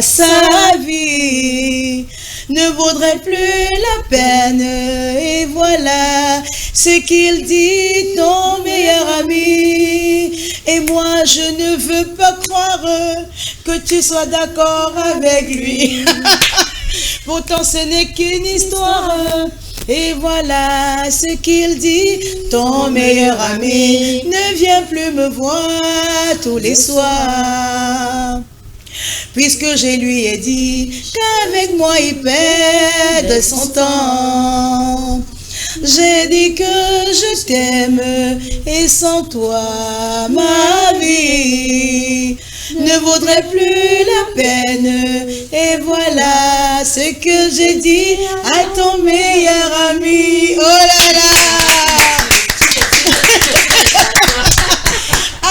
sa vie ne vaudrait plus la peine. Et voilà ce qu'il dit, ton meilleur ami. Et moi je ne veux pas croire que tu sois d'accord avec lui. Pourtant ce n'est qu'une histoire. Et voilà ce qu'il dit, ton meilleur ami ne vient plus me voir tous les soirs. Puisque je lui ai dit qu'avec moi il perd son temps. J'ai dit que je t'aime et sans toi ma vie ne vaudrait plus la peine. Et voilà ce que j'ai dit à ton meilleur ami. Oh là là!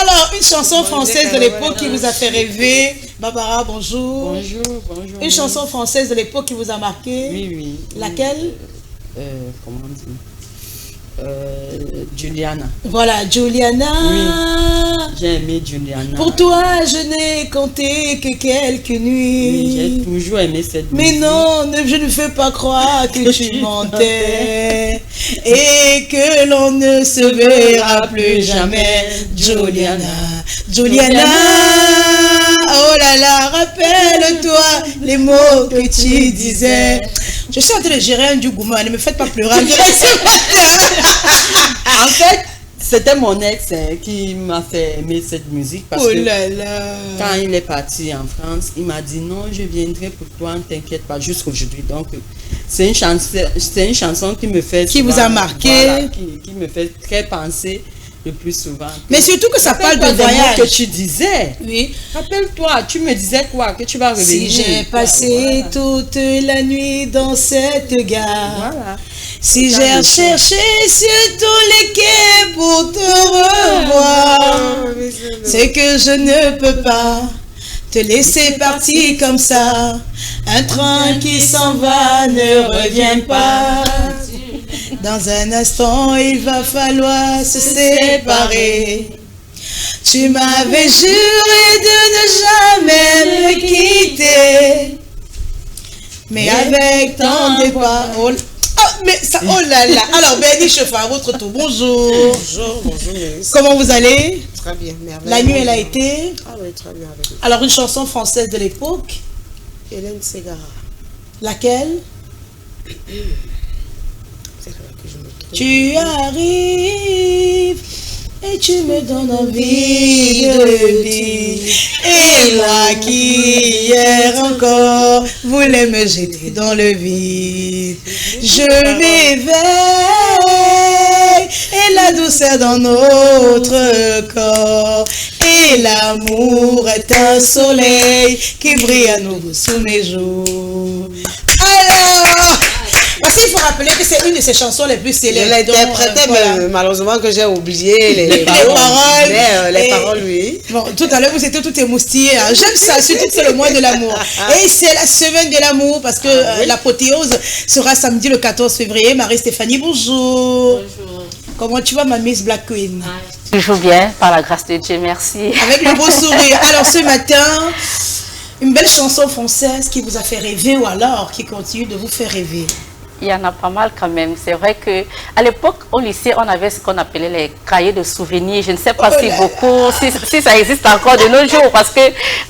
Alors, une chanson française de l'époque qui vous a fait rêver. Barbara, bonjour. Bonjour, bonjour. Une chanson française de l'époque qui vous a marqué. Oui, oui. Laquelle? Comment on dit? Juliana. Voilà, Juliana. Oui, j'ai aimé Juliana. Pour toi, je n'ai compté que quelques nuits. Oui, j'ai toujours aimé cette musique. Mais non, je ne fais pas croire que tu mentais et que l'on ne se verra plus jamais. Juliana, Juliana, oh là là, rappelle-toi les mots que tu disais. Je suis en train de gérer un Djougouma, ne me faites pas pleurer. En fait, c'était mon ex qui m'a fait aimer cette musique parce que quand il est parti en France, il m'a dit non, je viendrai pour toi, ne t'inquiète pas, jusqu'aujourd'hui. Donc, c'est une chanson qui me fait... Qui souvent, vous a marqué. Voilà, qui me fait très penser le plus souvent. Mais surtout que ça parle de voyage. Que tu disais. Oui. Rappelle-toi, tu me disais quoi? Que tu vas revenir. Si j'ai passé toute la nuit dans cette gare. Voilà. Si j'ai recherché sur tous les quais pour te revoir, c'est que je ne peux pas te laisser partir comme ça. Un train qui s'en va ne revient pas. Dans un instant, il va falloir se séparer. Tu m'avais juré de ne jamais me quitter, mais avec ton départ... mais ça, oh là là. Alors, Béni Chefa, à votre tour. Bonjour. Bonjour, bonjour. Comment vous allez? Très bien, merveilleux. La nuit, elle a été? Ah oui, très bien. Avec vous. Alors, une chanson française de l'époque? Hélène Ségara. Laquelle? C'est là que je me trouve. Tu arrives et tu me donnes envie de vivre. Et moi qui hier encore voulais me jeter dans le vide, je m'éveille et la douceur dans notre corps. Et l'amour est un soleil qui brille à nouveau sous mes jours. Alors, parce qu'il faut rappeler que c'est une de ses chansons les plus célèbres. Je l'ai interprétée, mais malheureusement que j'ai oublié les paroles. Mais, les paroles, oui. Bon, tout à l'heure, vous étiez tout émoustillés. Hein. J'aime ça, surtout que c'est le mois de l'amour. Et c'est la semaine de l'amour, parce que l'apothéose sera samedi le 14 février. Marie-Stéphanie, bonjour. Bonjour. Comment tu vas, ma Miss Black Queen? Toujours bien, par la grâce de Dieu, merci. Avec le beau sourire. Alors, ce matin, une belle chanson française qui vous a fait rêver ou alors qui continue de vous faire rêver? Il y en a pas mal quand même. C'est vrai que à l'époque, au lycée, on avait ce qu'on appelait les cahiers de souvenirs. Je ne sais pas si ça existe encore de nos jours, parce que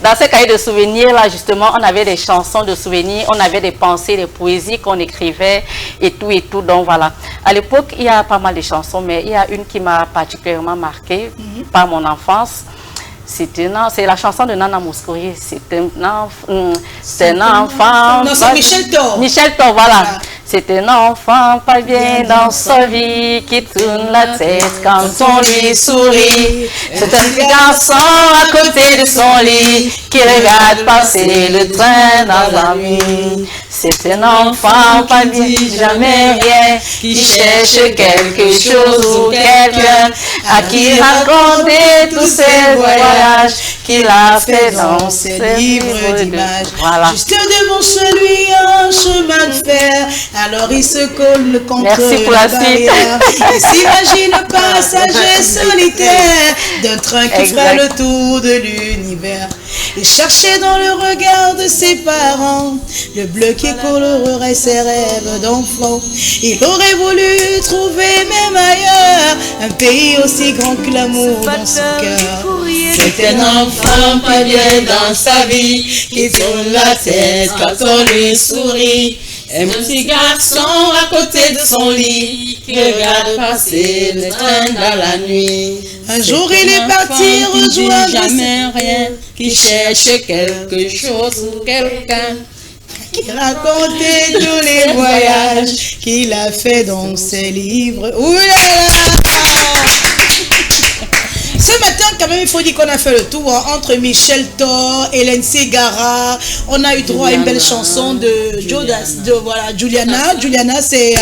dans ces cahiers de souvenirs, là, justement, on avait des chansons de souvenirs, on avait des pensées, des poésies qu'on écrivait et tout et tout. Donc voilà. À l'époque, il y a pas mal de chansons, mais il y a une qui m'a particulièrement marquée par mon enfance. C'est la chanson de Nana Mouskouri. C'est un enfant. Non, c'est Michel Thor. Michel Thor, voilà. C'est un enfant pas bien dans sa vie qui tourne la tête quand on lui sourit. C'est un petit garçon à côté de son lit qui regarde passer le train dans la nuit. C'est un enfant pas dit jamais rien qui cherche quelque chose ou quelqu'un à qui raconter tous ses voyages qu'il a fait dans ses livres d'images. Voilà. Juste devant celui un chemin de fer. Alors il se colle contre la barrière et s'imagine un passager solitaire d'un train qui fera le tour de l'univers. Il cherchait dans le regard de ses parents le bleu qui colorerait ses rêves d'enfant. Il aurait voulu trouver même ailleurs un pays aussi grand que l'amour dans son cœur. C'est un enfant pas bien dans sa vie, qui tourne la tête quand on lui sourit. Un petit garçon à côté de son lit, qui regarde passer le train dans la nuit. Un jour il est parti rejoindre jamais rien, qui cherche quelque chose ou quelqu'un. Qui racontait tous les voyages qu'il a fait dans ses livres. Ouh là là! Ce matin, quand même, il faut dire qu'on a fait le tour hein, entre Michel Thor, Hélène Ségara. On a eu droit à une belle chanson de Juliana. Juliana, c'est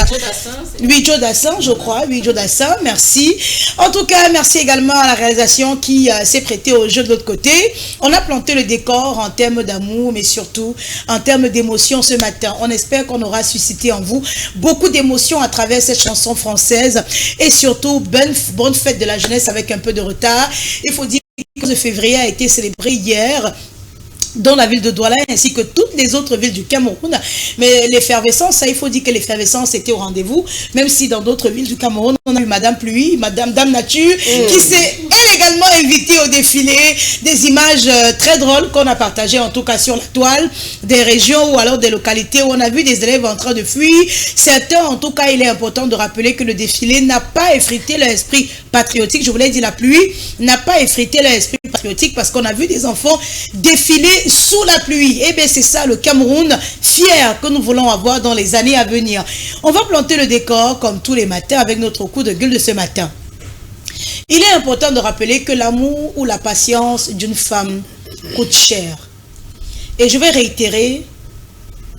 Joe Dassin, je crois. Oui, Joe Dassin, merci. En tout cas, merci également à la réalisation qui s'est prêtée au jeu de l'autre côté. On a planté le décor en termes d'amour, mais surtout en termes d'émotion ce matin. On espère qu'on aura suscité en vous beaucoup d'émotions à travers cette chanson française. Et surtout, bonne fête de la jeunesse avec un peu de retard. Il faut dire que le 15 février a été célébré hier dans la ville de Douala ainsi que toutes les autres villes du Cameroun. Mais l'effervescence, ça il faut dire que l'effervescence était au rendez-vous, même si dans d'autres villes du Cameroun, on a eu Madame Pluie, Dame Nature, qui s'est elle également invitée au défilé. Des images très drôles qu'on a partagées en tout cas sur la toile, des régions ou alors des localités où on a vu des élèves en train de fuir. Certains, en tout cas, il est important de rappeler que le défilé n'a pas effrité leur esprit patriotique. Je vous l'ai dit, la pluie n'a pas effrité leur esprit patriotique parce qu'on a vu des enfants défiler sous la pluie. Et bien c'est ça le Cameroun fier que nous voulons avoir dans les années à venir. On va planter le décor comme tous les matins avec notre coup de gueule de ce matin. Il est important de rappeler que l'amour ou la patience d'une femme coûte cher. Et je vais réitérer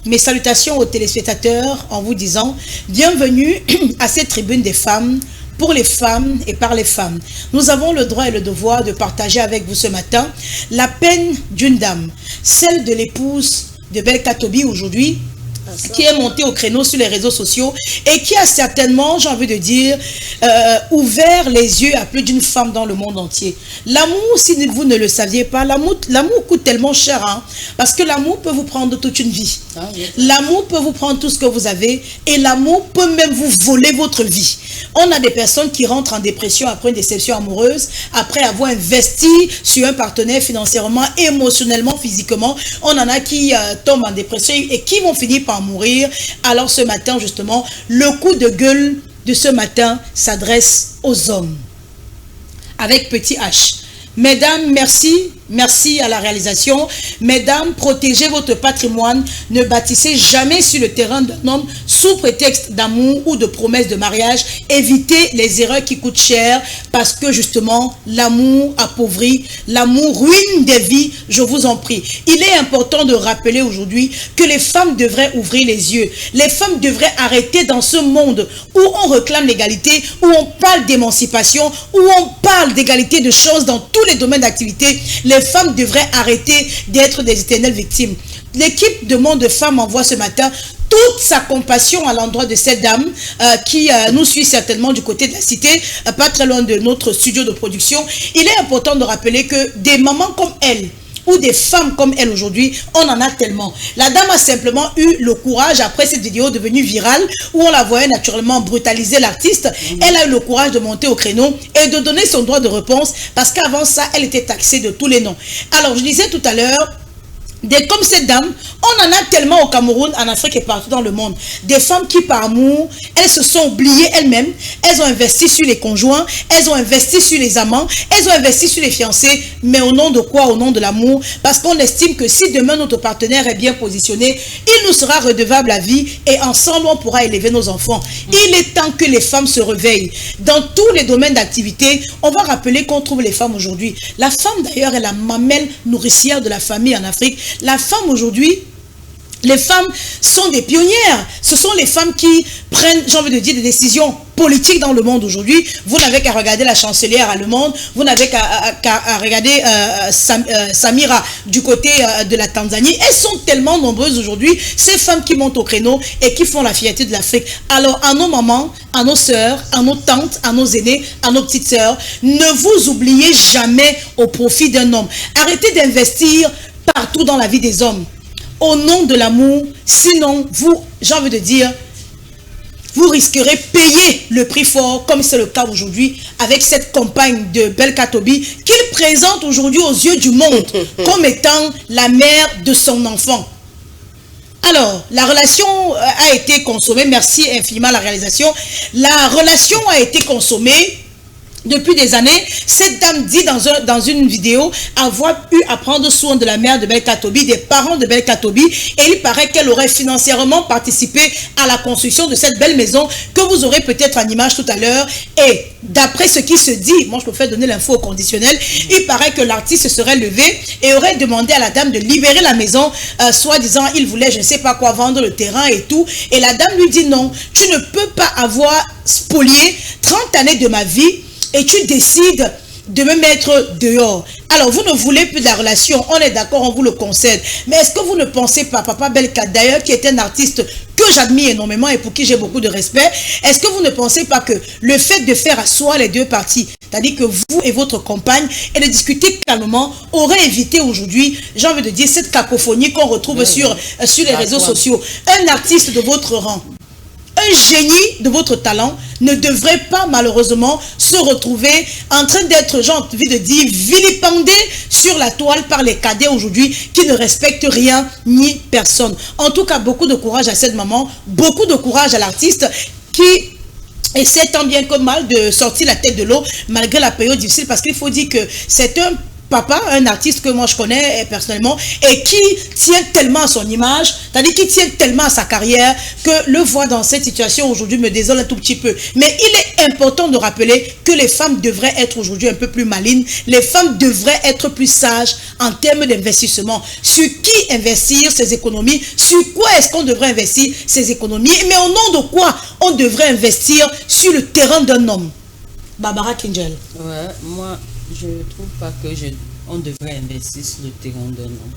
mes salutations aux téléspectateurs en vous disant bienvenue à cette tribune des femmes, pour les femmes et par les femmes. Nous avons le droit et le devoir de partager avec vous ce matin la peine d'une dame, celle de l'épouse de Belkatobi aujourd'hui, qui est montée au créneau sur les réseaux sociaux et qui a certainement, j'ai envie de dire, ouvert les yeux à plus d'une femme dans le monde entier. L'amour, si vous ne le saviez pas, l'amour coûte tellement cher, hein, parce que l'amour peut vous prendre toute une vie. L'amour peut vous prendre tout ce que vous avez et l'amour peut même vous voler votre vie. On a des personnes qui rentrent en dépression après une déception amoureuse, après avoir investi sur un partenaire financièrement, émotionnellement, physiquement. On en a qui tombent en dépression et qui vont finir par mourir. Alors ce matin, justement, le coup de gueule de ce matin s'adresse aux hommes. Avec petit H. Mesdames, merci à la réalisation. Mesdames, protégez votre patrimoine. Ne bâtissez jamais sur le terrain d'un homme sous prétexte d'amour ou de promesse de mariage. Évitez les erreurs qui coûtent cher parce que justement, l'amour appauvrit, l'amour ruine des vies, je vous en prie. Il est important de rappeler aujourd'hui que les femmes devraient ouvrir les yeux. Les femmes devraient arrêter dans ce monde où on réclame l'égalité, où on parle d'émancipation, où on parle d'égalité de choses dans tous les domaines d'activité. Les femmes devraient arrêter d'être des éternelles victimes. L'équipe de Monde de Femmes envoie ce matin toute sa compassion à l'endroit de cette dame qui nous suit certainement du côté de la cité, pas très loin de notre studio de production. Il est important de rappeler que des mamans comme elle, ou des femmes comme elle aujourd'hui, on en a tellement. La dame a simplement eu le courage, après cette vidéo devenue virale, où on la voyait naturellement brutaliser l'artiste, elle a eu le courage de monter au créneau et de donner son droit de réponse, parce qu'avant ça, elle était taxée de tous les noms. Alors, je disais tout à l'heure, comme cette dame, on en a tellement au Cameroun, en Afrique et partout dans le monde. Des femmes qui, par amour, elles se sont oubliées elles-mêmes. Elles ont investi sur les conjoints, elles ont investi sur les amants, elles ont investi sur les fiancés. Mais au nom de quoi? Au nom de l'amour. Parce qu'on estime que si demain notre partenaire est bien positionné, il nous sera redevable à vie et ensemble on pourra élever nos enfants. Il est temps que les femmes se réveillent. Dans tous les domaines d'activité, on va rappeler qu'on trouve les femmes aujourd'hui. La femme d'ailleurs est la mamelle nourricière de la famille en Afrique. La femme aujourd'hui, les femmes sont des pionnières. Ce sont les femmes qui prennent, j'ai envie de dire, des décisions politiques dans le monde aujourd'hui. Vous n'avez qu'à regarder la chancelière allemande, vous n'avez qu'à regarder Samira du côté de la Tanzanie. Elles sont tellement nombreuses aujourd'hui, ces femmes qui montent au créneau et qui font la fierté de l'Afrique. Alors à nos mamans, à nos sœurs, à nos tantes, à nos aînés, à nos petites sœurs, ne vous oubliez jamais au profit d'un homme. Arrêtez d'investir partout dans la vie des hommes, au nom de l'amour, sinon vous, j'ai envie de dire, vous risquerez payer le prix fort, comme c'est le cas aujourd'hui avec cette compagne de Belka Tobi, qu'il présente aujourd'hui aux yeux du monde comme étant la mère de son enfant. Alors, la relation a été consommée, merci infiniment à la réalisation, la relation a été consommée depuis des années. Cette dame dit dans une vidéo avoir eu à prendre soin de la mère de Belka Tobi, des parents de Belka Tobi, et il paraît qu'elle aurait financièrement participé à la construction de cette belle maison que vous aurez peut-être en image tout à l'heure. Et d'après ce qui se dit, moi je peux faire donner l'info au conditionnel, il paraît que l'artiste se serait levé et aurait demandé à la dame de libérer la maison, soi-disant il voulait je ne sais pas quoi vendre le terrain et tout, et la dame lui dit non, tu ne peux pas avoir spolié 30 années de ma vie et tu décides de me mettre dehors. Alors, vous ne voulez plus de la relation, on est d'accord, on vous le concède. Mais est-ce que vous ne pensez pas, Papa Belka, d'ailleurs, qui est un artiste que j'admire énormément et pour qui j'ai beaucoup de respect, est-ce que vous ne pensez pas que le fait de faire asseoir les deux parties, c'est-à-dire que vous et votre compagne, et de discuter calmement, aurait évité aujourd'hui, j'ai envie de dire, cette cacophonie qu'on retrouve sur les réseaux sociaux. Un artiste de votre rang, un génie de votre talent ne devrait pas malheureusement se retrouver en train d'être, j'ai envie de dire, vilipendé sur la toile par les cadets aujourd'hui qui ne respectent rien ni personne. En tout cas, beaucoup de courage à cette maman, beaucoup de courage à l'artiste qui essaie tant bien que mal de sortir la tête de l'eau malgré la période difficile, parce qu'il faut dire que c'est un papa, un artiste que moi je connais personnellement et qui tient tellement à son image, c'est-à-dire qui tient tellement à sa carrière que le voir dans cette situation aujourd'hui me désole un tout petit peu. Mais il est important de rappeler que les femmes devraient être aujourd'hui un peu plus malines, les femmes devraient être plus sages en termes d'investissement. Sur qui investir ses économies, sur quoi est-ce qu'on devrait investir ses économies, mais au nom de quoi on devrait investir sur le terrain d'un homme. Barbara Kingel. Ouais, moi je ne trouve pas que on devrait investir sur le terrain d'un homme.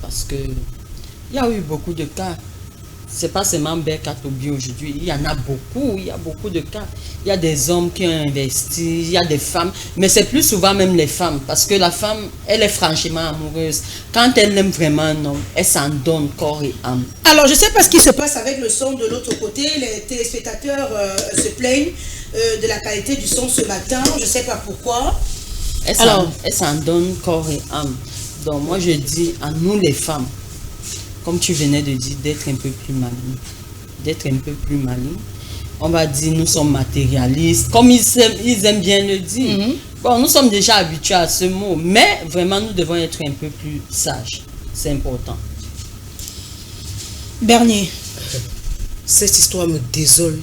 Parce que il y a eu beaucoup de cas. C'est pas seulement Belka Tobi aujourd'hui. Il y en a beaucoup. Il y a beaucoup de cas. Il y a des hommes qui ont investi. Il y a des femmes. Mais c'est plus souvent même les femmes. Parce que la femme, elle est franchement amoureuse. Quand elle aime vraiment un homme, elle s'en donne corps et âme. Alors, je ne sais pas ce qui se passe avec le son de l'autre côté. Les téléspectateurs se plaignent de la qualité du son ce matin. Je ne sais pas pourquoi. Elle s'en donne corps et âme. Donc moi je dis à nous les femmes, comme tu venais de dire, d'être un peu plus malines. D'être un peu plus malines. On va dire nous sommes matérialistes, comme ils aiment bien le dire. Bon, nous sommes déjà habitués à ce mot, mais vraiment nous devons être un peu plus sages. C'est important. Bernier. Cette histoire me désole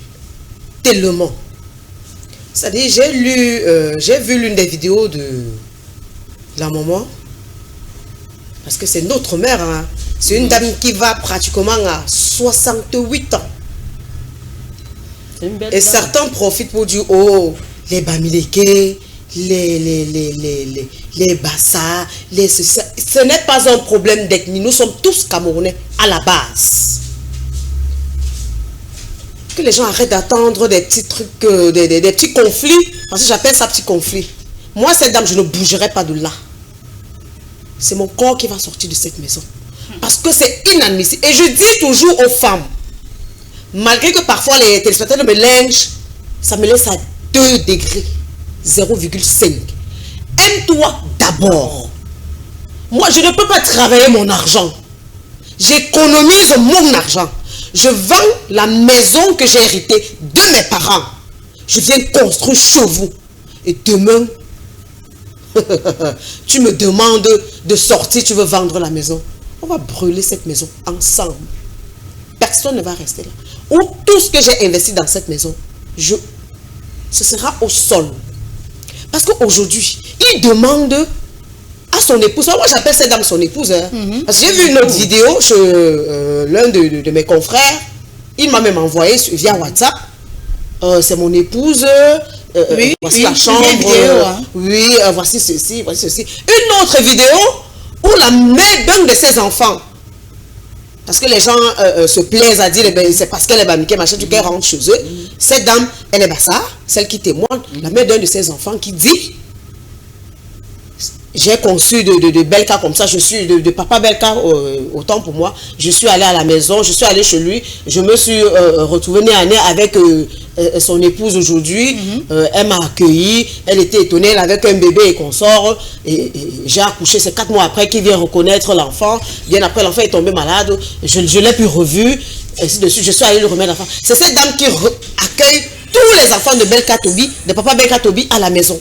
tellement. C'est-à-dire, j'ai vu l'une des vidéos de la maman, parce que c'est notre mère, hein. C'est une dame qui va pratiquement à 68 ans. Et certains profitent pour dire, oh, les bamileke, les bassa, ce n'est pas un problème d'ethnie, nous sommes tous Camerounais à la base. Que les gens arrêtent d'attendre des petits trucs, des petits conflits, parce que j'appelle ça petit conflit. Moi, cette dame, je ne bougerai pas de là. C'est mon corps qui va sortir de cette maison. Parce que c'est inadmissible. Et je dis toujours aux femmes, malgré que parfois les téléspectateurs me lynchent, ça me laisse à 2 degrés, 0,5. Aime-toi d'abord. Moi, je ne peux pas travailler mon argent. J'économise mon argent. Je vends la maison que j'ai héritée de mes parents. Je viens construire chez vous. Et demain, tu me demandes de sortir, tu veux vendre la maison. On va brûler cette maison ensemble. Personne ne va rester là. Ou tout ce que j'ai investi dans cette maison, ce sera au sol. Parce qu'aujourd'hui, il demande à son épouse. Moi, j'appelle cette dame son épouse. Hein. Parce que j'ai vu une autre vidéo chez l'un de mes confrères. Il m'a même envoyé via WhatsApp. C'est mon épouse. Voici la chambre. Oui, voici ceci, voici ceci. Une autre vidéo où la mère d'un de ses enfants. Parce que les gens se plaisent à dire, c'est parce qu'elle est bamiquée, machin, tu qu'elle rentre chez eux. Cette dame, elle est bassa, celle qui témoigne, la mère d'un de ses enfants qui dit, j'ai conçu de Belka comme ça. Je suis de papa Belka, autant pour moi. Je suis allée à la maison, je suis allée chez lui. Je me suis retrouvée nez à nez avec son épouse aujourd'hui. Elle m'a accueillie. Elle était étonnée, elle avait un bébé et consort. Et j'ai accouché. C'est 4 mois après qu'il vient reconnaître l'enfant. Bien après, l'enfant est tombé malade. Je l'ai plus revu. Ainsi de suite. Je suis allée lui remettre l'enfant. C'est cette dame qui accueille tous les enfants de Belka Tobi, de papa Belka Tobi à la maison.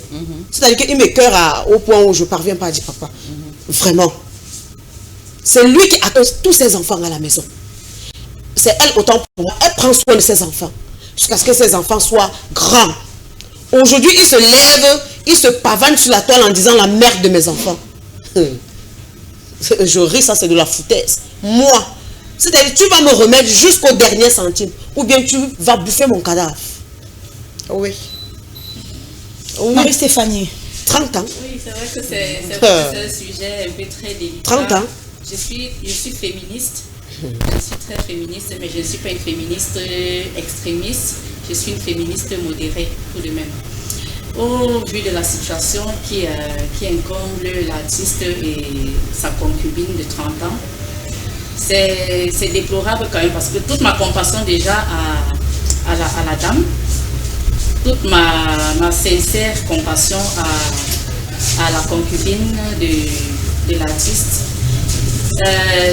C'est-à-dire qu'il me cœur au point où je ne parviens pas à dire papa. Vraiment. C'est lui qui accueille tous ses enfants à la maison. C'est elle autant pour moi. Elle prend soin de ses enfants. Jusqu'à ce que ses enfants soient grands. Aujourd'hui, il se lève, il se pavane sur la toile en disant la mère de mes enfants. Je ris, ça c'est de la foutaise. Moi, c'est-à-dire tu vas me remettre jusqu'au dernier centime. Ou bien tu vas bouffer mon cadavre. Oui. Marie-Stéphanie. 30 ans. Oui, c'est vrai que c'est un sujet un peu très délicat. 30 ans. Je suis féministe. Je suis très féministe, mais je ne suis pas une féministe extrémiste. Je suis une féministe modérée, tout de même. Au vu de la situation qui incombe l'artiste et sa concubine de 30 ans, c'est déplorable quand même parce que toute ma compassion déjà à la dame, toute ma sincère compassion à la concubine de l'artiste.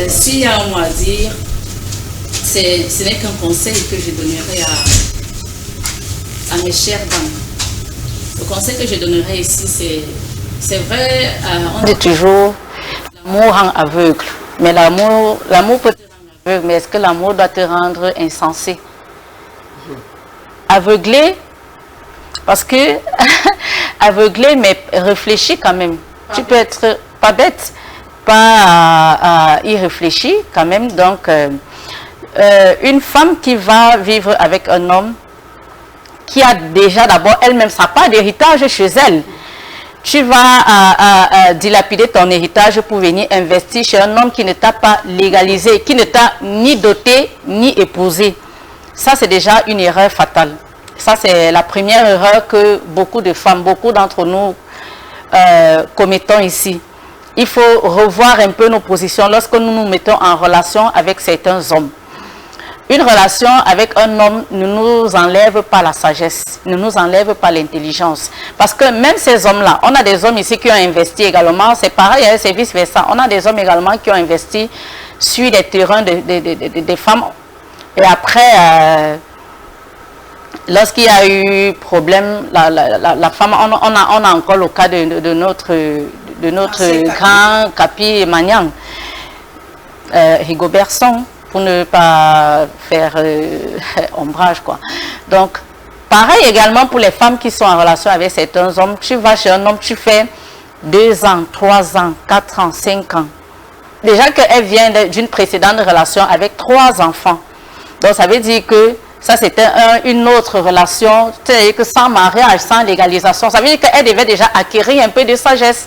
S'il y a un mot à dire, ce n'est qu'un conseil que je donnerai à mes chères dames. Le conseil que je donnerai ici, c'est vrai, on dit toujours, l'amour rend aveugle. Mais l'amour peut te rendre aveugle, mais est-ce que l'amour doit te rendre insensé? Aveuglé, parce que aveuglé, mais réfléchi quand même. Tu peux être pas bête, pas y réfléchir quand même. Donc, une femme qui va vivre avec un homme qui a déjà d'abord elle-même sa part d'héritage chez elle. Tu vas dilapider ton héritage pour venir investir chez un homme qui ne t'a pas légalisé, qui ne t'a ni doté, ni épousé. Ça, c'est déjà une erreur fatale. Ça, c'est la première erreur que beaucoup de femmes, beaucoup d'entre nous commettons ici. Il faut revoir un peu nos positions lorsque nous nous mettons en relation avec certains hommes. Une relation avec un homme ne nous enlève pas la sagesse, ne nous enlève pas l'intelligence. Parce que même ces hommes-là, on a des hommes ici qui ont investi également, c'est pareil, c'est vice-versa. On a des hommes également qui ont investi sur des terrains des femmes. Et après, lorsqu'il y a eu problème, la femme, on a encore le cas de notre grand Capi Maniang, Rigobert Song, pour ne pas faire ombrage, quoi. Donc, pareil également pour les femmes qui sont en relation avec certains hommes. Tu vas chez un homme, tu fais 2 ans, 3 ans, 4 ans, 5 ans. Déjà qu'elle vient d'une précédente relation avec 3 enfants. Donc, ça veut dire que ça, c'était une autre relation, c'est-à-dire que sans mariage, sans légalisation. Ça veut dire qu'elle devait déjà acquérir un peu de sagesse.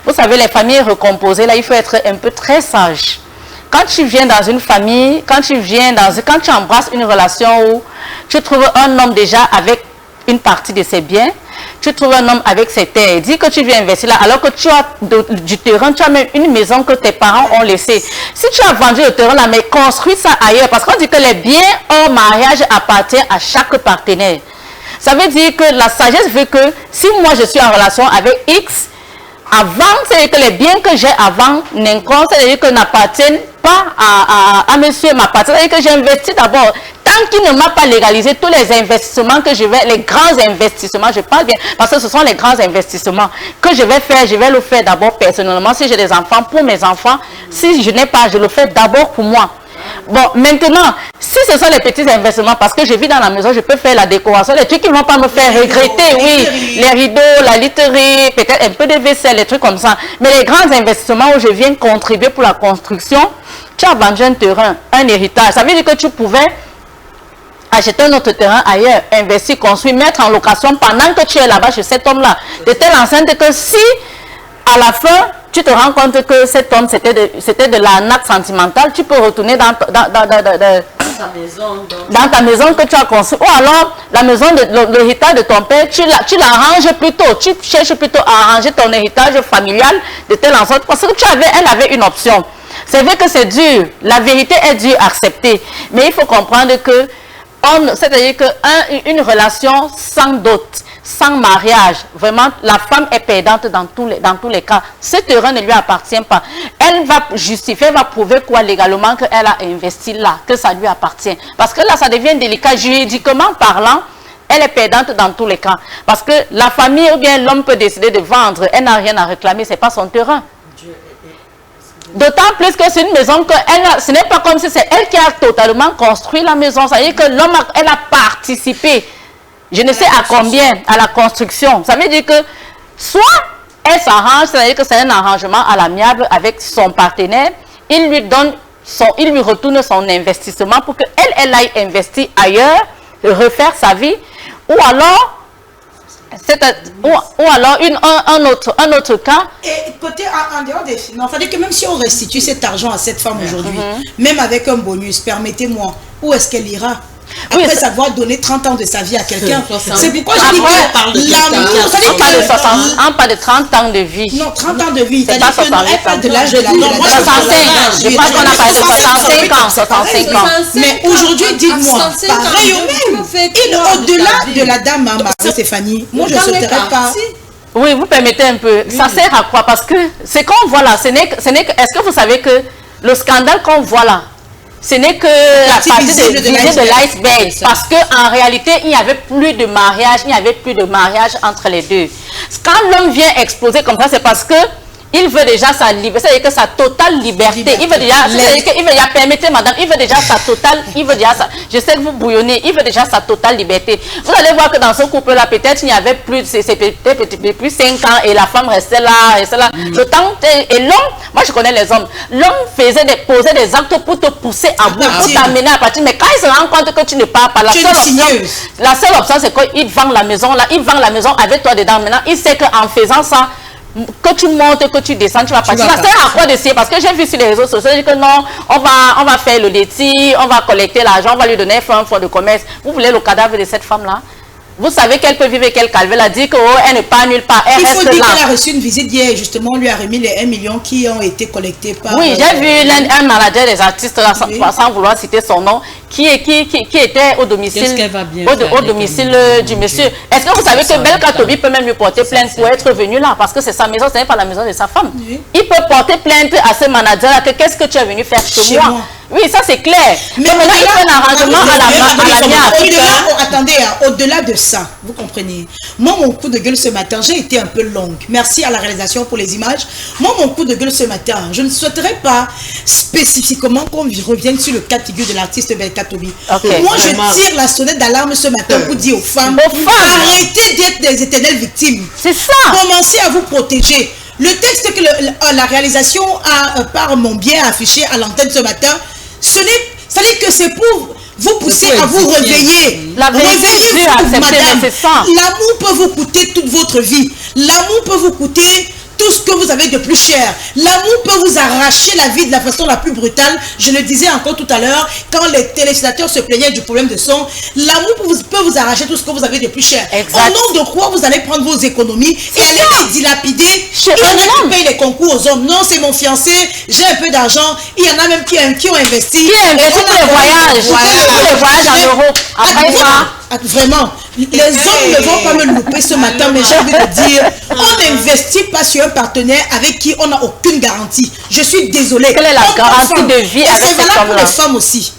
Vous savez, les familles recomposées, là, il faut être un peu très sage. Quand tu viens dans une famille, quand tu embrasses une relation où tu trouves un homme déjà avec une partie de ses biens, tu trouves un homme avec ses terres, dis que tu viens investir là, alors que tu as du terrain, tu as même une maison que tes parents ont laissée. Si tu as vendu le terrain là, mais construis ça ailleurs, parce qu'on dit que les biens hors mariage appartiennent à chaque partenaire. Ça veut dire que la sagesse veut que si moi je suis en relation avec X, avant, c'est que les biens que j'ai avant n'incombent, c'est-à-dire que n'appartiennent pas à monsieur, m'appartiennent, c'est-à-dire que j'ai investi d'abord. Tant qu'il ne m'a pas légalisé tous les investissements que je vais, les grands investissements, je parle bien, parce que ce sont les grands investissements que je vais faire, je vais le faire d'abord personnellement. Si j'ai des enfants, pour mes enfants. Si je n'ai pas, je le fais d'abord pour moi. Bon, maintenant, si ce sont les petits investissements, parce que je vis dans la maison, je peux faire la décoration, les trucs qui ne vont pas me faire regretter, oui, les rideaux, la literie, peut-être un peu de vaisselle, les trucs comme ça. Mais les grands investissements où je viens contribuer pour la construction, tu as vendu un terrain, un héritage. Ça veut dire que tu pouvais acheter un autre terrain ailleurs, investir, construire, mettre en location pendant que tu es là-bas chez cet homme-là. De telle enceinte que si, à la fin, tu te rends compte que cet homme, c'était de l'arnaque sentimentale, tu peux retourner dans ta maison que tu as construite. Ou alors, la maison de l'héritage de ton père, tu l'arranges plutôt. Tu cherches plutôt à arranger ton héritage familial de telle en sorte. Parce que elle avait une option. C'est vrai que c'est dur. La vérité est dure à accepter. Mais il faut comprendre que, c'est-à-dire qu'une relation sans dot, sans mariage, vraiment, la femme est perdante dans tous les cas. Ce terrain ne lui appartient pas. Elle va justifier, elle va prouver quoi légalement qu'elle a investi là, que ça lui appartient. Parce que là, ça devient délicat. Juridiquement parlant, elle est perdante dans tous les cas. Parce que la famille ou bien l'homme peut décider de vendre. Elle n'a rien à réclamer, ce n'est pas son terrain. D'autant plus que c'est une maison que ce n'est pas comme si c'est elle qui a totalement construit la maison. Ça veut dire que l'homme, elle a participé. Je ne sais à combien, à la construction. Ça veut dire que soit elle s'arrange, c'est-à-dire que c'est un arrangement à l'amiable avec son partenaire, il lui retourne son investissement pour qu'elle aille investir ailleurs, refaire sa vie, ou alors un autre cas. Et côté en dehors des finances, c'est-à-dire que même si on restitue cet argent à cette femme aujourd'hui, même avec un bonus, permettez-moi, où est-ce qu'elle ira? Après avoir donné 30 ans de sa vie à quelqu'un. C'est pourquoi je dis que l'amour, on parle de 30 ans de vie. Non, 30 ans de vie. C'est pas 65 de l'âge de la 65 ans. Je pense qu'on a parlé de 65 ans. 65 ans. Mais aujourd'hui, dites-moi, pareil au même. Au-delà de la dame, Marie Stéphanie, moi je ne sauterais pas. Oui, vous permettez un peu. Ça sert à quoi? Parce que ce qu'on voit là, est-ce que vous savez que le scandale qu'on voit là, ce n'est que la partie de l'iceberg. Parce qu'en réalité, il n'y avait plus de mariage, entre les deux. Quand l'homme vient exploser comme ça, c'est parce que il veut déjà sa liberté, c'est-à-dire que sa totale liberté. Il veut déjà, permettez madame, il veut déjà sa totale, je sais que vous bouillonnez, il veut déjà sa totale liberté. Vous allez voir que dans ce couple-là, peut-être il n'y avait plus, c'était plus 5 ans et la femme restait là. Le temps, et l'homme, moi je connais les hommes, l'homme posait des actes pour te pousser à bout, pour t'amener à partir. Mais quand il se rend compte que tu ne pars pas, la seule option c'est qu'il vend la maison là, il vend la maison avec toi dedans. Maintenant, il sait qu'en faisant ça, que tu montes, que tu descends, tu vas partir. Ça sert à quoi d'essayer? Parce que j'ai vu sur les réseaux sociaux, je dis que non, on va faire le déti, on va collecter l'argent, on va lui donner un fonds de commerce. Vous voulez le cadavre de cette femme-là? Vous savez qu'elle peut vivre et qu'elle calve. Elle a dit qu'elle n'est pas nulle part. Il faut dire qu'elle a reçu une visite hier. Justement, on lui a remis les 1 million qui ont été collectés par... Oui, j'ai vu un manager des artistes, là, sans vouloir citer son nom, qui était au domicile, du monsieur. Est-ce que vous savez que Belka Tobi peut même lui porter plainte pour être venu là? Parce que c'est sa maison, ce n'est pas la maison de sa femme. Oui. Il peut porter plainte à ce manager-là que qu'est-ce que tu es venu faire chez moi? Oui, ça c'est clair. Mais maintenant, il fait un arrangement à la attendez, au-delà de ça, vous comprenez. Moi, mon coup de gueule ce matin, j'ai été un peu longue. Merci à la réalisation pour les images. Moi, mon coup de gueule ce matin, je ne souhaiterais pas spécifiquement qu'on revienne sur le cas de figure de l'artiste Belka Tobi. Moi, je tire la sonnette d'alarme ce matin pour dire aux femmes, arrêtez d'être des éternelles victimes. C'est ça. Commencez à vous protéger. Le texte que la réalisation a, par mon bien affiché à l'antenne ce matin, ça dit que c'est pour vous pousser à vous réveiller. Réveillez-vous, madame. L'amour peut vous coûter toute votre vie. L'amour peut vous coûter tout ce que vous avez de plus cher. L'amour peut vous arracher la vie de la façon la plus brutale. Je le disais encore tout à l'heure, quand les téléspectateurs se plaignaient du problème de son, l'amour peut vous arracher tout ce que vous avez de plus cher. Exact. Au nom de quoi vous allez prendre vos économies et aller les dilapider? Il y en a qui payent les concours aux hommes. Non, c'est mon fiancé, j'ai un peu d'argent. Il y en a même qui ont investi. Qui a investi pour les voyages en Europe. Après ça... Vraiment, les hommes ne vont pas me louper ce matin, mais j'ai envie de dire, on n'investit pas sur un partenaire avec qui on n'a aucune garantie. Je suis désolée. Quelle est la garantie de vie avec cette femme-là? C'est valable pour les femmes aussi.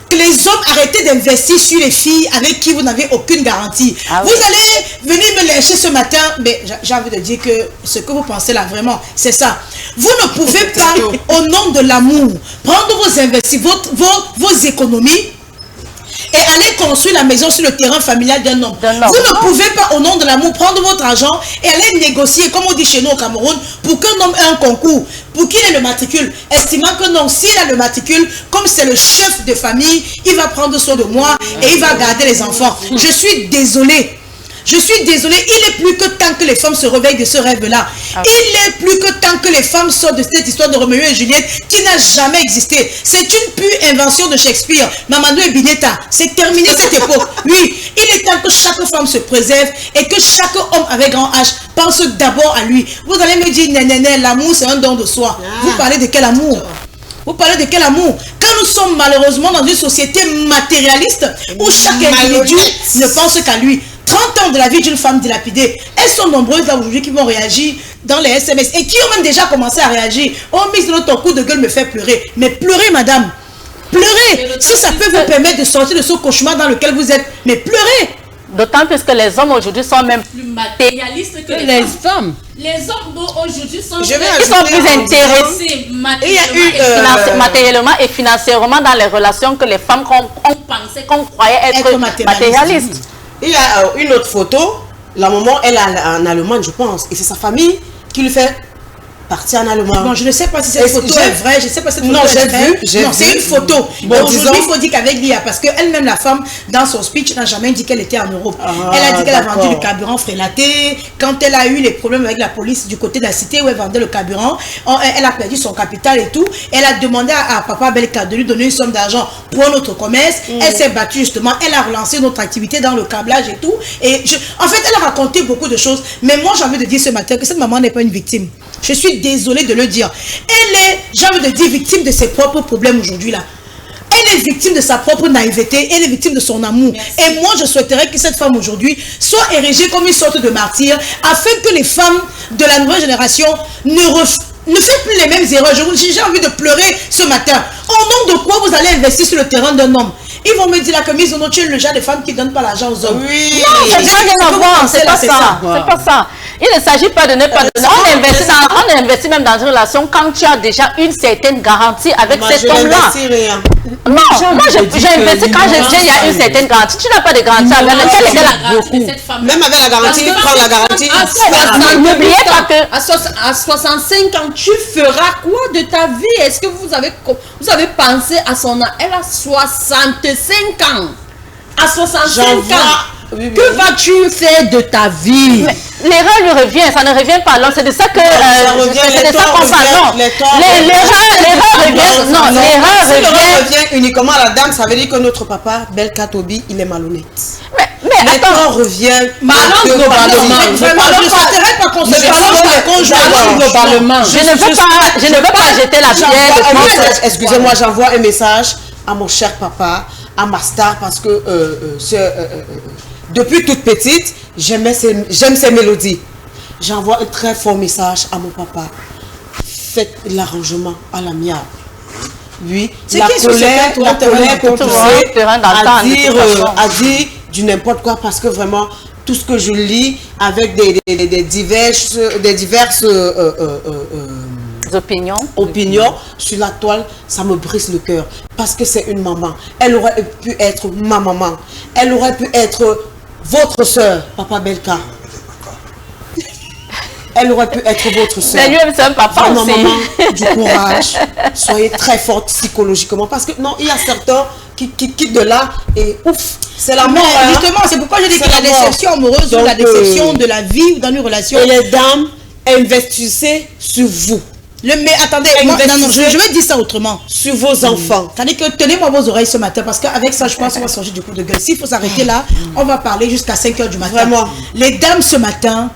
Que les hommes arrêtez d'investir sur les filles avec qui vous n'avez aucune garantie. Vous allez venir me lâcher ce matin, mais j'ai envie de dire que ce que vous pensez là, vraiment, c'est ça. Vous ne pouvez pas, au nom de l'amour, prendre vos investissements, vos économies, et aller construire la maison sur le terrain familial d'un homme. Vous ne pouvez pas, au nom de l'amour, prendre votre argent et aller négocier, comme on dit chez nous au Cameroun, pour qu'un homme ait un concours, pour qu'il ait le matricule, estimant que non, s'il a le matricule, comme c'est le chef de famille, il va prendre soin de moi et il va garder les enfants. Je suis désolée. Je suis désolée, il est plus que temps que les femmes se réveillent de ce rêve-là. Il est plus que temps que les femmes sortent de cette histoire de Roméo et Juliette qui n'a jamais existé. C'est une pure invention de Shakespeare. Mamadou et Bineta, c'est terminé cette époque. Oui, il est temps que chaque femme se préserve et que chaque homme avec grand H pense d'abord à lui. Vous allez me dire, nénéné, l'amour c'est un don de soi. Vous parlez de quel amour? Vous parlez de quel amour? Quand nous sommes malheureusement dans une société matérialiste où chaque individu ne pense qu'à lui. 30 ans de la vie d'une femme dilapidée. Elles sont nombreuses là aujourd'hui qui vont réagir dans les SMS et qui ont même déjà commencé à réagir. Oh, Miss, ton coup de gueule me fait pleurer. Mais pleurez, madame. Pleurez. Si ça peut vous permettre de sortir de ce cauchemar dans lequel vous êtes. Mais pleurez. D'autant plus que les hommes aujourd'hui sont même plus matérialistes que les femmes. Les hommes aujourd'hui sont plus intéressés matériellement et financièrement dans les relations que les femmes qu'on pensait, qu'on croyait être matérialistes. Il y a une autre photo, la maman elle est en Allemagne je pense, et c'est sa famille qui lui fait partir en Allemagne. Bon, je ne sais pas si cette photo est vraie, je ne sais pas si cette photo est vraie. Non, c'est une photo. Bon, aujourd'hui, il faut dire qu'avec l'IA, parce qu'elle-même, la femme, dans son speech, n'a jamais dit qu'elle était en Europe. Elle a dit qu'elle a vendu du carburant frélaté. Quand elle a eu les problèmes avec la police du côté de la cité où elle vendait le carburant, elle a perdu son capital et tout. Elle a demandé à Papa Belka de lui donner une somme d'argent pour notre commerce. Elle s'est battue justement. Elle a relancé notre activité dans le câblage et tout. Et en fait, elle a raconté beaucoup de choses. Mais moi, j'ai envie de dire ce matin que cette maman n'est pas une victime. Je suis désolée de le dire. Elle est, j'ai envie de dire, victime de ses propres problèmes aujourd'hui là. Elle est victime de sa propre naïveté. Elle est victime de son amour. Merci. Et moi, je souhaiterais que cette femme aujourd'hui soit érigée comme une sorte de martyr, afin que les femmes de la nouvelle génération ne fassent plus les mêmes erreurs. J'ai envie de pleurer ce matin. Au nom de quoi vous allez investir sur le terrain d'un homme? Ils vont me dire la commise, tu es le genre de femme qui ne donne pas l'argent aux hommes. Oui. Non, ça n'a rien à voir. C'est pas ça. C'est pas ça. Il ne s'agit pas de ne pas donner. On investit même dans une relation quand tu as déjà une certaine garantie avec cet homme-là. Non, moi j'ai investi quand il y a une certaine garantie. Tu n'as pas de garantie avec même avec la garantie, prends la garantie. N'oubliez pas que à 65 ans, tu feras quoi de ta vie? Est-ce que vous avez pensé à son âge? Elle a 65 ans. À 65 ans. Que vas-tu faire de ta vie? L'erreur lui revient, ça ne revient pas. Alors c'est de ça que c'est de ça qu'on parle. Non, l'erreur revient. Non, l'erreur revient uniquement à la dame. Ça veut dire que notre papa, Belka Tobi, il est malhonnête. Mais attends, revient globalement. Je ne veux pas jeter la pierre. Excusez-moi, j'envoie un message à mon cher papa, à ma star, parce que depuis toute petite, j'aime ses mélodies. J'envoie un très fort message à mon papa. Faites l'arrangement à l'amiable. Oui, la colère peut pousser à dire du n'importe quoi, parce que vraiment, tout ce que je lis avec des diverses opinions sur la toile, ça me brise le cœur. Parce que c'est une maman. Elle aurait pu être ma maman. Elle aurait pu être votre soeur, Papa Belka. Elle aurait pu être votre soeur. Mais lui-même, c'est un papa aussi. Maman, du courage. Soyez très forte psychologiquement. Parce que non, il y a certains qui quittent de là et ouf, c'est la mort. Justement, c'est pourquoi je dis que la déception amoureuse ou la déception de la vie ou dans une relation. Et les dames, investissez sur vous. Mais attendez, je vais dire ça autrement. Sur vos enfants. C'est-à-dire que tenez-moi vos oreilles ce matin, parce qu'avec ça, je pense qu'on va changer du coup de gueule. S'il faut s'arrêter là, on va parler jusqu'à 5 h du matin. Vraiment. Les dames ce matin,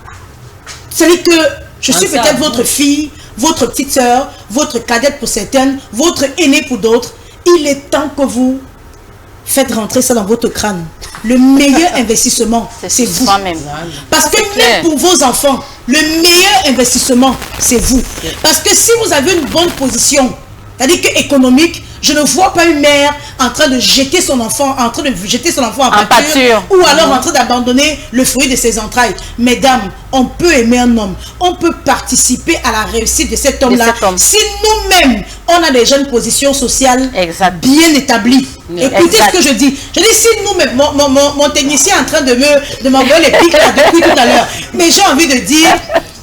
c'est-à-dire que je suis peut-être votre fille, votre petite soeur, votre cadette pour certaines, votre aînée pour d'autres. Il est temps que vous faites rentrer ça dans votre crâne. Le meilleur investissement, c'est vous. Parce que même pour vos enfants, le meilleur investissement, c'est vous. Parce que si vous avez une bonne position, c'est-à-dire que économique, je ne vois pas une mère en train de jeter son enfant, en pâture, ou alors en train d'abandonner le fruit de ses entrailles. Mesdames, on peut aimer un homme, on peut participer à la réussite de cet homme-là. Si nous-mêmes, on a des jeunes positions sociales bien établies. Écoutez ce que je dis. Je dis si nous-mêmes, mon technicien est en train de m'envoyer les pics là depuis tout à l'heure. Mais j'ai envie de dire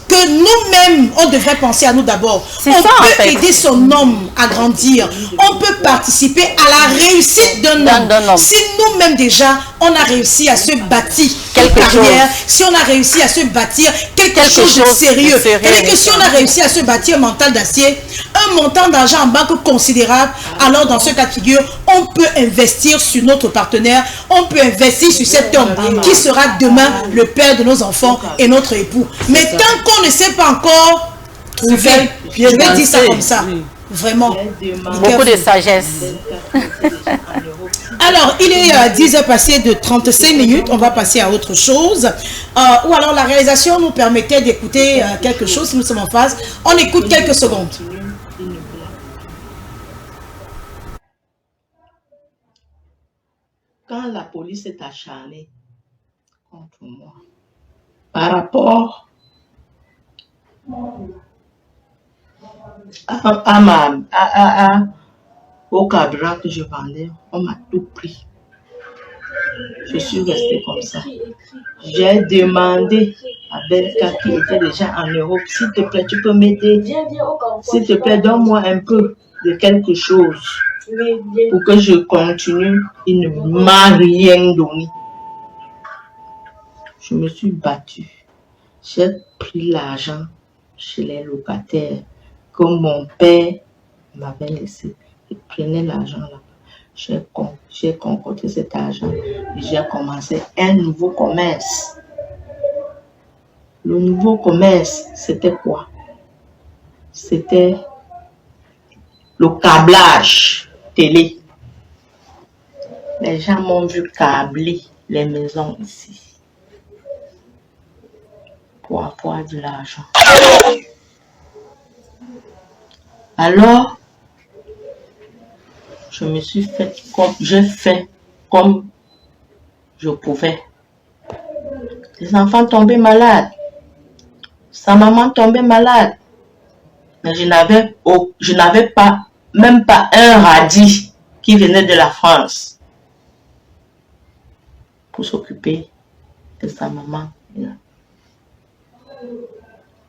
que nous-mêmes, on devrait penser à nous d'abord. On peut aider son homme à grandir. On peut participer à la réussite d'un homme. Si nous-mêmes déjà, on a réussi à se bâtir quelque carrière, si on a réussi à se bâtir quelque chose de sérieux. Et que si on a réussi à se bâtir un mental d'acier, un montant d'argent en banque considérable, alors dans ce cas de figure, on peut investir sur notre partenaire, on peut investir sur cet homme qui sera demain le père de nos enfants et notre époux. Mais tant qu'on ne sait pas encore trouver, je vais dire ça comme ça. Vraiment. Beaucoup de sagesse. Alors, il est 10 heures passées de 35 minutes. On va passer à autre chose. Ou alors, la réalisation nous permettait d'écouter quelque chose. Si nous sommes en phase, on écoute quelques secondes. Quand la police est acharnée contre moi, par rapport au carburant que je vendais, on m'a tout pris. Je suis restée comme ça. J'ai demandé à Belka qui était déjà en Europe, s'il te plaît, tu peux m'aider. S'il te plaît, donne-moi un peu de quelque chose pour que je continue. Il ne m'a rien donné. Je me suis battue. J'ai pris l'argent chez les locataires que mon père m'avait laissé. Il prenait l'argent là. J'ai concocté cet argent et j'ai commencé un nouveau commerce. Le nouveau commerce, c'était quoi? C'était le câblage télé. Les gens m'ont vu câbler les maisons ici pour avoir de l'argent. Alors, je me suis fait comme je pouvais. Les enfants tombaient malades. Sa maman tombait malade. Mais je n'avais pas, même pas un radis qui venait de la France pour s'occuper de sa maman.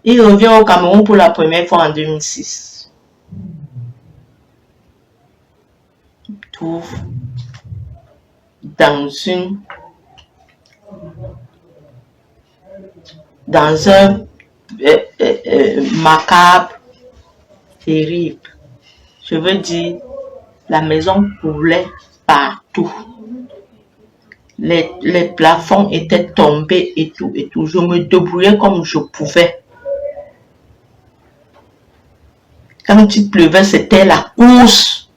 Il revient au Cameroun pour la première fois en 2006. Il trouve dans un macabre terrible. Je veux dire, la maison coulait partout. Les plafonds étaient tombés et tout et tout. Je me débrouillais comme je pouvais. Quand il pleuvait, c'était la course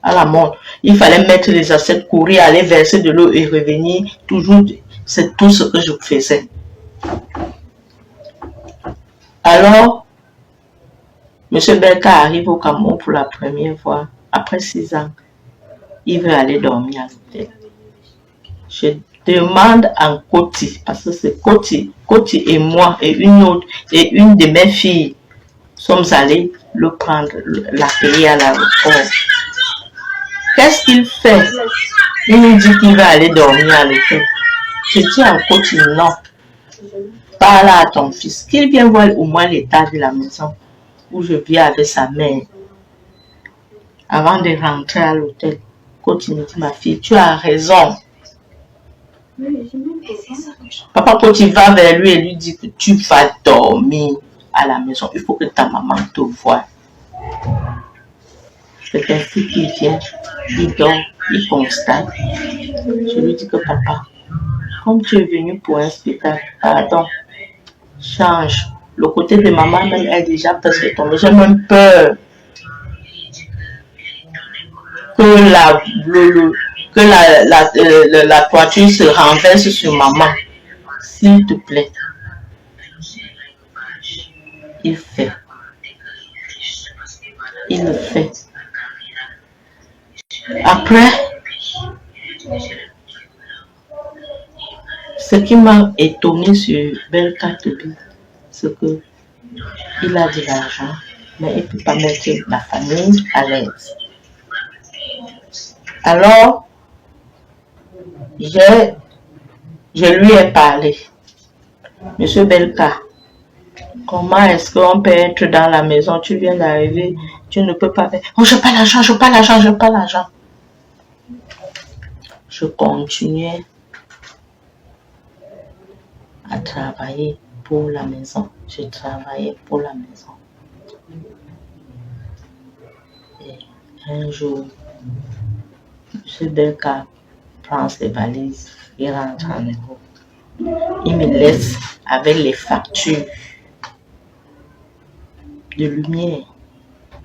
à la mort. Il fallait mettre les assiettes, courir, aller verser de l'eau et revenir. Toujours, c'est tout ce que je faisais. Alors, M. Belka arrive au Cameroun pour la première fois. Après 6 ans, il veut aller dormir à l'hôtel. Je demande en Koti, parce que c'est Koti et moi et une autre, et une de mes filles, sommes allés le prendre, l'accueillir à l'aéroport. Qu'est-ce qu'il fait? Il nous dit qu'il va aller dormir à l'hôtel. Je dis en Koti, non. Parle à ton fils, qu'il vienne voir au moins l'état de la maison où je vis avec sa mère. Avant de rentrer à l'hôtel, Koti me dit, ma fille, tu as raison. Papa, quand il va vers lui et lui dit que tu vas dormir à la maison, il faut que ta maman te voie. C'est ainsi qu'il vient, il dort, il constate. Je lui dis que papa, comme tu es venu pour un spectacle, pardon, change. Le côté de maman même est déjà presque tombé. J'ai même peur que la toiture se renverse sur maman. S'il te plaît. Il fait. Il le fait. Après, ce qui m'a étonné sur Belka Tobi, c'est que il a de l'argent, mais il ne peut pas mettre la famille à l'aise. Alors, je lui ai parlé. Monsieur Belka, comment est-ce qu'on peut être dans la maison? Tu viens d'arriver, tu ne peux pas faire. Oh, je n'ai pas l'argent, je n'ai pas l'argent, je n'ai pas l'argent. Je continuais à travailler pour la maison. Je travaillais pour la maison. Et un jour, M. Belka prend ses valises, il rentre en Europe. Il me laisse avec les factures de lumière.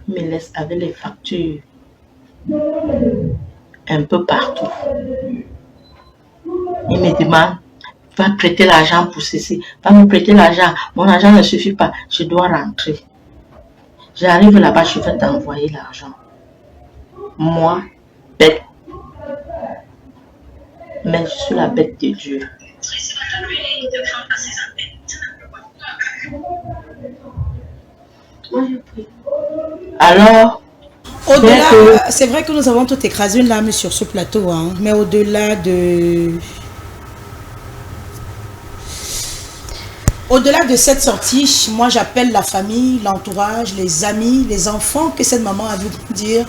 Il me laisse avec les factures un peu partout. Il me demande, va prêter l'argent pour ceci, va me prêter l'argent. Mon argent ne suffit pas, je dois rentrer. J'arrive là-bas, je vais t'envoyer l'argent. Moi, bête. Mais je suis la bête de Dieu. Alors, au-delà, c'est vrai que nous avons tout écrasé une lame sur ce plateau, hein, mais au-delà de cette sortie, moi j'appelle la famille, l'entourage, les amis, les enfants que cette maman a vu dire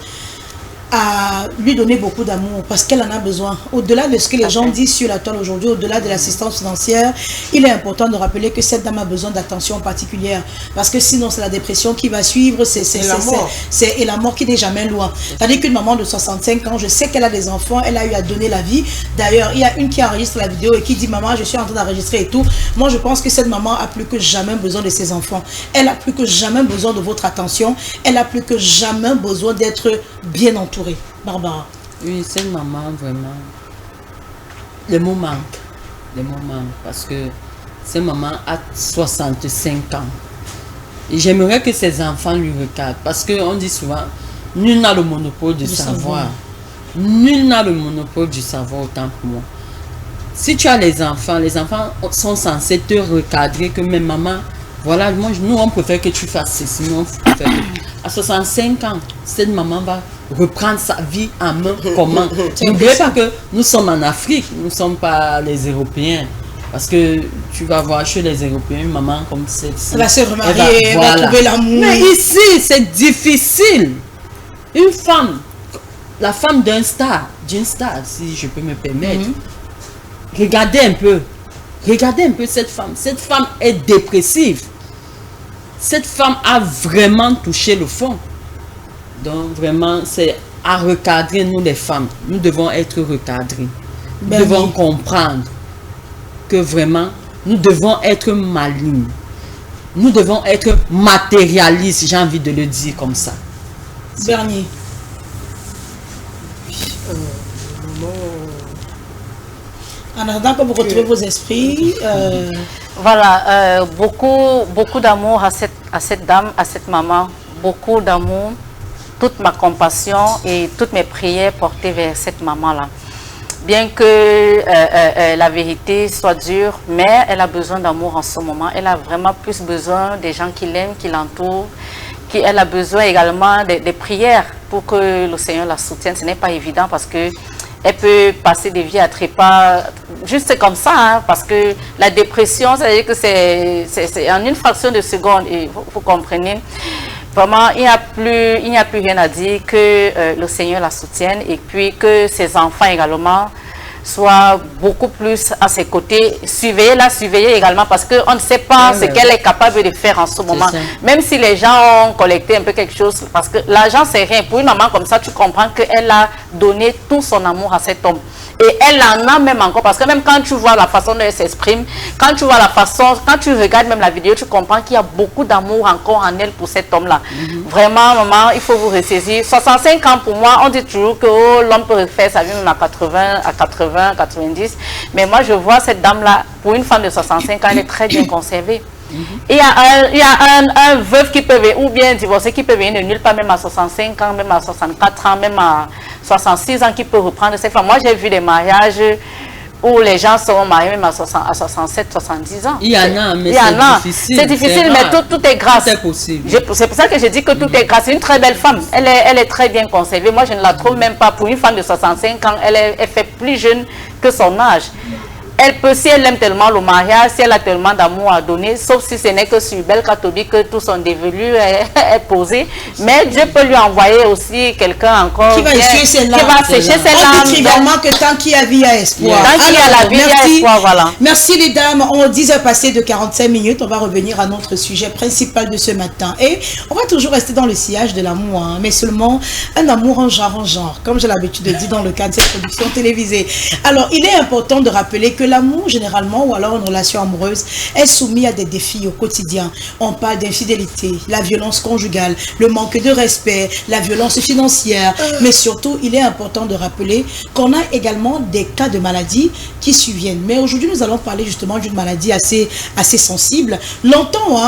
à lui donner beaucoup d'amour parce qu'elle en a besoin. Au-delà de ce que les gens disent sur la toile aujourd'hui, au-delà de l'assistance financière, il est important de rappeler que cette dame a besoin d'attention particulière parce que sinon c'est la dépression qui va suivre, et la mort qui n'est jamais loin. C'est-à-dire qu'une maman de 65 ans, je sais qu'elle a des enfants, elle a eu à donner la vie. D'ailleurs, il y a une qui enregistre la vidéo et qui dit « Maman, je suis en train d'enregistrer et tout ». Moi, je pense que cette maman a plus que jamais besoin de ses enfants. Elle a plus que jamais besoin de votre attention. Elle a plus que jamais besoin d'être bien entourée. Barbara. Oui, cette maman, vraiment, les mots manquent. Les mots manquent parce que cette maman a 65 ans. Et j'aimerais que ses enfants lui regardent parce qu'on dit souvent, nul n'a le monopole du savoir. Nul n'a le monopole du savoir autant que moi. Si tu as les enfants sont censés te recadrer que même maman, voilà, nous on préfère que tu fasses ceci, nous on préfère à 65 ans, cette maman va reprendre sa vie en main. Comment? N'oubliez pas que nous sommes en Afrique, nous ne sommes pas les Européens. Parce que tu vas voir chez les Européens, une maman comme celle-ci. Elle va se remarier, elle va trouver l'amour. Mais ici, c'est difficile. Une femme, la femme d'une star, si je peux me permettre, regardez un peu cette femme. Cette femme est dépressive. Cette femme a vraiment touché le fond. Donc vraiment, c'est à recadrer nous les femmes. Nous devons être recadrés. Nous devons comprendre que vraiment, nous devons être malignes. Nous devons être matérialistes, j'ai envie de le dire comme ça. Bernier. En attendant que vous retrouvez vos esprits. Voilà, beaucoup d'amour à cette dame, à cette maman. Beaucoup d'amour. Toute ma compassion et toutes mes prières portées vers cette maman-là. Bien que la vérité soit dure, mais elle a besoin d'amour en ce moment. Elle a vraiment plus besoin des gens qui l'aiment, qui l'entourent. Elle a besoin également des prières pour que le Seigneur la soutienne. Ce n'est pas évident parce que elle peut passer des vies à trépas juste comme ça, hein, parce que la dépression, c'est-à-dire que c'est en une fraction de seconde, et vous comprenez. Vraiment, il n'y a plus rien à dire que le Seigneur la soutienne et puis que ses enfants également soient beaucoup plus à ses côtés. Surveillez-la, surveillez également parce qu'on ne sait pas ce qu'elle est capable de faire en ce moment. Même si les gens ont collecté un peu quelque chose, parce que l'argent c'est rien. Pour une maman comme ça, tu comprends qu'elle a donné tout son amour à cet homme. Et elle en a même encore, parce que même quand tu vois la façon dont elle s'exprime, quand tu regardes même la vidéo, tu comprends qu'il y a beaucoup d'amour encore en elle pour cet homme-là. Vraiment, maman, il faut vous ressaisir. 65 ans pour moi, on dit toujours que l'homme peut refaire sa vie même à 80, 90. Mais moi, je vois cette dame-là, pour une femme de 65 ans, elle est très bien conservée. Il y a un veuf qui peut venir, ou bien divorcé qui peut venir de nulle part, même à 65 ans, même à 64 ans, même à 66 ans, qui peut reprendre cette femme. Moi, j'ai vu des mariages où les gens seront mariés même à 67, 70 ans. Il y en a, mais c'est difficile. C'est difficile, mais tout est grâce. C'est possible. C'est pour ça que je dis que tout est grâce. C'est une très belle femme. Elle est très bien conservée. Moi, je ne la trouve même pas. Pour une femme de 65 ans, elle fait plus jeune que son âge. elle peut, si elle aime tellement le mariage, si elle a tellement d'amour à donner, sauf si ce n'est que sur Belle Catholique que tout son dévolu est posé. Mais Dieu peut lui envoyer aussi quelqu'un encore qui va sécher ses larmes. Qui va sécher ses larmes. On dit trivialement que tant qu'il y a vie, il y a espoir. Tant qu'il y a la vie, il y a espoir, voilà. Merci les dames. On 10 heures passées de 45 minutes. On va revenir à notre sujet principal de ce matin. Et on va toujours rester dans le sillage de l'amour, hein, mais seulement un amour en genre, comme j'ai l'habitude de dire dans le cadre de cette production télévisée. Alors, il est important de rappeler que l'amour, généralement, ou alors une relation amoureuse, est soumis à des défis au quotidien. On parle d'infidélité, la violence conjugale, le manque de respect, la violence financière, mais surtout, il est important de rappeler qu'on a également des cas de maladies qui surviennent. Mais aujourd'hui, nous allons parler justement d'une maladie assez sensible, longtemps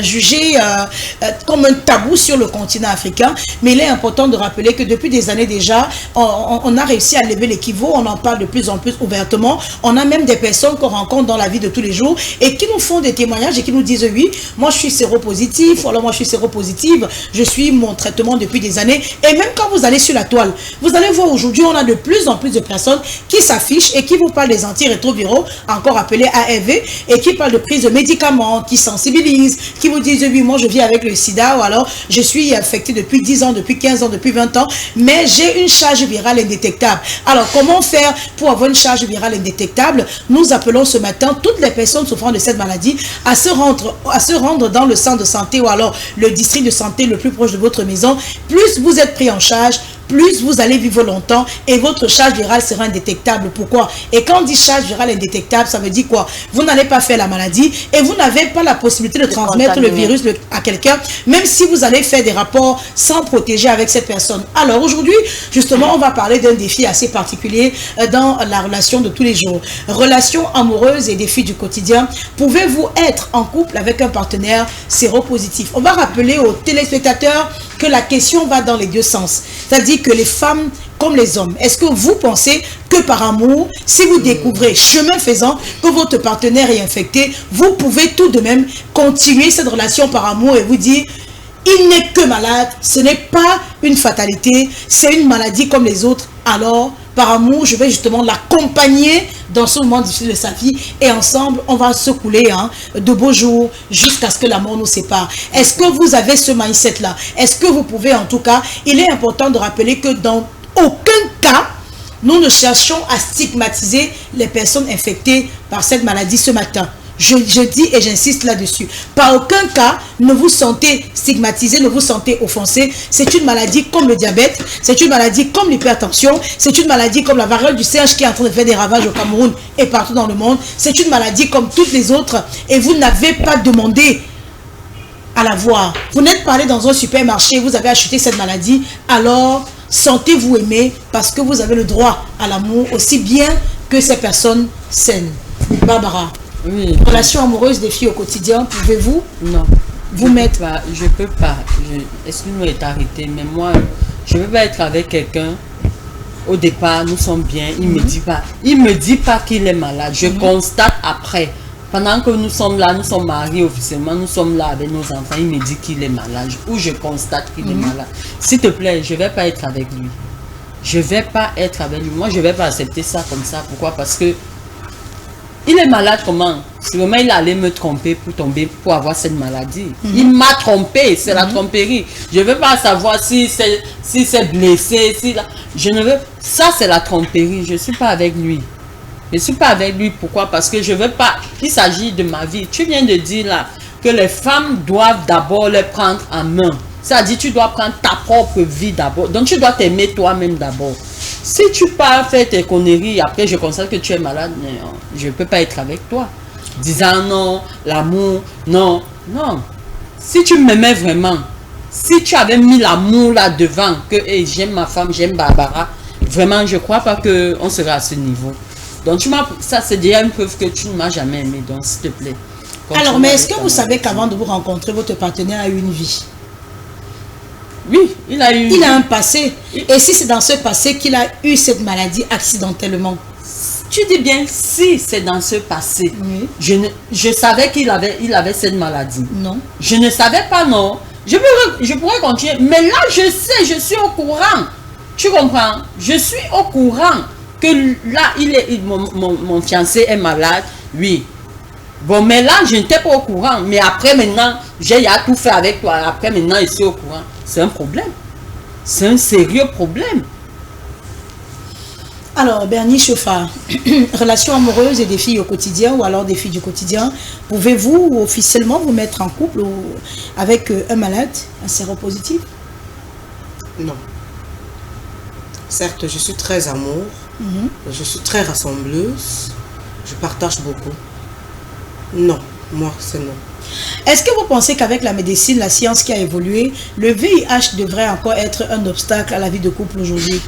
jugée comme un tabou sur le continent africain, mais il est important de rappeler que depuis des années déjà, on a réussi à lever l'équivalent, on en parle de plus en plus ouvertement, on a même des personnes qu'on rencontre dans la vie de tous les jours et qui nous font des témoignages et qui nous disent oui, moi je suis séropositif, ou alors moi je suis séropositive, je suis mon traitement depuis des années. Et même quand vous allez sur la toile, vous allez voir aujourd'hui, on a de plus en plus de personnes qui s'affichent et qui vous parlent des antirétroviraux, encore appelés ARV, et qui parlent de prise de médicaments, qui sensibilisent, qui vous disent oui, moi je vis avec le sida, ou alors je suis infecté depuis 10 ans, depuis 15 ans, depuis 20 ans, mais j'ai une charge virale indétectable. Alors comment faire pour avoir une charge virale indétectable? Nous appelons ce matin toutes les personnes souffrant de cette maladie à se rendre dans le centre de santé ou alors le district de santé le plus proche de votre maison. Plus vous êtes pris en charge, plus vous allez vivre longtemps et votre charge virale sera indétectable. Pourquoi? Et quand on dit charge virale indétectable, ça veut dire quoi? Vous n'allez pas faire la maladie et vous n'avez pas la possibilité de transmettre le virus à quelqu'un, même si vous allez faire des rapports sans protéger avec cette personne. Alors aujourd'hui, justement, on va parler d'un défi assez particulier dans la relation de tous les jours. Relations amoureuses et défis du quotidien. Pouvez-vous être en couple avec un partenaire séropositif? On va rappeler aux téléspectateurs que la question va dans les deux sens. C'est-à-dire que les femmes comme les hommes, est-ce que vous pensez que par amour, si vous découvrez, chemin faisant, que votre partenaire est infecté, vous pouvez tout de même continuer cette relation par amour et vous dire il n'est que malade, ce n'est pas une fatalité, c'est une maladie comme les autres, alors par amour, je vais justement l'accompagner dans ce moment difficile de sa vie et ensemble, on va se couler de beaux jours jusqu'à ce que la mort nous sépare. Est-ce que vous avez ce mindset-là? Est-ce que vous pouvez, en tout cas, il est important de rappeler que dans aucun cas, nous ne cherchons à stigmatiser les personnes infectées par cette maladie ce matin. Je dis et j'insiste là-dessus. Par aucun cas, ne vous sentez stigmatisé, ne vous sentez offensé. C'est une maladie comme le diabète, c'est une maladie comme l'hypertension, c'est une maladie comme la variole du singe qui est en train de faire des ravages au Cameroun et partout dans le monde. C'est une maladie comme toutes les autres et vous n'avez pas demandé à la voir. Vous n'êtes pas allé dans un supermarché, vous avez acheté cette maladie, alors sentez-vous aimé parce que vous avez le droit à l'amour aussi bien que ces personnes saines. Barbara. Oui. Relation amoureuse, défi au quotidien, pouvez-vous? Non. Vous mettre? Je peux pas. Excuse-moi d'être arrêté, mais moi, je ne veux pas être avec quelqu'un. Au départ, nous sommes bien. Il me dit pas qu'il est malade. Je constate après. Pendant que nous sommes là, nous sommes mariés officiellement, nous sommes là avec nos enfants, il me dit qu'il est malade. Ou je constate qu'il est malade. S'il te plaît, je ne vais pas être avec lui. Je ne vais pas être avec lui. Moi, je ne vais pas accepter ça comme ça. Pourquoi? Parce que il est malade comment? Sûrement il allait me tromper pour avoir cette maladie. Il m'a trompé, c'est la tromperie. Je ne veux pas savoir si c'est blessé, je ne veux. Ça c'est la tromperie. Je ne suis pas avec lui. Je ne suis pas avec lui. Pourquoi? Parce que je ne veux pas. Il s'agit de ma vie. Tu viens de dire là que les femmes doivent d'abord les prendre en main. C'est-à-dire tu dois prendre ta propre vie d'abord. Donc tu dois t'aimer toi-même d'abord. Si tu pars faire tes conneries, après je constate que tu es malade, je ne peux pas être avec toi. Disant non, l'amour, non, non. Si tu m'aimais vraiment, si tu avais mis l'amour là devant, que hey, j'aime ma femme, j'aime Barbara, vraiment je ne crois pas qu'on sera à ce niveau. Donc ça c'est déjà une preuve que tu ne m'as jamais aimé, donc s'il te plaît. Alors mais est-ce que vous savez qu'avant de vous rencontrer, votre partenaire a eu une vie? Oui, il a eu... Il a un passé. Et si c'est dans ce passé qu'il a eu cette maladie accidentellement? Tu dis bien si c'est dans ce passé. Oui. Je savais qu'il avait cette maladie. Non. Je ne savais pas, non. Je pourrais continuer. Mais là, je sais, je suis au courant. Tu comprends? Je suis au courant que là, mon fiancé est malade, oui. Bon, mais là, je n'étais pas au courant. Mais après, maintenant, j'ai tout fait avec toi. Après, maintenant, je suis au courant. C'est un problème. C'est un sérieux problème. Alors, Bernie Chauffard, relations amoureuses et défis au quotidien ou alors défis du quotidien, pouvez-vous officiellement vous mettre en couple avec un malade, un séropositif? Non. Certes, je suis très amour, je suis très rassembleuse, je partage beaucoup. Non, moi, c'est non. Est-ce que vous pensez qu'avec la médecine, la science qui a évolué, le VIH devrait encore être un obstacle à la vie de couple aujourd'hui?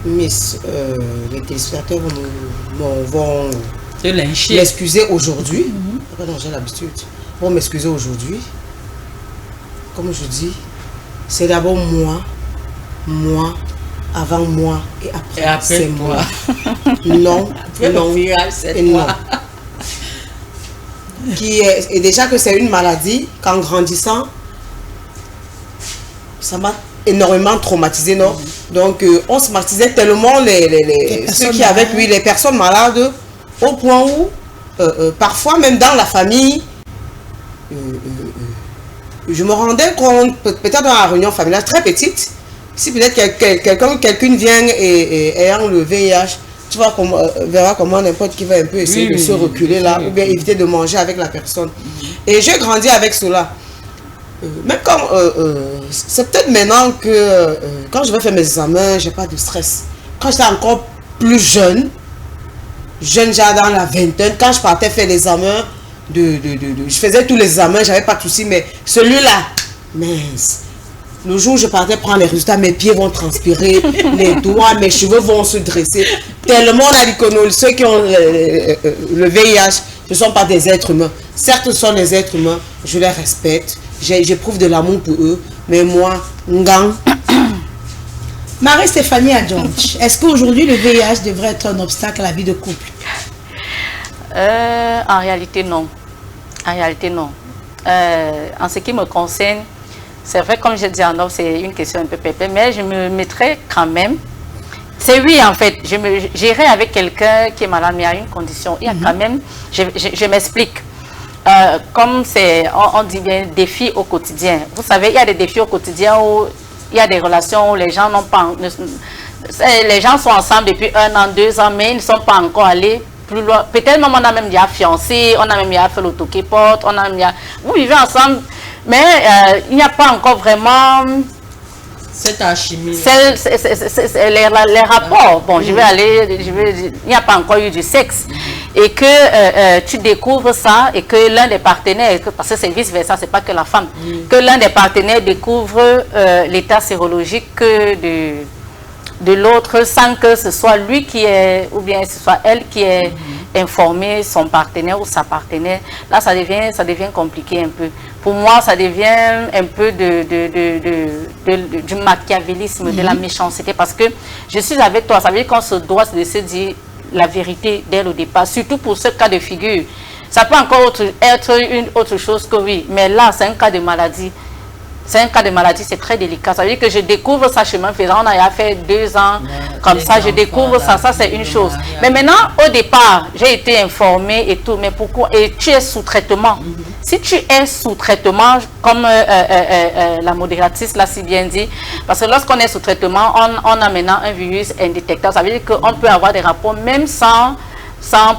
Miss, les téléspectateurs vont lyncher. M'excuser aujourd'hui. Non, j'ai l'habitude. Vont m'excuser aujourd'hui. Comme je dis, c'est d'abord moi, avant moi et après c'est moi. Non, après non, c'est moi. Et déjà que c'est une maladie, qu'en grandissant, ça m'a énormément traumatisé, non? Donc on stigmatisait tellement ceux qui avaient les personnes malades, au point où parfois même dans la famille, je me rendais compte, peut-être dans la réunion familiale très petite, si peut-être quelqu'un vient et ayant le VIH, tu verras comment n'importe qui va un peu essayer de se reculer là, ou bien éviter de manger avec la personne. Et j'ai grandi avec cela. Même comme c'est peut-être maintenant que quand je vais faire mes examens, j'ai pas de stress. Quand j'étais encore plus jeune déjà dans la vingtaine, quand je partais faire l'examen, je faisais tous les examens, j'avais pas de soucis, mais celui-là, mince. Le jour où je partais prendre les résultats, mes pieds vont transpirer, les doigts, mes cheveux vont se dresser. Tellement on a dit que ceux qui ont le VIH, ce ne sont pas des êtres humains. Certes, ce sont des êtres humains, je les respecte, j'éprouve de l'amour pour eux, mais moi, ngang. Marie-Stéphanie Adjonch, est-ce qu'aujourd'hui le VIH devrait être un obstacle à la vie de couple? En réalité, non. En réalité, non. En ce qui me concerne, c'est vrai, comme je dis en off, c'est une question un peu pépée, mais je me mettrais quand même. C'est oui, en fait, j'irai avec quelqu'un qui est malade, mais il y a une condition. Il y a quand même, je m'explique. Comme on dit bien, défis au quotidien. Vous savez, il y a des défis au quotidien où il y a des relations où les gens n'ont pas... les gens sont ensemble depuis 1 an, 2 ans, mais ils ne sont pas encore allés plus loin. Peut-être même on a même déjà fiancé, on a même déjà fait l'autoképote, on a même déjà... Vous vivez ensemble, mais il n'y a pas encore vraiment... cette alchimie. Les rapports. Bon, il n'y a pas encore eu du sexe. Et que tu découvres ça et que l'un des partenaires, parce que c'est vice-versa, c'est pas que la femme, que l'un des partenaires découvre l'état sérologique de l'autre sans que ce soit lui qui est, ou bien ce soit elle qui est informé son partenaire ou sa partenaire. Là, ça devient compliqué un peu. Pour moi, ça devient un peu du machiavélisme, de la méchanceté, parce que je suis avec toi. Ça veut dire qu'on se doit de se dire la vérité dès le départ, surtout pour ce cas de figure. Ça peut encore être une autre chose que oui, mais là, c'est un cas de maladie. C'est un cas de maladie, c'est très délicat. Ça veut dire que je découvre ça chemin faisant. On a fait 2 ans comme ça, je découvre ça. Ça, c'est une chose. Mais maintenant, au départ, j'ai été informée et tout. Mais pourquoi? Et tu es sous traitement. Si tu es sous traitement, comme la modératrice l'a si bien dit, parce que lorsqu'on est sous traitement, on a maintenant un virus indétectable. Ça veut dire qu'on peut avoir des rapports même sans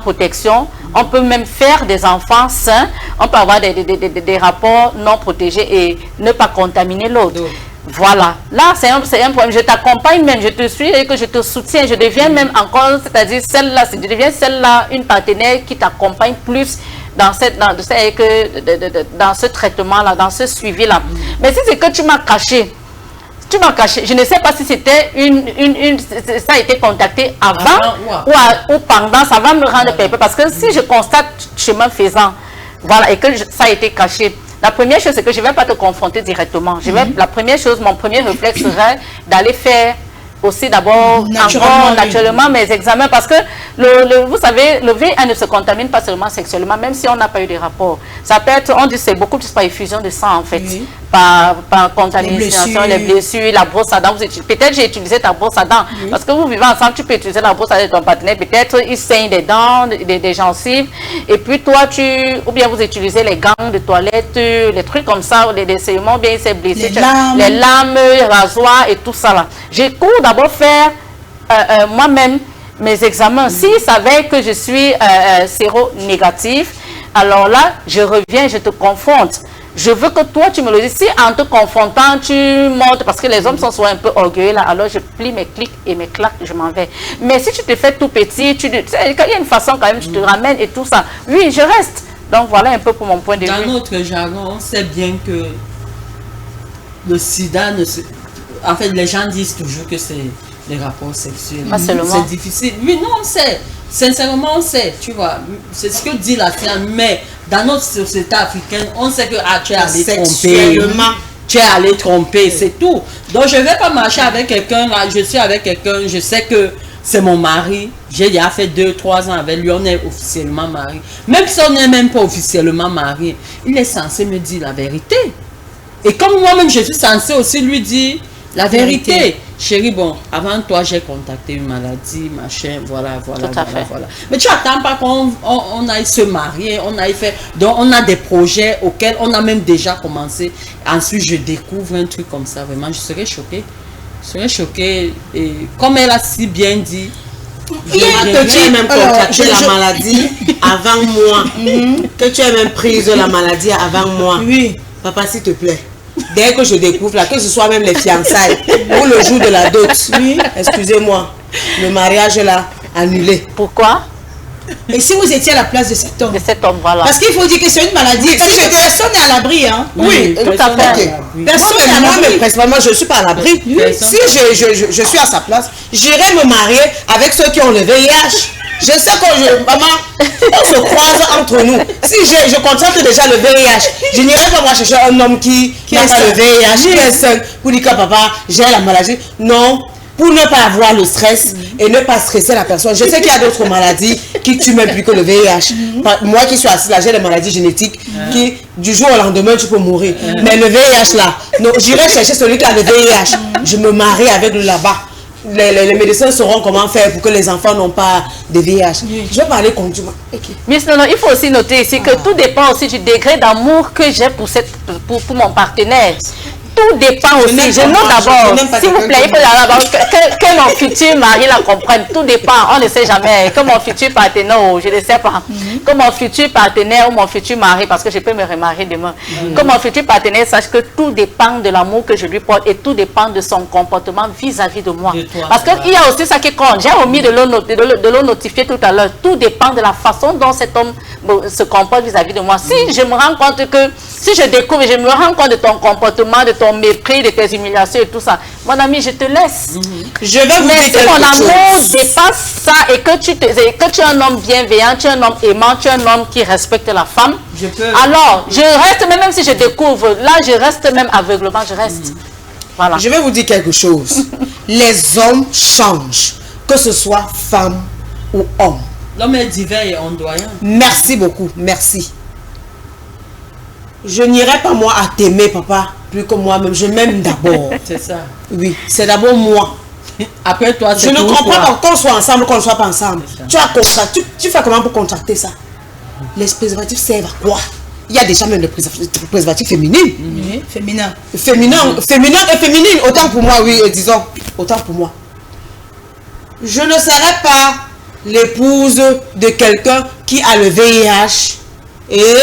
protection. On peut même faire des enfants sains. On peut avoir des rapports non protégés et ne pas contaminer l'autre. Voilà. Là, c'est un problème. Je t'accompagne même, je te suis et que je te soutiens. Je deviens même encore, c'est-à-dire celle-là, je deviens celle-là, une partenaire qui t'accompagne plus dans ce traitement-là, dans ce suivi-là. Mais si c'est que tu m'as caché, je ne sais pas si c'était ça a été contacté avant ou pendant, ça va me rendre perplexe. Parce que si je constate chemin faisant, voilà, et que ça a été caché, la première chose, c'est que je ne vais pas te confronter directement. La première chose, mon premier réflexe serait d'aller faire aussi d'abord naturellement mes examens, parce que vous savez, le VIH ne se contamine pas seulement sexuellement, même si on n'a pas eu de rapport. Ça peut être, on dit c'est beaucoup plus par effusion de sang en fait. par contamination, les blessures, la brosse à dents. Peut-être j'ai utilisé ta brosse à dents. Parce que vous vivez ensemble, tu peux utiliser la brosse à dents de ton partenaire. Peut-être il saigne des dents, des gencives. Et puis toi, ou bien vous utilisez les gants de toilette, les trucs comme ça, les saignements, bien il s'est blessé. Les lames, les rasoirs et tout ça là. J'ai cours d'abord faire moi-même mes examens. S'il savait que je suis séro-négatif, alors là, je reviens, je te confronte. Je veux que toi, tu me le dises. Si en te confrontant, tu montes, parce que les hommes sont souvent un peu orgueilleux, là, alors je plie mes clics et mes claques, je m'en vais. Mais si tu te fais tout petit, quand il y a une façon quand même, tu te ramènes et tout ça. Oui, je reste. Donc voilà un peu pour mon point de vue. Dans notre jargon, on sait bien que le sida en fait, les gens disent toujours que c'est les rapports sexuels. C'est difficile. Oui, non, on sait. Sincèrement, on sait, tu vois. C'est ce que dit la science. Mais dans notre société africaine, on sait que tu es allé tromper. Tu es allé tromper, c'est tout. Donc, je ne vais pas marcher avec quelqu'un. Je suis avec quelqu'un, je sais que c'est mon mari. J'ai déjà fait 2-3 ans avec lui. On est officiellement mariés. Même si on n'est même pas officiellement mariés, il est censé me dire la vérité. Et comme moi-même, je suis censé aussi lui dire la vérité. Chérie, bon, avant toi, j'ai contacté une maladie, machin, voilà. Mais tu n'attends pas qu'on aille se marier, on aille faire... Donc, on a des projets auxquels on a même déjà commencé. Ensuite, je découvre un truc comme ça. Vraiment, je serais choquée. Et comme elle a si bien dit... Il y a que tu aies même contacté la maladie avant moi. Que tu aies même prise la maladie avant moi. Oui. Papa, s'il te plaît. Dès que je découvre là, que ce soit même les fiançailles ou le jour de la dot, oui, excusez-moi, le mariage là, annulé. Pourquoi? Et si vous étiez à la place de cet homme? Voilà. Parce qu'il faut dire que c'est une maladie. Oui, personne n'est à l'abri, hein? Oui, tout à fait. Personne n'est à l'abri. Mais principalement, je ne suis pas à l'abri. Si je suis à sa place, j'irai me marier avec ceux qui ont le VIH. Je sais que maman, on se croise entre nous. Si je contracte déjà le VIH, je n'irai pas moi chercher un homme qui n'a pas le VIH, qui est seul, pour dire que papa, j'ai la maladie. Non, pour ne pas avoir le stress et ne pas stresser la personne. Je sais qu'il y a d'autres maladies qui tuent même plus que le VIH. Moi qui suis assise là, j'ai des maladies génétiques qui, du jour au lendemain, tu peux mourir. Mais le VIH là, j'irai chercher celui qui a le VIH. Je me marie avec lui là-bas. Les médecins sauront comment faire pour que les enfants n'ont pas de VIH. Je vais parler conjointement. Mais non, il faut aussi noter ici que tout dépend aussi du degré d'amour que j'ai pour mon partenaire. Tout dépend aussi. Je note d'abord, s'il vous plaît, il faut que mon futur mari la comprenne. Tout dépend, on ne sait jamais. Que mon futur partenaire, je ne sais pas. Que mon futur partenaire ou mon futur mari, parce que je peux me remarier demain. Que mon futur partenaire sache que tout dépend de l'amour que je lui porte et tout dépend de son comportement vis-à-vis de moi. Parce qu'il y a aussi ça qui compte. J'ai omis de le notifier tout à l'heure. Tout dépend de la façon dont cet homme se comporte vis-à-vis de moi. Si je me rends compte que, si je découvre, je me rends compte de ton comportement, de ton mépris, de tes humiliations et tout ça, mon ami, je te laisse. Je vais vous mais si mon amour dépasse ça et que tu es un homme bienveillant, tu es un homme aimant, tu es un homme qui respecte la femme, alors je reste, même si je découvre, là je reste même aveuglement, je reste. Voilà. Je vais vous dire quelque chose. Les hommes changent, que ce soit femme ou homme. L'homme est divers et ondoyant. Merci beaucoup, merci. Je n'irai pas moi à t'aimer, papa, plus que moi-même. Je m'aime d'abord. C'est ça. Oui, c'est d'abord moi. Après toi, je ne comprends pas qu'on soit ensemble, qu'on ne soit pas ensemble. Tu as contracté. Tu fais comment pour contracter ça? Les préservatifs servent à quoi? Il y a déjà même des préservatifs féminines. Féminin et féminine. Autant pour moi, oui, disons. Autant pour moi. Je ne serai pas l'épouse de quelqu'un qui a le VIH et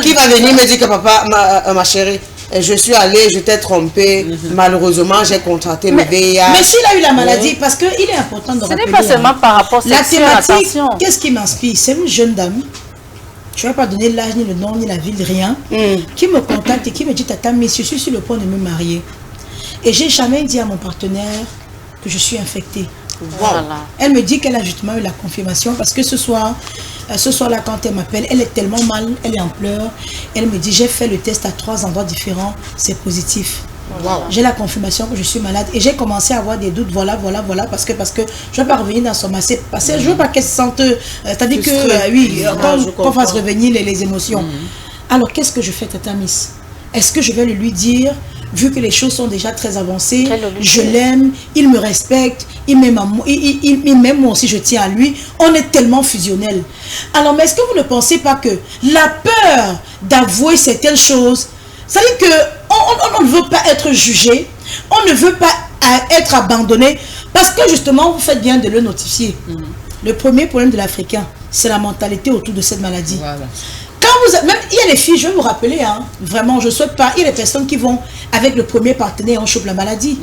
qui va venir me dire que papa, ma chérie, je suis allée, je t'ai trompé, malheureusement j'ai contracté le VIH. Mais s'il a eu la maladie, parce qu'il est important de rappeler. Ce n'est pas seulement par rapport à la thématique. Qu'est-ce qui m'inspire? C'est une jeune dame, je ne vais pas donner l'âge, ni le nom, ni la ville, rien, qui me contacte et qui me dit, tata, mais je suis sur le point de me marier. Et j'ai jamais dit à mon partenaire que je suis infectée. Voilà. Elle me dit qu'elle a justement eu la confirmation parce que ce soir-là, quand elle m'appelle, elle est tellement mal, elle est en pleurs. Elle me dit, j'ai fait le test à 3 endroits différents, c'est positif. Wow. J'ai la confirmation que je suis malade et j'ai commencé à avoir des doutes, voilà, parce que je ne vais pas revenir dans son passé, je ne veux pas qu'elle se sente, c'est-à-dire que, oui, qu'on fasse revenir les émotions. Alors, qu'est-ce que je fais, Tata Miss? Est-ce que je vais lui dire, vu que les choses sont déjà très avancées, je l'aime, il me respecte, il m'aime, moi aussi je tiens à lui, on est tellement fusionnels. Alors, mais est-ce que vous ne pensez pas que la peur d'avouer certaines choses, ça veut dire qu'on ne veut pas être jugé, on ne veut pas être abandonné, parce que justement, vous faites bien de le notifier. Le premier problème de l'Africain, c'est la mentalité autour de cette maladie. Voilà. Quand vous êtes, même il y a des filles, je vais vous rappeler, hein, vraiment, je ne souhaite pas, il y a des personnes qui vont avec le premier partenaire, on chope la maladie.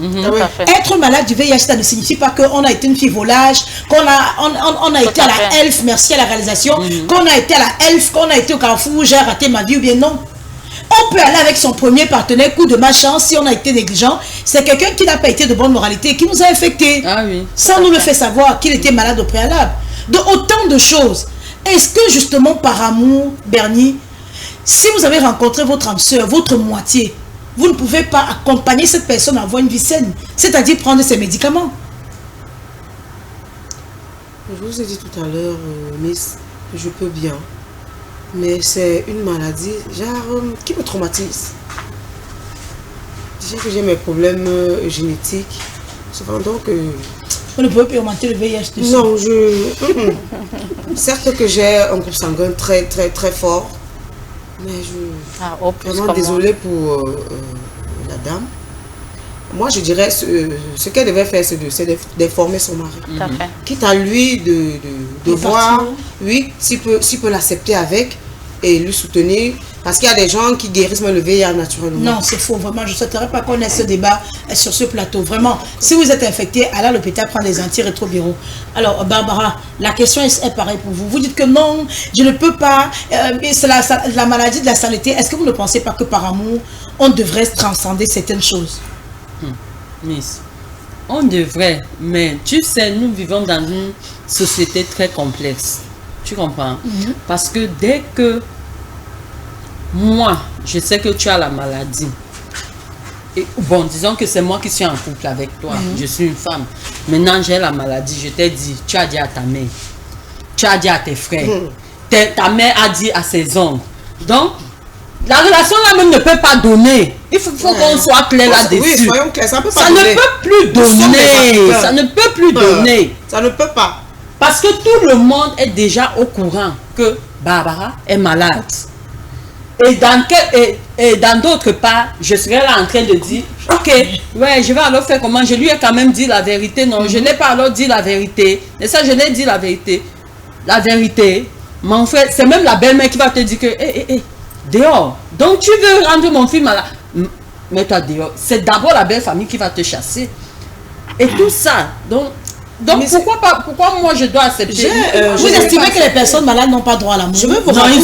Être malade du VIH, ça ne signifie pas qu'on a été une fille volage, qu'on a été à la ELF, merci à la réalisation, qu'on a été à la ELF, qu'on a été au Carrefour, j'ai raté ma vie ou bien non. On peut aller avec son premier partenaire, coup de malchance, si on a été négligent, c'est quelqu'un qui n'a pas été de bonne moralité, qui nous a infectés, sans nous le faire savoir qu'il était malade au préalable. Donc autant de choses. Est-ce que justement par amour, Bernie, si vous avez rencontré votre âme sœur, votre moitié, vous ne pouvez pas accompagner cette personne à avoir une vie saine, c'est-à-dire prendre ses médicaments? Je vous ai dit tout à l'heure, Miss, je peux bien, mais c'est une maladie genre, qui me traumatise. Déjà que j'ai mes problèmes génétiques, souvent donc... On ne peut pas augmenter le VIH dessus. Non, certes que j'ai un groupe sanguin très fort, mais je suis vraiment désolée pour la dame. Moi, je dirais ce qu'elle devait faire, c'est d'informer son mari. Quitte à lui de voir, oui, s'il peut l'accepter avec et lui soutenir. Parce qu'il y a des gens qui guérissent même le VIH naturellement. Non, c'est faux. Vraiment, je ne souhaiterais pas qu'on ait ce débat sur ce plateau. Vraiment, si vous êtes infecté, allez à l'hôpital prendre des antirétroviraux. Alors, Barbara, la question est pareille pour vous. Vous dites que non, je ne peux pas. C'est la maladie de la saleté. Est-ce que vous ne pensez pas que par amour, on devrait transcender certaines choses? Miss, on devrait. Mais tu sais, nous vivons dans une société très complexe. Tu comprends? Parce que dès que moi, je sais que tu as la maladie. Et, bon, disons que c'est moi qui suis en couple avec toi. Je suis une femme. Maintenant, j'ai la maladie. Je t'ai dit, tu as dit à ta mère. Tu as dit à tes frères. Ta mère a dit à ses oncles. Donc, la relation là même ne peut pas donner. Il faut qu'on soit clair là-dessus. Oui, soyons clairs. Ça ne peut pas donner. Ne peut plus donner. Ça ne peut plus donner. Ça ne peut pas. Parce que tout le monde est déjà au courant que Barbara est malade. Et dans d'autres parts, je serais là en train de dire, ok, ouais, je vais alors faire comment? Je lui ai quand même dit la vérité. Non, je n'ai pas alors dit la vérité. Et ça, je n'ai dit la vérité. La vérité, mon frère, c'est même la belle-mère qui va te dire que, dehors. Donc, tu veux rendre mon fils malade. Mets-toi dehors. C'est d'abord la belle famille qui va te chasser. Et tout ça. Donc pourquoi moi je dois accepter? Vous estimez que les personnes malades n'ont pas droit à l'amour? Je veux vous dire, vous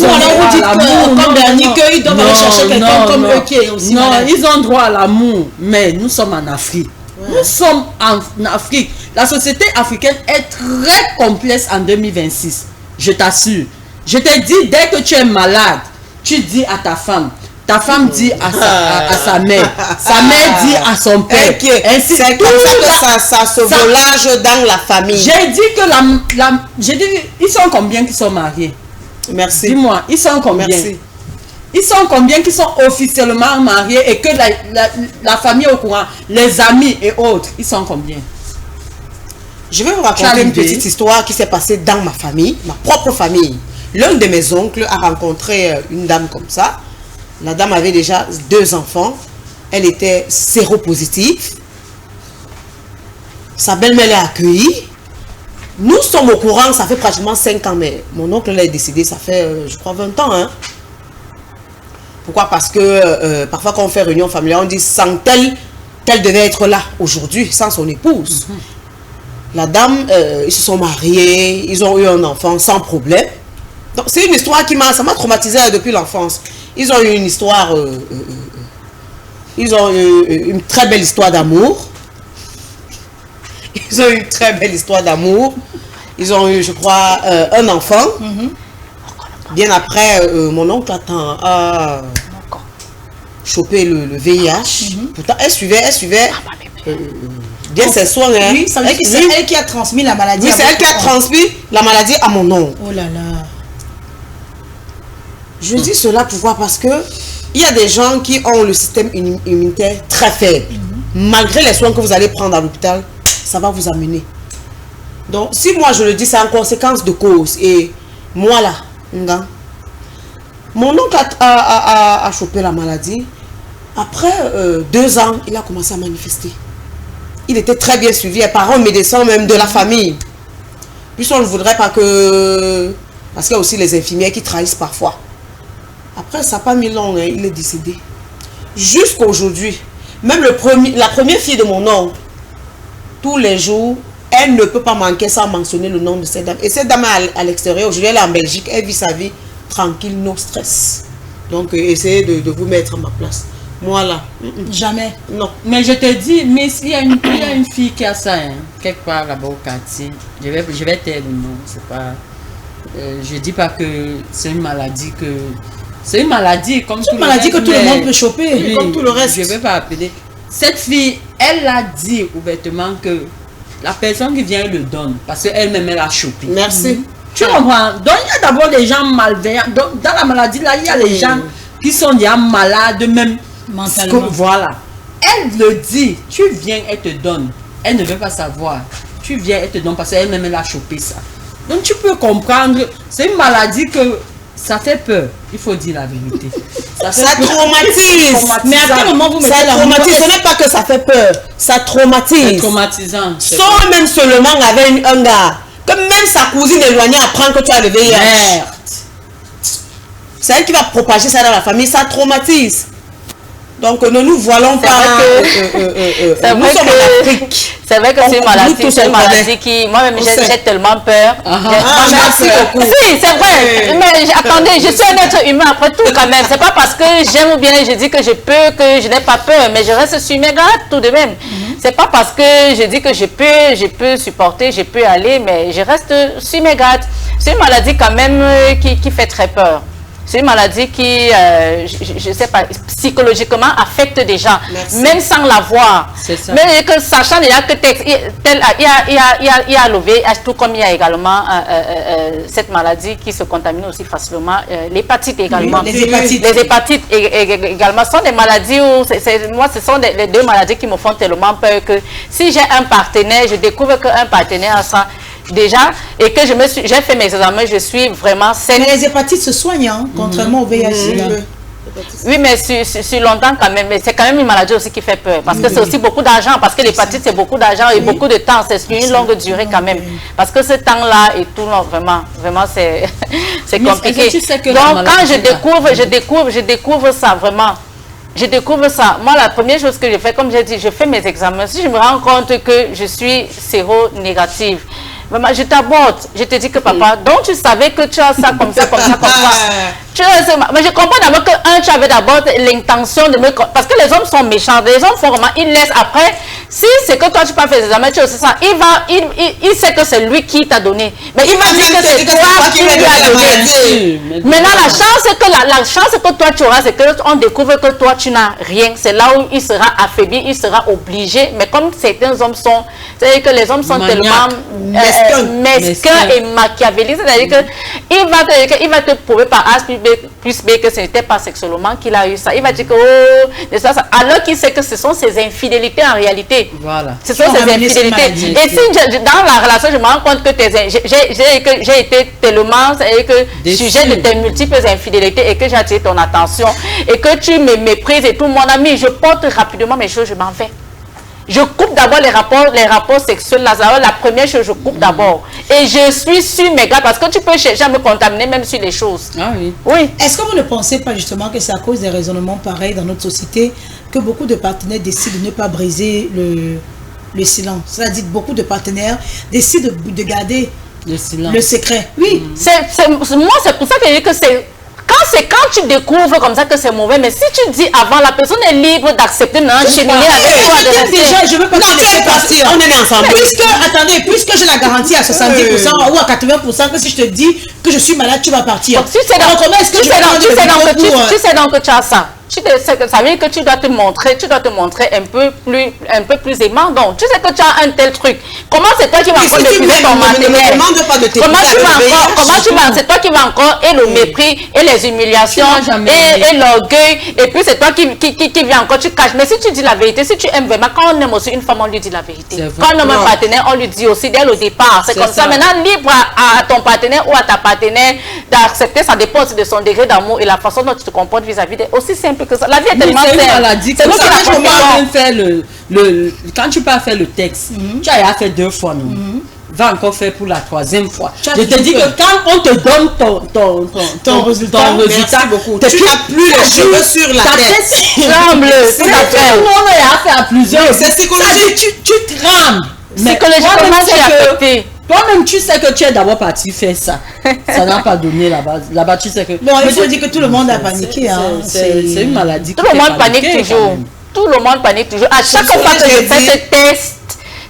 dites comme Bernie qu'ils doivent aller chercher quelqu'un comme eux qui est aussi malade. Ils ont droit à l'amour, mais nous sommes en Afrique. Nous sommes en Afrique. La société africaine est très complexe en 2026. Je t'assure. Je te dis, dès que tu es malade, tu dis à ta femme dit à sa mère, sa mère dit à son père. C'est comme ça que ça se volage dans la famille. J'ai dit que ils sont combien qui sont mariés? Merci. Dis-moi, ils sont combien? Merci. Ils sont combien qui sont officiellement mariés et que la famille est au courant, les amis et autres, ils sont combien? Je vais vous raconter une petite histoire qui s'est passée dans ma famille, ma propre famille. L'un de mes oncles a rencontré une dame comme ça. La dame avait déjà 2 enfants. Elle était séropositive. Sa belle-mère l'a accueillie. Nous sommes au courant, ça fait pratiquement 5 ans, mais mon oncle est décédé, ça fait, je crois, 20 ans. Hein. Pourquoi? Parce que parfois quand on fait réunion familiale, on dit sans telle devait être là aujourd'hui, sans son épouse. La dame, ils se sont mariés, ils ont eu un enfant sans problème. Donc c'est une histoire qui m'a traumatisé depuis l'enfance. Ils ont eu une histoire, ils ont eu une très belle histoire d'amour. Ils ont eu une très belle histoire d'amour. Ils ont eu, je crois, un enfant. Bien après, mon oncle a chopé le VIH. Pourtant, elle suivait bien ses soins. Hein. Oui, c'est elle qui a transmis la maladie. Oui, c'est elle qui a transmis la maladie à mon oncle. Oh là là. Je dis cela pourquoi? Parce que il y a des gens qui ont le système immunitaire très faible. Malgré les soins que vous allez prendre à l'hôpital, ça va vous amener. Donc, si moi je le dis, c'est en conséquence de cause. Et moi là, mon oncle a chopé la maladie. Après 2 ans, il a commencé à manifester. Il était très bien suivi par un médecin même de la famille. Puis on ne voudrait pas que... Parce qu'il y a aussi les infirmières qui trahissent parfois. Après, ça n'a pas mis long, hein, il est décédé. Jusqu'à aujourd'hui, même la première fille de mon oncle, tous les jours, elle ne peut pas manquer sans mentionner le nom de cette dame. Et cette dame est à l'extérieur, aujourd'hui elle est en Belgique, elle vit sa vie tranquille, no stress. Donc, essayez de vous mettre à ma place. Moi là, jamais. Non. Mais je te dis, mais il y a une fille qui a ça, hein, quelque part là-bas au quartier. Je vais taire le nom, c'est pas... je dis pas que c'est une maladie que... C'est une maladie comme tout le reste. Maladie que tout le monde peut choper, oui, comme tout le reste. Je ne vais pas appeler. Cette fille, elle a dit ouvertement que la personne qui vient le donne parce qu'elle-même elle a chopé. Merci. Tu comprends? Donc il y a d'abord des gens malveillants. Donc, dans la maladie là, il y a les gens qui sont déjà malades même mentalement. Voilà. Elle le dit. Tu viens, elle te donne. Elle ne veut pas savoir. Tu viens, elle te donne parce qu'elle-même elle a chopé ça. Donc tu peux comprendre. C'est une maladie que ça fait peur, il faut dire la vérité. Ça traumatise. Mais à quel moment vous mettez ça traumatise? Ce n'est pas que ça fait peur, ça traumatise. C'est traumatisant. Sors même seulement avec un gars, que même sa cousine éloignée apprend que tu as le VIH. Merde. C'est elle qui va propager ça dans la famille, ça traumatise. Donc ne nous voilons pas. Nous sommes en Afrique. C'est vrai que c'est une maladie qui, moi-même, j'ai tellement peur. Merci beaucoup. Si, c'est vrai. Mais attendez, je suis un être humain après tout quand même. C'est pas parce que j'aime ou bien je dis que je peux, que je n'ai pas peur, mais je reste sur mes gardes tout de même. C'est pas parce que je dis que je peux supporter, je peux aller, mais je reste sur mes gardes. C'est une maladie quand même qui fait très peur. C'est une maladie qui, je ne sais pas, psychologiquement affecte des gens, même sans la voir. Mais que, sachant déjà que il y a le VIH, tout comme il y a également cette maladie qui se contamine aussi facilement, l'hépatite également. Oui, les hépatites également sont des maladies où, moi, ce sont les 2 maladies qui me font tellement peur que si j'ai un partenaire, je découvre qu'un partenaire a ça, déjà, et que j'ai fait mes examens, je suis vraiment saine. Mais les hépatites se soignent, hein, contrairement au VIH. Oui, mais sur longtemps quand même. Mais c'est quand même une maladie aussi qui fait peur. Parce que c'est aussi beaucoup d'argent. Parce que l'hépatite, c'est beaucoup d'argent et beaucoup de temps. C'est une longue durée quand même. Parce que ce temps-là et tout, non, vraiment, c'est compliqué. Donc, quand je découvre ça, vraiment. Je découvre ça. Moi, la première chose que je fais, comme j'ai dit, je fais mes examens. Si je me rends compte que je suis séro-négative, maman, je t'aborde. Je te dis que papa, donc tu savais que tu as ça comme ça. Mais je comprends d'abord que tu avais d'abord l'intention de me... Parce que les hommes sont méchants. Les hommes font vraiment, ils laissent après. Si c'est que toi tu pas fait des examens, tu sais ça. Il sait que c'est lui qui t'a donné. Mais il va dire que c'est toi qui lui as donné. Maintenant, la chance que toi tu auras, c'est qu'on découvre que toi tu n'as rien. C'est là où il sera affaibli, il sera obligé. Mais comme certains hommes sont... C'est-à-dire que les hommes sont tellement mesquins et machiavélistes. C'est-à-dire qu'il va te prouver par A plus B que ce n'était pas sexuellement qu'il a eu ça. Il va dire que alors qu'il sait que ce sont ses infidélités en réalité. Voilà. Ce sont ses infidélités. Et si dans la relation, je me rends compte que j'ai été tellement sujet de tes multiples infidélités et que j'ai attiré ton attention et que tu me méprises et tout, mon ami, je porte rapidement mes choses, je m'en vais. Je coupe d'abord les rapports sexuels. La première chose, je coupe d'abord. Et je suis sur mes gars parce que tu peux chercher à me contaminer même sur les choses. Ah oui. Oui. Est-ce que vous ne pensez pas justement que c'est à cause des raisonnements pareils dans notre société que beaucoup de partenaires décident de ne pas briser le silence? C'est-à-dire que beaucoup de partenaires décident de garder le secret. Oui. Moi, c'est pour ça que je dis que c'est... Quand tu découvres comme ça que c'est mauvais, mais si tu dis avant, la personne est libre d'accepter d'enchaîner avec toi. Déjà, je veux pas partir. On est ensemble. Puisque j'ai la garantie à 70% ou à 80% que si je te dis que je suis malade, tu vas partir. Donc, tu sais donc que tu as ça. ça veut dire que tu dois te montrer un peu plus aimant. Donc, tu sais que tu as un tel truc. Comment c'est toi qui vas encore diffuser ton matériel? C'est toi qui vas encore et le mépris et les humiliations et l'orgueil, et puis c'est toi qui vient encore, tu caches. Mais si tu dis la vérité, si tu aimes vraiment, quand on aime aussi une femme, on lui dit la vérité. Quand on aime un partenaire, on lui dit aussi dès le départ. C'est comme ça. Maintenant, libre à ton partenaire ou à ta partenaire d'accepter, ça dépend aussi de son degré d'amour et la façon dont tu te comportes vis-à-vis d'elle. Aussi simple que ça. La vie est tellement simple. C'est nous qui quand tu peux faire le texte, tu as fait 2 fois, non? Va encore faire pour la 3e fois. Je te dis que quand on te donne ton résultat, tu n'as plus les cheveux sur la tête. Tremble. Tout le monde a fait à plusieurs. C'est psychologique. Tu trembles. Psychologiquement, tu es affecté. Toi-même, tu sais que tu es d'abord parti faire ça. Ça n'a pas donné là-bas. Là-bas, tu sais que... Bon, il faut dire que tout le monde a paniqué. C'est une maladie. Tout le monde panique toujours. Tout le monde panique toujours. À chaque fois que je fais ce test,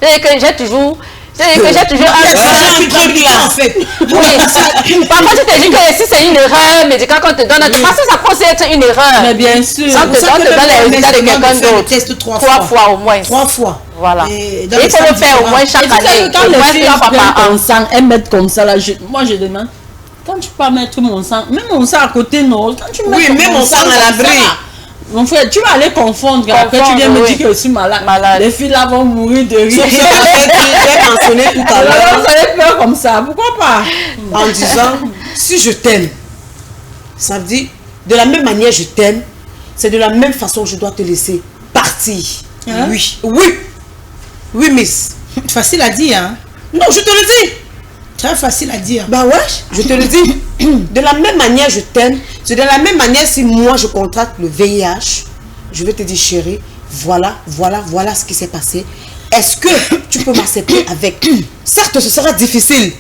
j'ai toujours en fait. Oui. Parfois, tu te dis que si c'est une erreur médicale qu'on te donne, parce que ça peut aussi être une erreur. Mais bien sûr. On te donne les résultats de quelqu'un d'autre. 3 fois au moins. 3 fois. Voilà. Il faut le faire au moins chaque année. Quand les filles prennent ton sang, elles mettent comme ça là. Moi, je demande, quand tu peux mettre mon sang, même mon sang à côté, non. Quand tu mets mon sang à l'abri. Mon frère, tu vas aller confondre. Après, tu viens me dire que je suis malade. Les filles là vont mourir de rire. J'ai mentionné tout à l'heure. Vous allez faire comme ça. Pourquoi pas? En disant, si je t'aime, ça veut dire, de la même manière je t'aime, c'est de la même façon que je dois te laisser partir. Hein? Oui, miss. Facile à dire, hein? Non, je te le dis. Très facile à dire. Bah ouais, je te le dis. De la même manière je t'aime, c'est de la même manière si moi je contracte le VIH, je vais te dire chérie, voilà ce qui s'est passé. Est-ce que tu peux m'accepter avec? Certes, ce sera difficile.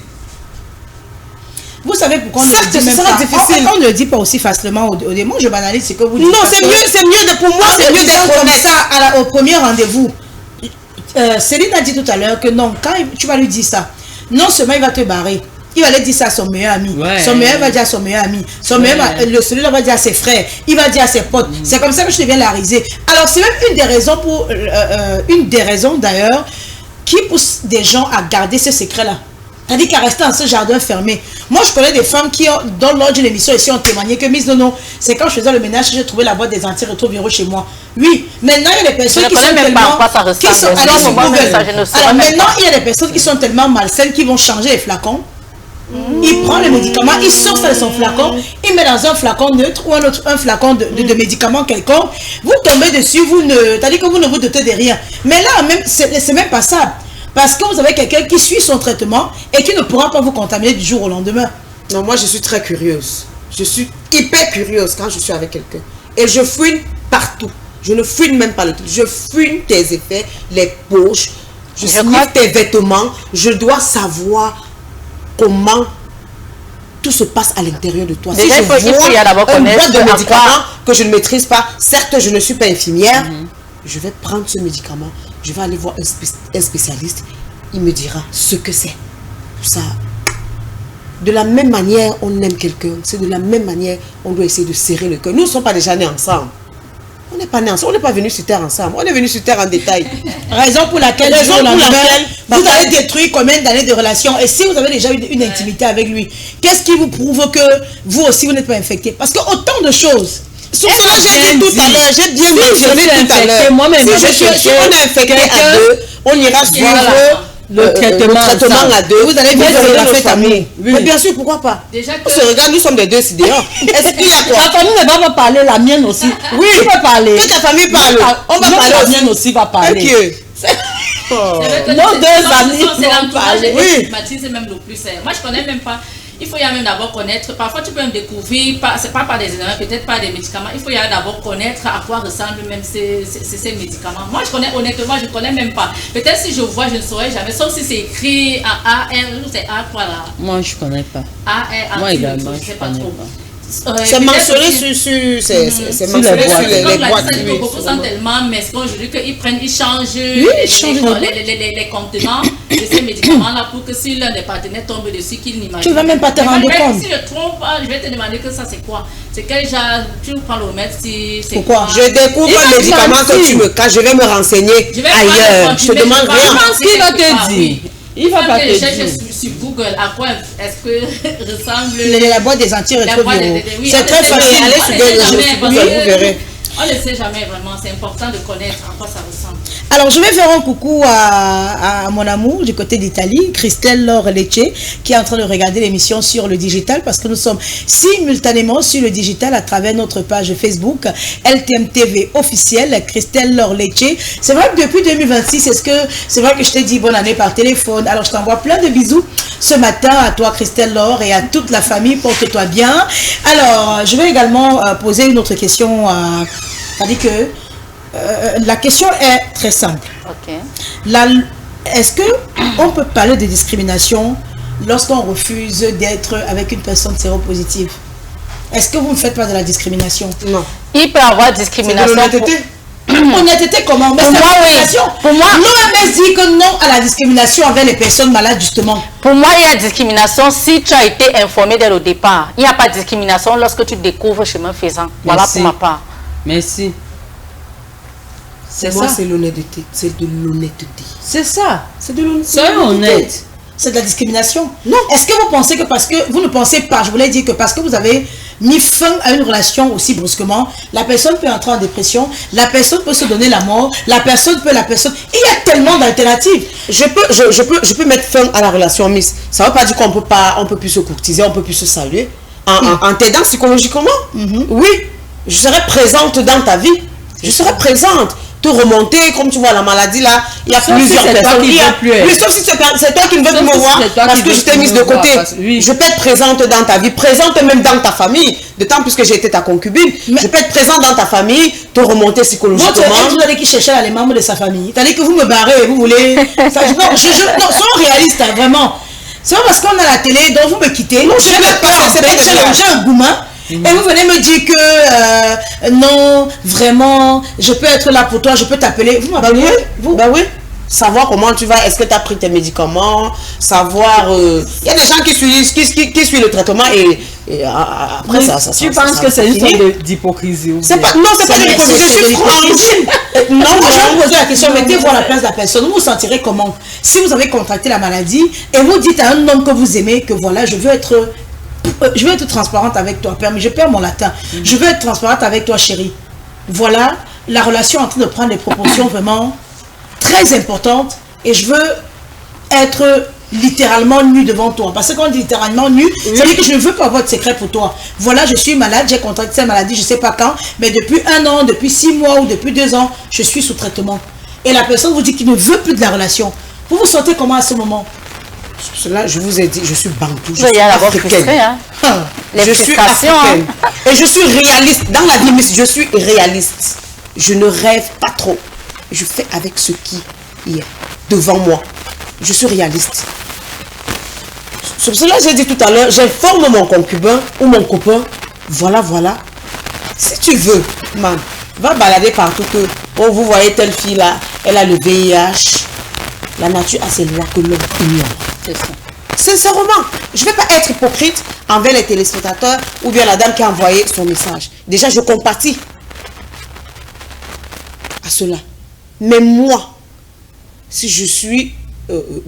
Vous savez pourquoi on ne le dit même pas? On ne le dit pas aussi facilement au démon. Je banalise ce que vous dites. Non, c'est mieux pour moi, c'est mieux d'être comme ça au premier rendez-vous. Céline a dit tout à l'heure que non, quand tu vas lui dire ça, non seulement il va te barrer, il va aller dire ça à son meilleur ami. Son meilleur va dire à son meilleur ami. Celui-là va dire à ses frères. Il va dire à ses potes. C'est comme ça que je deviens la risée. Alors c'est même une des raisons d'ailleurs qui pousse des gens à garder ce secret-là. C'est-à-dire qu'à rester dans ce jardin fermé. Moi, je connais des femmes qui, dans lors d'une émission ici, ont témoigné que Miss non, c'est quand je faisais le ménage que j'ai trouvé la boîte des antirétroviraux chez moi. Oui, maintenant il y a des personnes qui sont tellement... Alors maintenant, il y a des personnes qui sont tellement malsaines qui vont changer les flacons. Il prend le médicament, il sort ça de son flacon, il met dans un flacon neutre ou un flacon de médicament quelconque. Vous tombez dessus, c'est-à-dire que vous ne vous doutez de rien. Mais là, même c'est même pas ça. Parce que vous avez quelqu'un qui suit son traitement et qui ne pourra pas vous contaminer du jour au lendemain. Non, moi je suis très curieuse. Je suis hyper curieuse quand je suis avec quelqu'un. Et je fouine partout. Je ne fouine même pas le truc. Je fouine tes effets, les poches, je sniffe tes vêtements. Je dois savoir comment tout se passe à l'intérieur de toi. Si je vois une boîte de médicaments que je ne maîtrise pas, certes je ne suis pas infirmière, je vais prendre ce médicament. Je vais aller voir un spécialiste, il me dira ce que c'est. Ça, de la même manière, on aime quelqu'un, c'est de la même manière, on doit essayer de serrer le cœur. Nous ne sommes pas déjà nés ensemble. On n'est pas nés ensemble, on n'est pas venus sur terre ensemble, on est venus sur terre en détail. Raison pour laquelle vous avez détruit combien d'années de relation. Et si vous avez déjà eu une intimité avec lui, qu'est-ce qui vous prouve que vous aussi vous n'êtes pas infecté? Parce que autant de choses. Sur cela, j'ai dit tout à l'heure, j'ai bien mentionné tout à l'heure. Moi-même, si on est infecté à deux, on ira suivre le traitement à deux. Vous allez vivre dans cette famille. Mais bien sûr, pourquoi pas? On se regarde, nous sommes des deux ici dehors. Est-ce qu'il y a quoi? Ta famille ne va pas parler, la mienne aussi. Oui, tu peux parler. Que ta famille parle. On va parler. La mienne aussi va parler. Nos deux amis vont parler. Oui. C'est même le plus sérieux. Moi, je connais même pas. Il faut y aller d'abord connaître. Parfois, tu peux même découvrir, c'est pas par des examens, peut-être pas des médicaments. Il faut y aller d'abord connaître à quoi ressemblent même ces médicaments. Moi, je connais honnêtement, je connais même pas. Peut-être si je vois, je ne saurais jamais. Sauf si c'est écrit en AR, c'est A quoi là? Moi, je connais pas. AR, moi également, je sais pas trop. C'est mentionné sur les boîtes. Beaucoup sont tellement mesquins aujourd'hui qu'ils prennent, ils changent les contenants de ces médicaments-là pour que si l'un des partenaires tombe dessus, qu'il n'imagine. Tu ne vas même pas te rendre compte. Si je trompe, je vais te demander que ça c'est quoi. C'est quel genre, tu prends le remède si c'est pourquoi? Je découvre un médicament que tu me caches, je vais me renseigner ailleurs. Je te demande rien. Je pense qu'il va te dire. Il va pas te dire. Sur Google, à quoi est-ce que ressemble la boîte des antirétroviraux. C'est très facile. Allez sur Google, vous verrez. On ne sait jamais vraiment, c'est important de connaître à quoi ça ressemble. Alors, je vais faire un coucou à mon amour du côté d'Italie, Christelle Laure Lecce, qui est en train de regarder l'émission sur le digital, parce que nous sommes simultanément sur le digital à travers notre page Facebook, LTM TV officielle, Christelle Laure Lecce. C'est vrai que depuis 2026, c'est vrai que je t'ai dit bonne année par téléphone. Alors, je t'envoie plein de bisous ce matin à toi, Christelle Laure, et à toute la famille. Porte-toi bien. Alors, je vais également poser une autre question c'est-à-dire que la question est très simple. Okay. Est-ce qu'on peut parler de discrimination lorsqu'on refuse d'être avec une personne séropositive? Est-ce que vous ne faites pas de la discrimination? Non. Il peut y avoir discrimination. Honnêteté comment? Mais pour moi, oui. Pour moi, l'OMS dit que non à la discrimination envers les personnes malades, justement. Pour moi, il y a discrimination si tu as été informé dès le départ. Il n'y a pas de discrimination lorsque tu découvres chemin faisant. Voilà. Merci. Pour ma part. Merci. C'est ça. C'est l'honnêteté. C'est de l'honnêteté. C'est ça. C'est de l'honnêteté. Soyez honnête. C'est de la discrimination? Non. Est-ce que vous pensez que parce que vous ne pensez pas, je voulais dire que parce que vous avez mis fin à une relation aussi brusquement, la personne peut entrer en dépression, la personne peut se donner la mort, il y a tellement d'alternatives. Je peux mettre fin à la relation, Miss. Ça ne veut pas dire qu'on peut plus se courtiser, on peut plus se saluer. En t'aidant psychologiquement, oui, je serai présente dans ta vie. Je serai présente. Te remonter, comme tu vois la maladie là, il y a plusieurs personnes qui sauf si c'est toi qui ne veux plus me voir parce que je t'ai mise de côté. Je peux être présente dans ta vie, présente même dans ta famille, d'autant plus que j'ai été ta concubine. Je peux être présente dans ta famille, te remonter psychologiquement. Vous allez qui chercher les membres de sa famille. T'as dit que vous me barrez et vous voulez. Non, soyons réalistes, hein, vraiment. C'est pas parce qu'on a la télé, donc vous me quittez. Non, je ne vais pas j'ai un gourmand. Et vous venez me dire que non, vraiment, je peux être là pour toi, je peux t'appeler. Vous m'appelez? Bah oui. Savoir comment tu vas, est-ce que tu as pris tes médicaments, savoir. Il y a des gens qui suivent le traitement et après ça. Tu penses que c'est une sorte d'hypocrisie? Non, c'est pas de l'hypocrisie, je suis franche. Non, moi je vais vous poser la question, mettez-vous à la place de la personne. Vous vous sentirez comment si vous avez contracté la maladie et vous dites à un homme que vous aimez que voilà, je veux être transparente avec toi, je perds mon latin. Je veux être transparente avec toi, chérie. Voilà, la relation est en train de prendre des proportions vraiment très importantes et je veux être littéralement nue devant toi. Parce que quand on dit littéralement nue, ça veut dire que je ne veux pas avoir de secret pour toi. Voilà, je suis malade, j'ai contracté cette maladie, je ne sais pas quand, mais depuis 1 an, depuis 6 mois ou depuis 2 ans, je suis sous traitement. Et la personne vous dit qu'il ne veut plus de la relation. Vous vous sentez comment à ce moment? Cela, je vous ai dit, je suis bantou. Je suis africaine. Hein? Je suis africaine. Et je suis réaliste. Dans la vie, je suis réaliste. Je ne rêve pas trop. Je fais avec ce qui est devant moi. Je suis réaliste. C'est pour cela que j'ai dit tout à l'heure, j'informe mon concubin ou mon copain. Voilà. Si tu veux, man, va balader partout que, oh, vous voyez telle fille là, elle a le VIH. La nature a ses lois que l'homme ignore. C'est ça. Sincèrement, je ne vais pas être hypocrite envers les téléspectateurs ou bien la dame qui a envoyé son message. Déjà, je compatis à cela. Mais moi, si je suis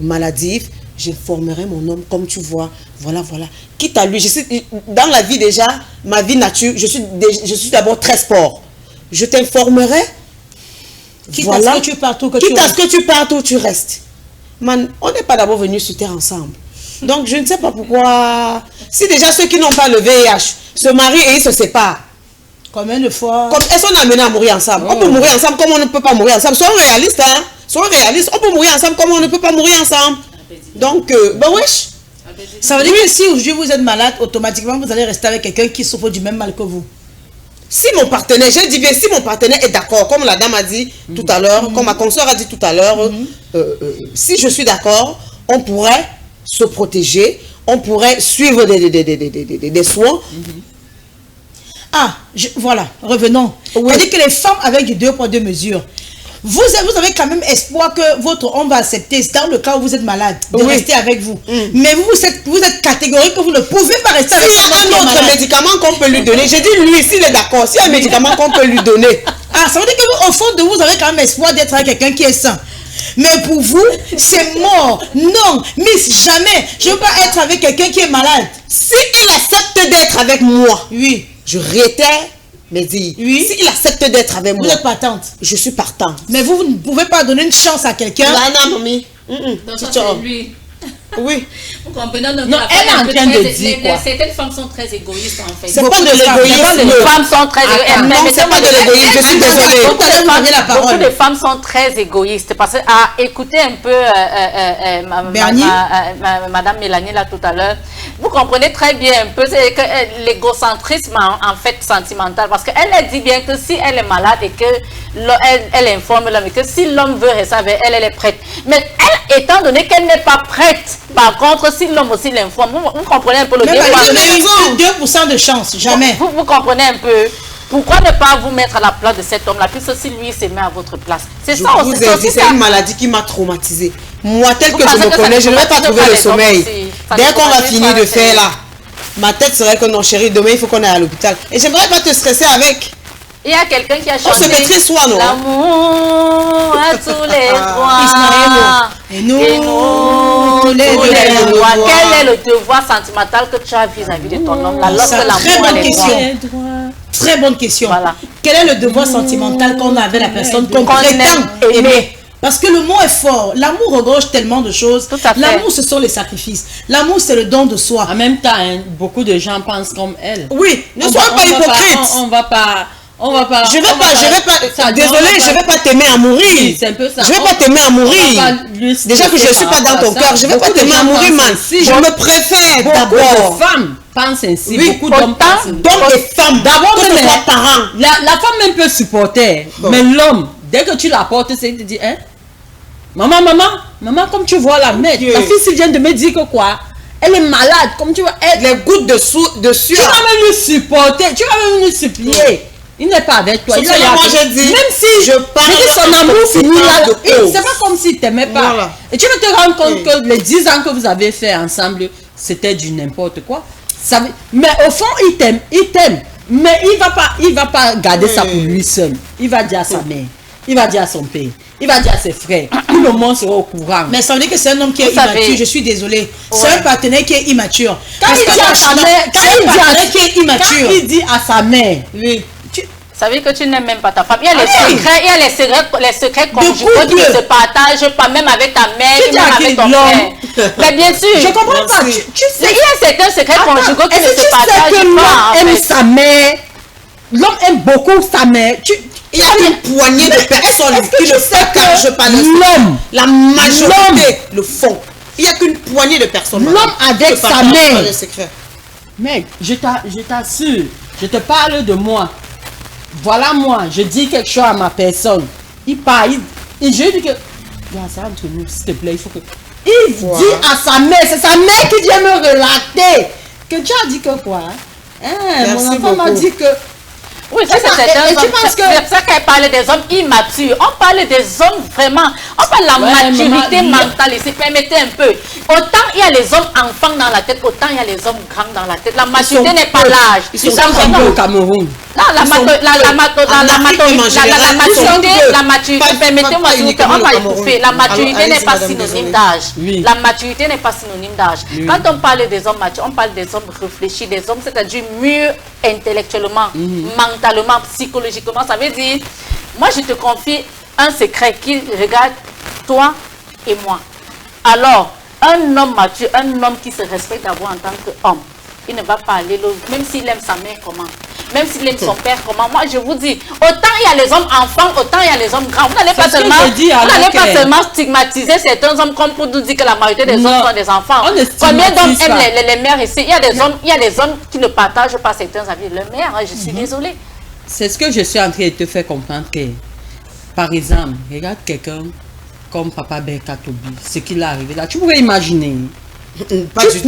maladive, j'informerai mon homme, comme tu vois, voilà. Quitte à lui, dans la vie déjà, ma vie nature, je suis d'abord très sport. Je t'informerai. Quitte à ce que tu partes ou que tu restes. Man, on n'est pas d'abord venus sur terre ensemble. Donc, je ne sais pas pourquoi... Si déjà ceux qui n'ont pas le VIH se marient et ils se séparent. Combien de fois? Est-ce qu'on a amené à mourir ensemble? On peut mourir ensemble comme on ne peut pas mourir ensemble. Soyons réalistes, hein. Soyons réalistes. On peut mourir ensemble comme on ne peut pas mourir ensemble. Donc, wesh. Ça veut dire que si aujourd'hui vous êtes malade, automatiquement vous allez rester avec quelqu'un qui souffre du même mal que vous. Si mon partenaire, j'ai dit bien, si mon partenaire est d'accord, comme la dame a dit tout à l'heure, comme ma consoeur a dit tout à l'heure, si je suis d'accord, on pourrait se protéger, on pourrait suivre des soins Voilà, revenons. Oui. C'est-à-dire que les femmes avec 2 poids 2 mesures, vous avez quand même espoir que votre homme va accepter, dans le cas où vous êtes malade, de rester avec vous. Mais vous êtes catégorique que vous ne pouvez pas rester avec vous. S'il y a un autre médicament qu'on peut lui donner, j'ai dit lui, s'il est d'accord, s'il y a un médicament qu'on peut lui donner. Ça veut dire qu'au fond de vous, vous avez quand même espoir d'être avec quelqu'un qui est sain. Mais pour vous, c'est mort. Non, Miss, jamais. Je ne veux pas être avec quelqu'un qui est malade. Si il accepte d'être avec moi, oui, je réitère, mais dis, oui, s'il accepte d'être avec moi, vous êtes partante. Je suis partante. Mais vous ne pouvez pas donner une chance à quelqu'un. Non, mamie. Donc ça, c'est lui. Oui. Vous comprenez? Donc, non, elle est en train de dire quoi? Certaines femmes sont très égoïstes en fait. C'est pas de l'égoïsme. Les femmes sont très égoïstes. Non, c'est pas de l'égoïsme. Je suis désolée. Beaucoup de femmes sont très égoïstes. Parce que, écoutez un peu Madame Mélanie là tout à l'heure, vous comprenez très bien un peu l'égocentrisme en fait sentimental. Parce qu'elle dit bien que si elle est malade et que elle informe l'homme et que si l'homme veut rester avec elle, elle est prête. Mais elle, étant donné qu'elle n'est pas prête, par contre, si l'homme aussi l'informe, vous comprenez un peu le débat. Mais 2% de chance, jamais. Vous comprenez un peu. Pourquoi ne pas vous mettre à la place de cet homme-là, puisque si lui se met à votre place? C'est ça aussi. C'est une maladie qui m'a traumatisée. Moi, tel que je me connais, je ne vais pas trouver le sommeil. Dès qu'on va finir de faire là, ma tête serait que non, chérie, demain il faut qu'on aille à l'hôpital. Et j'aimerais pas te stresser avec. Il y a quelqu'un qui a chanté. On se maîtrise soi, non? L'amour à tous les droits. Et nous tous les droits. Quel est le devoir sentimental que tu as vis-à-vis de ton homme? Très bonne question. Très bonne question. Voilà. Quel est le devoir sentimental qu'on a avec la personne qu'on prétend aimer? Parce que le mot est fort. L'amour regorge tellement de choses. L'amour, ce sont les sacrifices. L'amour, c'est le don de soi. En même temps, beaucoup de gens pensent comme elle. Oui, ne sois pas hypocrite. On va pas. Je vais pas. Désolé, je vais pas t'aimer à mourir. C'est un peu ça. Je vais pas t'aimer à mourir. Déjà que je suis pas dans ton cœur, je vais pas t'aimer à mourir, man. Je me préfère d'abord. Beaucoup de femmes pensent ainsi. Oui, beaucoup d'hommes pensent. Donc les femmes, d'abord que ce soit parents. La femme même peut supporter, mais l'homme, dès que tu la portes, c'est de dire, hein, maman, comme tu vois la mère, ta fille s'il vient de me dire que quoi? Elle est malade, comme tu vois, les gouttes de sueur. Tu vas même le supporter, tu vas même le supplier. Il n'est pas avec toi. Moi, je dis, même si je parle son amour finit là, c'est pas comme s'il t'aimait pas. Voilà. Et tu vas te rendre compte que les 10 ans que vous avez fait ensemble, c'était du n'importe quoi. Mais au fond, il t'aime. Mais il va pas garder ça pour lui seul. Il va dire à sa mère, il va dire à son père, il va dire à ses frères. Tout le monde sera au courant. Mais ça veut dire que c'est un homme qui est immature. Je suis désolée. C'est un partenaire qui est immature. Quand il dit à sa mère, quand il dit à sa mère, ça veut dire que tu n'aimes même pas ta femme. Il y a les secrets conjugaux qui ne se partagent pas, même avec ta mère, même avec ton frère. Mais bien sûr. Je comprends pas. Tu sais, il y a certains secrets conjugaux qui ne se partagent pas. L'homme aime sa mère. L'homme aime beaucoup sa mère. Il y a une poignée de personnes qui ne partagent pas l'homme. La majorité le font. Il n'y a qu'une poignée de personnes. L'homme avec sa mère. Mec, je t'assure, je te parle de moi. Voilà moi, je dis quelque chose à ma personne. Il parle, et je dis que... C'est entre nous, s'il te plaît, il faut que... Il dit à sa mère, c'est sa mère qui vient me relater. Que tu as dit que quoi? Mon enfant m'a dit que... Oui, c'est ça qu'elle parlait des hommes immatures. On parle des hommes vraiment. On parle de la maturité mentale ici. Permettez un peu. Autant il y a les hommes enfants dans la tête, autant il y a les hommes grands dans la tête. La maturité n'est pas l'âge. Ils sont un peu au Cameroun. Non, la maturité, permettez-moi s'il vous plaît, on va étouffer. La maturité n'est pas synonyme d'âge. La maturité n'est pas synonyme d'âge. Quand on parle des hommes matures, on parle des hommes réfléchis, des hommes, c'est-à-dire mûrs intellectuellement, mentalement, psychologiquement. Ça veut dire, moi je te confie un secret qui regarde toi et moi. Alors, un homme mature, un homme qui se respecte d'abord en tant qu'homme, il ne va pas aller l'autre, même s'il aime sa mère comment, même s'il aime son père comment. Moi je vous dis, autant il y a les hommes enfants, autant il y a les hommes grands. Vous n'allez pas seulement stigmatiser certains hommes comme pour nous dire que la majorité des hommes sont des enfants. Combien d'hommes aiment les mères ici? Il y a des hommes qui ne partagent pas certains avis de leur mère. Je suis désolée. C'est ce que je suis en train de te faire comprendre que, par exemple, regarde quelqu'un comme Papa Berka Tobi, ce qu'il est arrivé là, tu pourrais imaginer. Pas du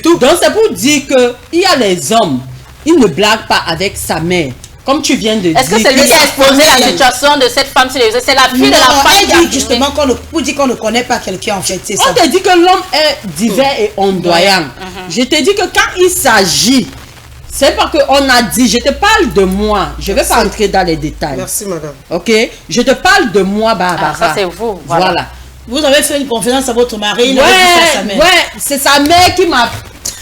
tout. Donc c'est pour dire qu'il y a les hommes il ne blague pas avec sa mère. Comme tu viens de dire. Est-ce que c'est lui qui a exposé la situation de cette femme sur les réseaux? C'est la fille de la femme qui a dit justement qu'on dit qu'on ne connaît pas quelqu'un en fait, c'est ça. On te dit que l'homme est divers et ondoyant. Je te dis que quand il s'agit, c'est parce qu'on a dit, je te parle de moi. Je ne vais pas entrer dans les détails. Merci, madame. Ok? Je te parle de moi, Barbara. Ça, c'est vous. Voilà. Vous avez fait une confidence à votre mari, c'est sa mère qui m'a...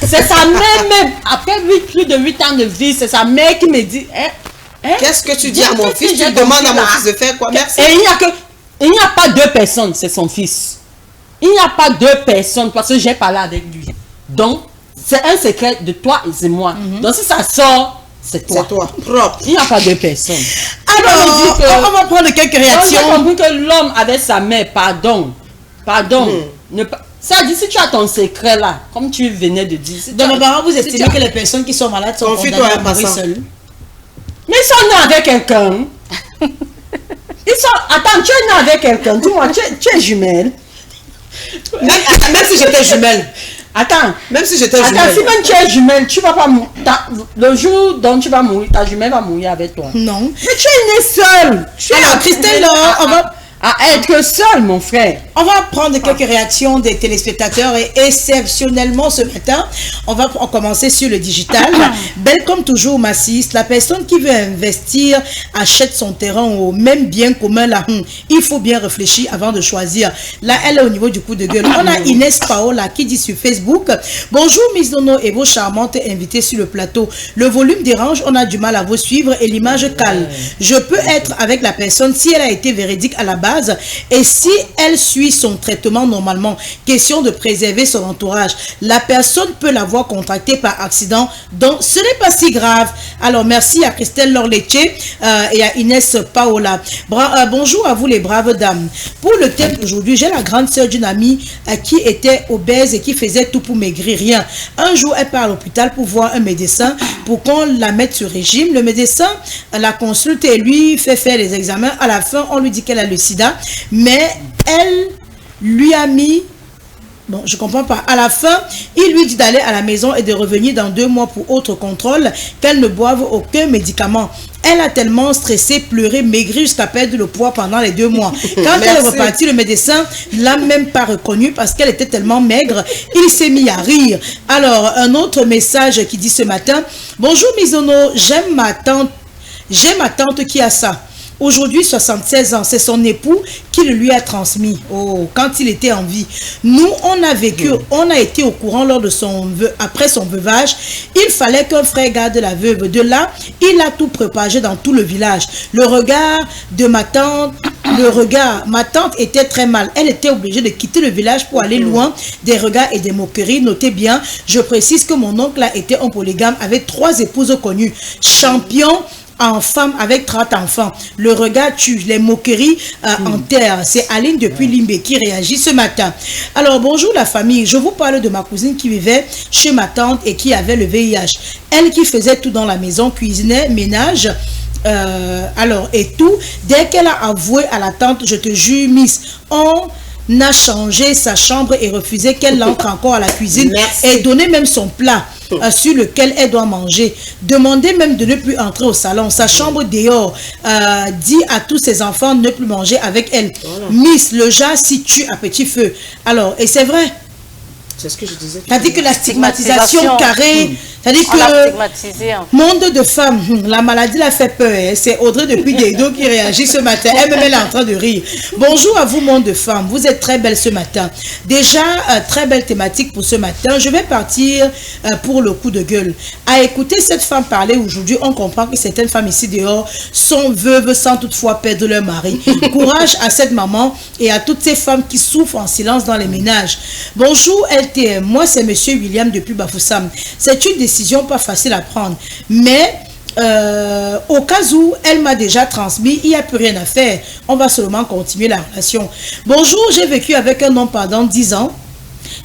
C'est sa mère même. Après plus de 8 ans de vie, c'est sa mère qui me dit... Qu'est-ce que tu dis à mon fils? Tu demandes à mon fils de faire quoi? Merci. Et il n'y a pas deux personnes, c'est son fils. Il n'y a pas deux personnes parce que j'ai parlé avec lui. Donc, c'est un secret de toi et de moi. Donc, si ça sort, c'est toi. C'est toi, propre. Il n'y a pas deux personnes. Alors, on va prendre quelques réactions. On a compris que l'homme avec sa mère, pardon. Ça dit, si tu as ton secret là, comme tu venais de dire. Donc, mes parents, vous estimez que les personnes qui sont malades sont condamnées à mourir seules? Mais ils sont nés avec quelqu'un. Attends, tu es né avec quelqu'un. Dis-moi, tu es jumelle. Même si j'étais jumelle. Attends. Même si j'étais jumelle. Attends, si même tu es jumelle, tu vas pas mourir. Le jour dont tu vas mourir, ta jumelle va mourir avec toi. Non. Mais tu es né seule. Alors, Christelle, on va... À être seul, mon frère. On va prendre quelques réactions des téléspectateurs et exceptionnellement ce matin, on va commencer sur le digital. Belle comme toujours, Massis, la personne qui veut investir achète son terrain au même bien commun là. Il faut bien réfléchir avant de choisir. Là, elle est au niveau du coup de gueule. On a Inès Paola qui dit sur Facebook: bonjour Miss Nono et vos charmantes invitées sur le plateau. Le volume dérange, on a du mal à vous suivre et l'image cale. Je peux être avec la personne si elle a été véridique à la base et si elle suit son traitement normalement. Question de préserver son entourage. La personne peut l'avoir contracté par accident, donc ce n'est pas si grave. Alors merci à Christelle Lorleche et à Inès Paola. Bonjour à vous les braves dames. Pour le thème d'aujourd'hui, j'ai la grande sœur d'une amie qui était obèse et qui faisait tout pour maigrir. Rien. Un jour, elle part à l'hôpital pour voir un médecin pour qu'on la mette sur régime. Le médecin la consulte et lui fait faire les examens. À la fin, on lui dit qu'elle a le sida. Mais elle lui a mis... Bon, je comprends pas. À la fin, il lui dit d'aller à la maison et de revenir dans 2 mois pour autre contrôle, qu'elle ne boive aucun médicament. Elle a tellement stressé, pleuré, maigri jusqu'à perdre le poids pendant les 2 mois. Quand elle est repartie, le médecin ne l'a même pas reconnue parce qu'elle était tellement maigre. Il s'est mis à rire. Alors, un autre message qui dit ce matin: bonjour Misono, j'aime ma tante qui a ça. Aujourd'hui, 76 ans, c'est son époux qui le lui a transmis quand il était en vie. Nous, on a vécu, on a été au courant lors de après son veuvage. Il fallait qu'un frère garde la veuve. De là, il a tout propagé dans tout le village. Le regard de ma tante, ma tante était très mal. Elle était obligée de quitter le village pour aller loin des regards et des moqueries. Notez bien, je précise que mon oncle a été un polygame avec 3 épouses connues. Champion en femme avec 30 enfants. Le regard tue, les moqueries en terre. C'est Aline depuis Limbé qui réagit ce matin. Alors, bonjour la famille. Je vous parle de ma cousine qui vivait chez ma tante et qui avait le VIH. Elle qui faisait tout dans la maison, cuisinait, ménage, et tout. Dès qu'elle a avoué à la tante, je te jure, Miss, on a changé sa chambre et refusé qu'elle entre encore à la cuisine. Merci. Et donné même son plat sur lequel elle doit manger. Demandez même de ne plus entrer au salon. Sa chambre dehors. Dit à tous ses enfants de ne plus manger avec elle. Voilà. Miss, le jas s'y tue à petit feu. Alors, et c'est vrai. C'est ce que je disais. C'est-à-dire que la stigmatisation carrée, c'est-à-dire que monde de femmes, la maladie l'a fait peur. Hein. C'est Audrey depuis Guédo qui réagit ce matin. Elle-même elle est en train de rire. Bonjour à vous, monde de femmes. Vous êtes très belle ce matin. Déjà, très belle thématique pour ce matin. Je vais partir pour le coup de gueule. À écouter cette femme parler aujourd'hui, on comprend que certaines femmes ici dehors sont veuves sans toutefois perdre leur mari. Courage à cette maman et à toutes ces femmes qui souffrent en silence dans les ménages. Bonjour, LTM. Moi, c'est Monsieur William depuis Bafoussam. C'est une décision pas facile à prendre. Mais au cas où elle m'a déjà transmis, il n'y a plus rien à faire. On va seulement continuer la relation. Bonjour, j'ai vécu avec un homme pendant 10 ans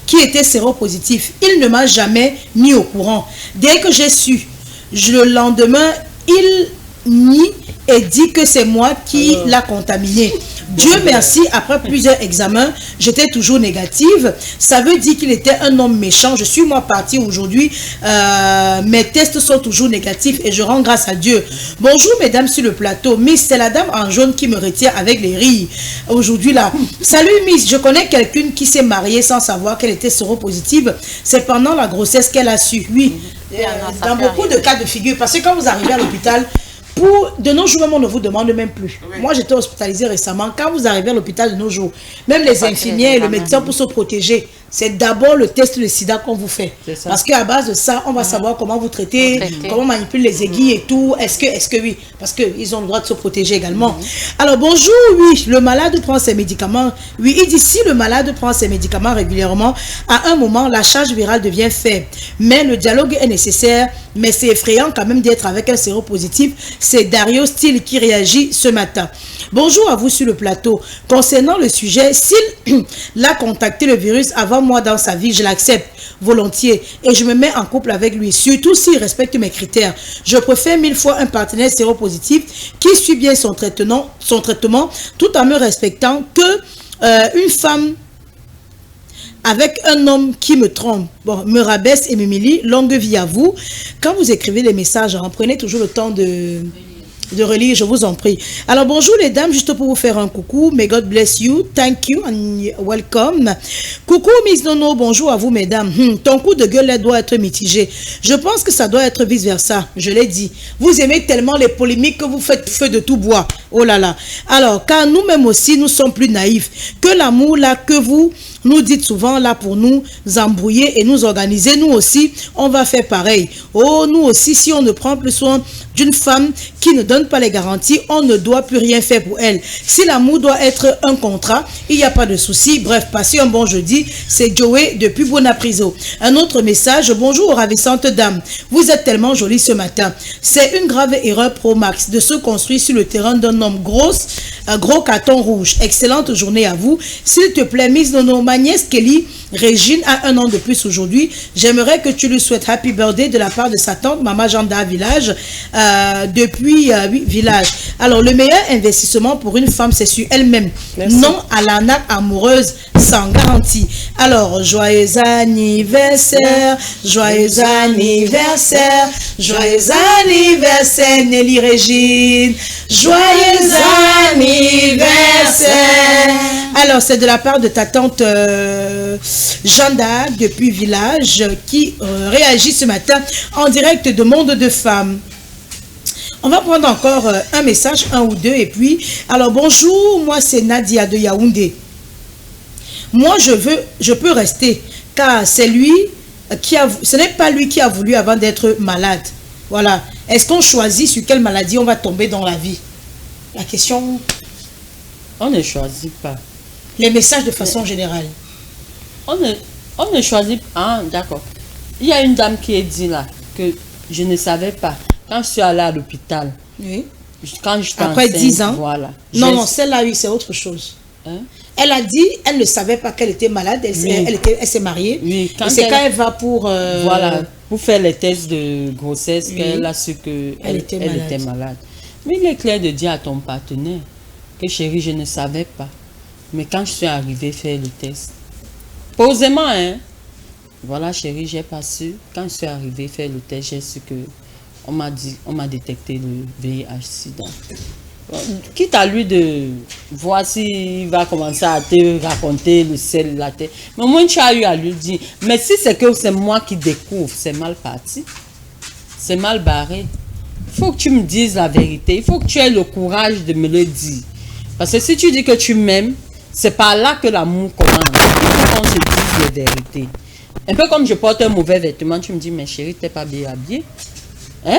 qui était séropositif. Il ne m'a jamais mis au courant. Dès que j'ai su, le lendemain, il nie et dit que c'est moi qui l'a contaminé. Dieu merci, après plusieurs examens, j'étais toujours négative. Ça veut dire qu'il était un homme méchant. Je suis moi partie aujourd'hui. Mes tests sont toujours négatifs et je rends grâce à Dieu. Bonjour mesdames sur le plateau. Miss, c'est la dame en jaune qui me retient avec les rires. Aujourd'hui là. Salut Miss, je connais quelqu'un qui s'est mariée sans savoir qu'elle était séropositive. C'est pendant la grossesse qu'elle a su. Oui, dans beaucoup de cas de figure. Parce que quand vous arrivez à l'hôpital, de nos jours, même on ne vous demande même plus. Oui. Moi, j'étais hospitalisée récemment. Quand vous arrivez à l'hôpital de nos jours, même les infirmières et le médecin pour se protéger, c'est d'abord le test de sida qu'on vous fait. Parce qu'à base de ça, on va savoir comment vous traitez, comment on manipule les aiguilles et tout. Est-ce que oui? Parce qu'ils ont le droit de se protéger également. Alors, bonjour, oui, le malade prend ses médicaments. Oui, il dit si le malade prend ses médicaments régulièrement, à un moment, la charge virale devient faible. Mais le dialogue est nécessaire, mais c'est effrayant quand même d'être avec un séropositif. C'est Dario Steele qui réagit ce matin. Bonjour à vous sur le plateau. Concernant le sujet, s'il a contacté le virus avant moi dans sa vie, je l'accepte volontiers et je me mets en couple avec lui, surtout s'il respecte mes critères. Je préfère 1000 fois un partenaire séropositif qui suit bien son traitement tout en me respectant que une femme avec un homme qui me trompe, bon, me rabaisse et m'humilie. Longue vie à vous. Quand vous écrivez les messages, prenez toujours le temps de relire, je vous en prie. Alors, bonjour les dames, juste pour vous faire un coucou. May God bless you. Thank you and welcome. Coucou Miss Nono, bonjour à vous mesdames. Ton coup de gueule doit être mitigé. Je pense que ça doit être vice-versa. Je l'ai dit. Vous aimez tellement les polémiques que vous faites feu de tout bois. Oh là là. Alors, car nous-mêmes aussi, nous sommes plus naïfs. Que l'amour là, que vous nous dites souvent là pour nous embrouiller et nous organiser, nous aussi, on va faire pareil. Oh, nous aussi, si on ne prend plus soin d'une femme qui ne donne pas les garanties, on ne doit plus rien faire pour elle. Si l'amour doit être un contrat, il n'y a pas de souci. Bref, passez un bon jeudi. C'est Joey depuis Bonapriso. Un autre message. Bonjour aux ravissantes dames. Vous êtes tellement jolies ce matin. C'est une grave erreur pro max de se construire sur le terrain d'un homme gros carton rouge. Excellente journée à vous. S'il te plaît, Miss Nono, ma nièce Kelly, Régine a 1 an de plus aujourd'hui. J'aimerais que tu lui souhaites happy birthday de la part de sa tante, Maman Janda Village, depuis Village. Alors, le meilleur investissement pour une femme, c'est sur elle-même. Non à l'arnaque amoureuse sans garantie. Alors, joyeux anniversaire, joyeux anniversaire, joyeux anniversaire, Nelly Régine, joyeux anniversaire. Alors, c'est de la part de ta tante Janda depuis Village qui réagit ce matin en direct de Monde de Femmes. On va prendre encore un message, 1 ou 2 et puis, alors bonjour, moi c'est Nadia de Yaoundé. Moi je peux rester car c'est lui ce n'est pas lui qui a voulu avant d'être malade. Voilà. Est-ce qu'on choisit sur quelle maladie on va tomber dans la vie? La question... On ne choisit pas. Les messages de façon générale. On ne choisit pas. Ah, d'accord. Il y a une dame qui a dit là que je ne savais pas. Quand je suis allée à l'hôpital, oui. Quand je après 10 ans, voilà. Non, celle-là, oui, c'est autre chose. Hein? Elle a dit, elle ne savait pas qu'elle était malade, elle s'est mariée. Oui, c'est quand elle va pour... Voilà, pour faire les tests de grossesse, oui, qu'elle a su qu'elle était malade. Mais il est clair de dire à ton partenaire que chérie, je ne savais pas. Mais quand je suis arrivée faire le test, posément, hein, voilà chérie, j'ai pas su. Quand je suis arrivée faire le test, j'ai su que on m'a détecté le VIH/SIDA. Quitte à lui de voir s'il va commencer à te raconter le sel, la tête. Mais moi, tu as eu à lui dire, mais si c'est que c'est moi qui découvre, c'est mal parti. C'est mal barré. Il faut que tu me dises la vérité. Il faut que tu aies le courage de me le dire. Parce que si tu dis que tu m'aimes, c'est par là que l'amour commence. Il faut qu'on se dise les vérités. Un peu comme je porte un mauvais vêtement, tu me dis, mais chérie, tu n'es pas bien habillée. Hein?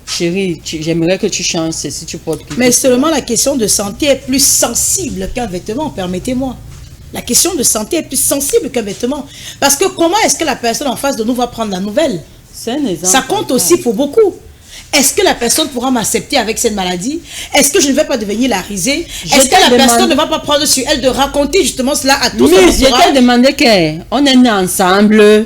Chérie, j'aimerais que tu changes si tu portes plus. Mais seulement la question de santé est plus sensible qu'un vêtement, permettez-moi. La question de santé est plus sensible qu'un vêtement. Parce que comment est-ce que la personne en face de nous va prendre la nouvelle? Ça compte aussi pour beaucoup. Est-ce que la personne pourra m'accepter avec cette maladie? Est-ce que je ne vais pas devenir la risée? Est-ce que la personne ne va pas prendre sur elle de raconter justement cela à tous? Mais je t'ai demandé qu'on est nés ensemble.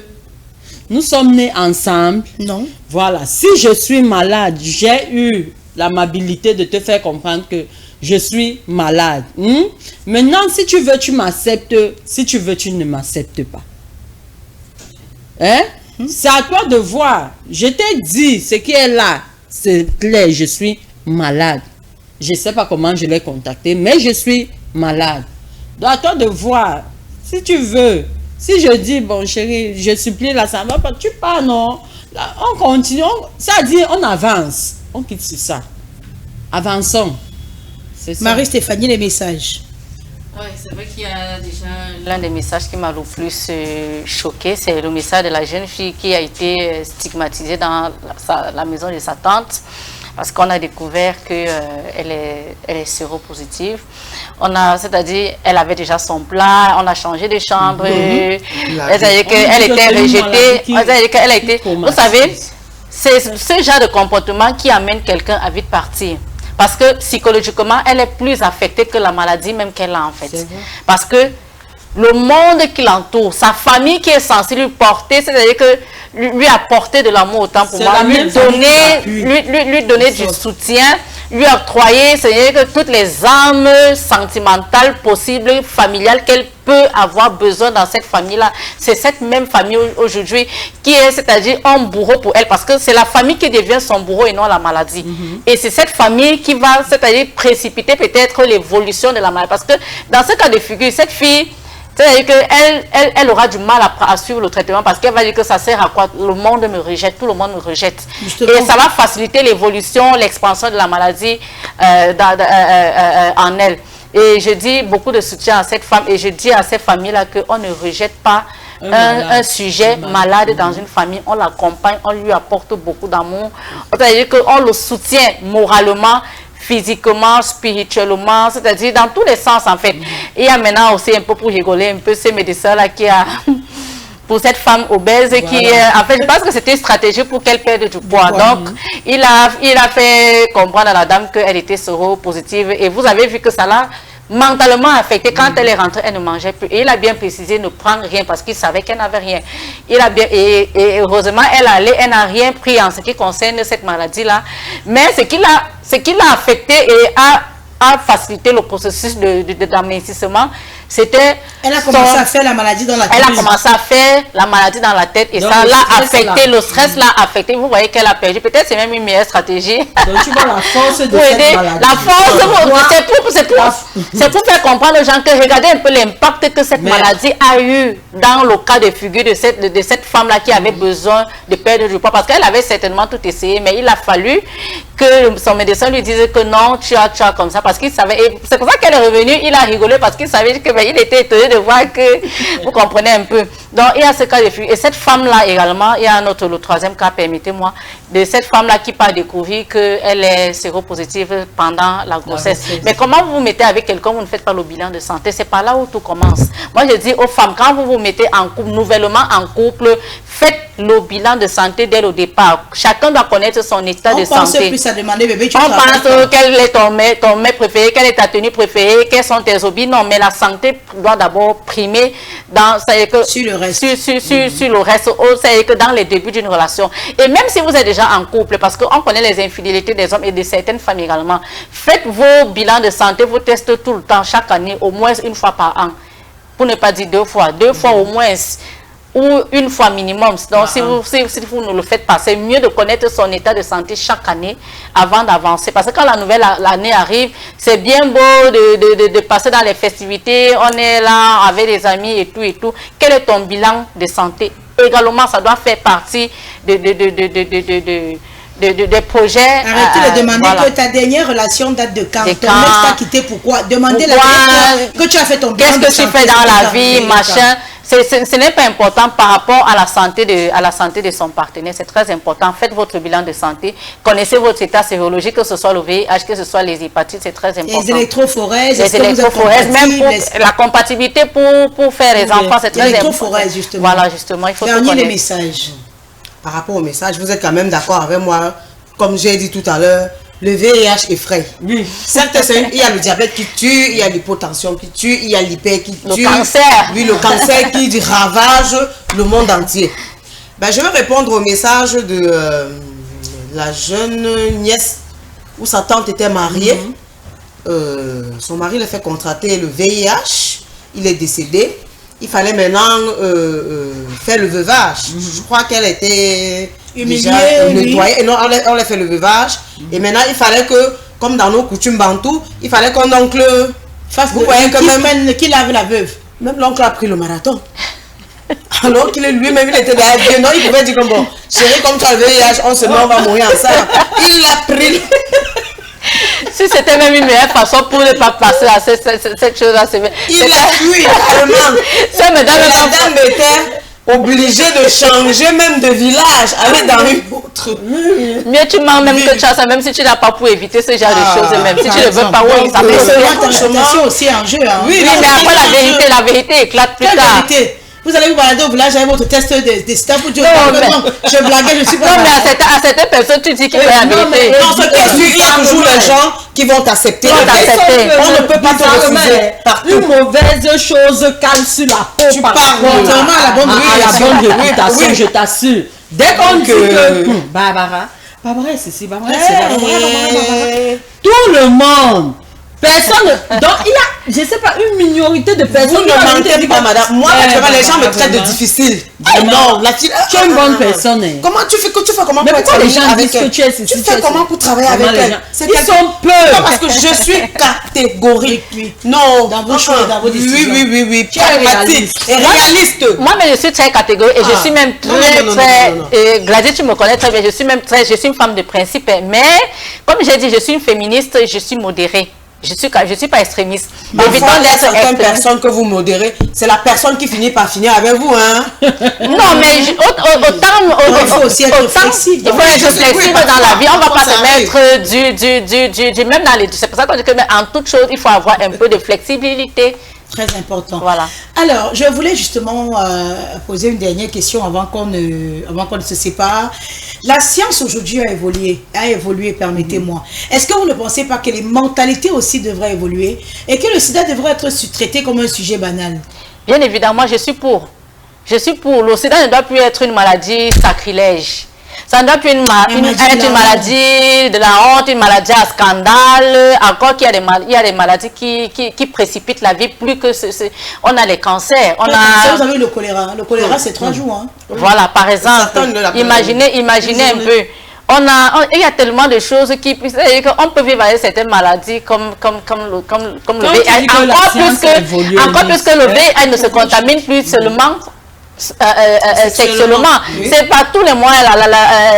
Nous sommes nés ensemble. Non. Voilà. Si je suis malade, j'ai eu l'amabilité de te faire comprendre que je suis malade. Maintenant, si tu veux, tu m'acceptes. Si tu veux, tu ne m'acceptes pas. Hein? C'est à toi de voir. Je t'ai dit ce qui est là. C'est clair, je suis malade. Je ne sais pas comment je l'ai contacté, mais je suis malade. Donc, à toi de voir. Si tu veux. Si je dis, bon chérie, je supplie là, ça va pas. Tu pars, non? Là, on continue. Ça dit, on avance. On quitte sur ça. Avançons. Marie-Stéphanie, les messages. Oui, c'est vrai qu'il y a déjà... L'un des messages qui m'a le plus choqué, c'est le message de la jeune fille qui a été stigmatisée dans la maison de sa tante. Parce qu'on a découvert qu'elle est séropositive. C'est-à-dire, elle avait déjà son plat, on a changé de chambre. C'est-à-dire qu'elle était rejetée. C'est-à-dire qu'elle a été... Vous savez, c'est ce genre de comportement qui amène quelqu'un à vite partir. Parce que psychologiquement, elle est plus affectée que la maladie même qu'elle a en fait. Parce que le monde qui l'entoure, sa famille qui est censée lui porter, c'est-à-dire que lui apporter de l'amour autant pour moi, lui donner du soutien, lui octroyer, c'est-à-dire que toutes les armes sentimentales possibles, familiales qu'elle peut avoir besoin dans cette famille-là. C'est cette même famille aujourd'hui qui est, c'est-à-dire un bourreau pour elle, parce que c'est la famille qui devient son bourreau et non la maladie. Et c'est cette famille qui va, c'est-à-dire précipiter peut-être l'évolution de la maladie. Parce que dans ce cas de figure, cette fille, c'est-à-dire qu'elle aura du mal à suivre le traitement parce qu'elle va dire que ça sert à quoi? Le monde me rejette, tout le monde me rejette. Justement. Et ça va faciliter l'évolution, l'expansion de la maladie en elle. Et je dis beaucoup de soutien à cette femme et je dis à cette famille-là qu'on ne rejette pas un sujet malade dans une famille. On l'accompagne, on lui apporte beaucoup d'amour. C'est-à-dire qu'on le soutient moralement, physiquement, spirituellement, c'est-à-dire dans tous les sens en fait. Il y a maintenant aussi un peu pour rigoler un peu ces médecins-là qui a pour cette femme obèse qui, en fait, je pense que c'était une stratégie pour qu'elle perde du poids. Donc, il a fait comprendre à la dame qu'elle était séropositive et vous avez vu que ça l'a mentalement affectée. Quand elle est rentrée, elle ne mangeait plus. Et il a bien précisé ne prendre rien parce qu'il savait qu'elle n'avait rien. Il a bien, et heureusement, elle n'a rien pris en ce qui concerne cette maladie-là. Mais ce qui l'a affecté et a facilité le processus d'amincissement, c'était... Elle a commencé à faire la maladie dans la tête. Elle a commencé à faire la maladie dans la tête et donc, ça l'a affecté, le stress l'a affecté. Vous voyez qu'elle a perdu. Peut-être c'est même une meilleure stratégie. Donc tu vois la force de cette maladie. La force, c'est pour faire comprendre aux gens que regardez un peu l'impact que cette maladie a eu dans le cas de figure de cette femme-là qui avait besoin de perdre du poids. Parce qu'elle avait certainement tout essayé, mais il a fallu que son médecin lui dise que non, tu as comme ça. Parce qu'il savait, et c'est pour ça qu'elle est revenue, il a rigolé parce qu'il savait que il était étonné de voir que vous comprenez un peu. Donc il y a ce cas de figure. Et cette femme-là également, il y a le troisième cas, permettez-moi, de cette femme-là qui part découvrir qu'elle est séropositive pendant la grossesse. Mais comment vous vous mettez avec quelqu'un, vous ne faites pas le bilan de santé? C'est par là où tout commence. Moi je dis aux femmes, quand vous vous mettez en couple, nouvellement en couple, faites le bilan de santé dès le départ. Chacun doit connaître son état de santé. On pense plus à demander, bébé, on pense quel est ton mets préféré, quelle est ta tenue préférée, quels sont tes hobbies. Non, mais la santé doit d'abord primer sur le reste. Sur le reste, c'est-à-dire que dans les débuts d'une relation. Et même si vous êtes déjà en couple, parce qu'on connaît les infidélités des hommes et de certaines femmes également, faites vos bilans de santé, vos tests tout le temps, chaque année, au moins une fois par an. Pour ne pas dire deux fois au moins. Ou une fois minimum. Donc, si vous ne le faites pas, c'est mieux de connaître son état de santé chaque année avant d'avancer. Parce que quand la nouvelle année arrive, c'est bien beau de passer dans les festivités, on est là avec des amis et tout. Quel est ton bilan de santé? Également, ça doit faire partie des projets. Arrêtez de demander que ta dernière relation date de quand. Ton ex t'a quitté, pourquoi? Demandez-la que tu as fait ton bilan de santé. Qu'est-ce que tu fais dans la vie, machin? Ce n'est pas important par rapport à la santé de son partenaire. C'est très important. Faites votre bilan de santé. Connaissez votre état sérologique, que ce soit le VIH, que ce soit les hépatites. C'est très important. Les électrophorèses. Même pour la compatibilité pour faire les enfants, c'est très important. Justement. Voilà, justement. Il faut dernier les messages. Par rapport au message, vous êtes quand même d'accord avec moi. Comme j'ai dit tout à l'heure, le VIH effraie. Oui. Certes, il y a le diabète qui tue, il y a l'hypotension qui tue, il y a l'hyper qui tue. Le cancer. Oui, le cancer qui ravage le monde entier. Ben, je vais répondre au message de la jeune nièce où sa tante était mariée. son mari l'a fait contracter le VIH, il est décédé. Il fallait maintenant faire le veuvage. Je crois qu'elle était humiliée, nettoyée. Et non, on l'a fait le veuvage. Et maintenant, il fallait que, comme dans nos coutumes bantoues, il fallait qu'on oncle fasse. Vous voyez quand même qui lave la veuve. Même l'oncle a pris le marathon. Alors qu'il est lui-même, il était derrière Dieu. Non, il pouvait dire comme bon, chérie, comme tu as le VIH, on se met, on va mourir ensemble. Il l'a pris. Si c'était même une meilleure façon pour ne pas passer à cette chose-là, c'est bien. Il a fui carrément. Ça me donne la dame était obligée de changer même de village, aller dans une autre. Mieux tu mens même que tu as ça, même si tu n'as pas pour éviter ce genre de choses, même si tu ne veux pas, oui, ça peut aussi un jeu. Hein. Oui, mais après la vérité éclate plus tard. Vous allez vous balader au village avec votre test des stats pour dire non, je blaguais, je suis pas. Non, mais à certaines personnes, tu dis qu'il faut la vérité. Non, ce qui est sûr, il y a toujours les gens qui vont t'accepter. On ne peut pas te refuser. Une mauvaise chose calme sur la peau. Tu parles contrairement à la bonne réputation, je t'assure. Dès qu'on dit que Barbara est ceci, Barbara est cela, tout le monde. Personne. Donc, il y a, je ne sais pas, une minorité de personnes. Vous ne mentez pas, madame. Moi, les gens me traitent de difficile. Non, la fille. Tu es une bonne personne. Comment tu fais comment mais pourquoi les gens disent que tu es ceci? Tu fais comment pour travailler avec elle? Ils sont peu. Non, parce que je suis catégorique. Non, dans vos choix, dans vos décisions. Oui. Pragmatique et réaliste. Moi, mais je suis très catégorique et je suis même très. Gladys, tu me connais très bien. Je suis une femme de principe. Mais, comme j'ai dit, je suis une féministe, je suis modérée. Je suis pas extrémiste. Évitons d'être certaines personnes que vous modérez, c'est la personne qui finit par finir avec vous, hein. Non, mais il faut aussi être flexible. Il faut être flexible dans la vie. On va pas se mettre même dans les. C'est pour ça qu'on dit que en toute chose, il faut avoir un peu de flexibilité. Très important. Voilà. Alors, je voulais justement poser une dernière question avant qu'on ne se sépare. La science aujourd'hui a évolué, permettez-moi. Est-ce que vous ne pensez pas que les mentalités aussi devraient évoluer et que le sida devrait être traité comme un sujet banal? Bien évidemment, je suis pour. Le sida ne doit plus être une maladie sacrilège. Ça ne doit plus être une maladie de la honte, une maladie à scandale. Encore qu'il y a des maladies qui précipitent la vie plus que on a les cancers. Vous avez le choléra. Le choléra, c'est 3 jours. Hein. Voilà, par exemple. Imaginez un peu. Il y a tellement de choses on peut vivre avec certaines maladies comme le VIH. Encore plus que le VIH ne se contamine plus seulement sexuellement. C'est pas tous les mois,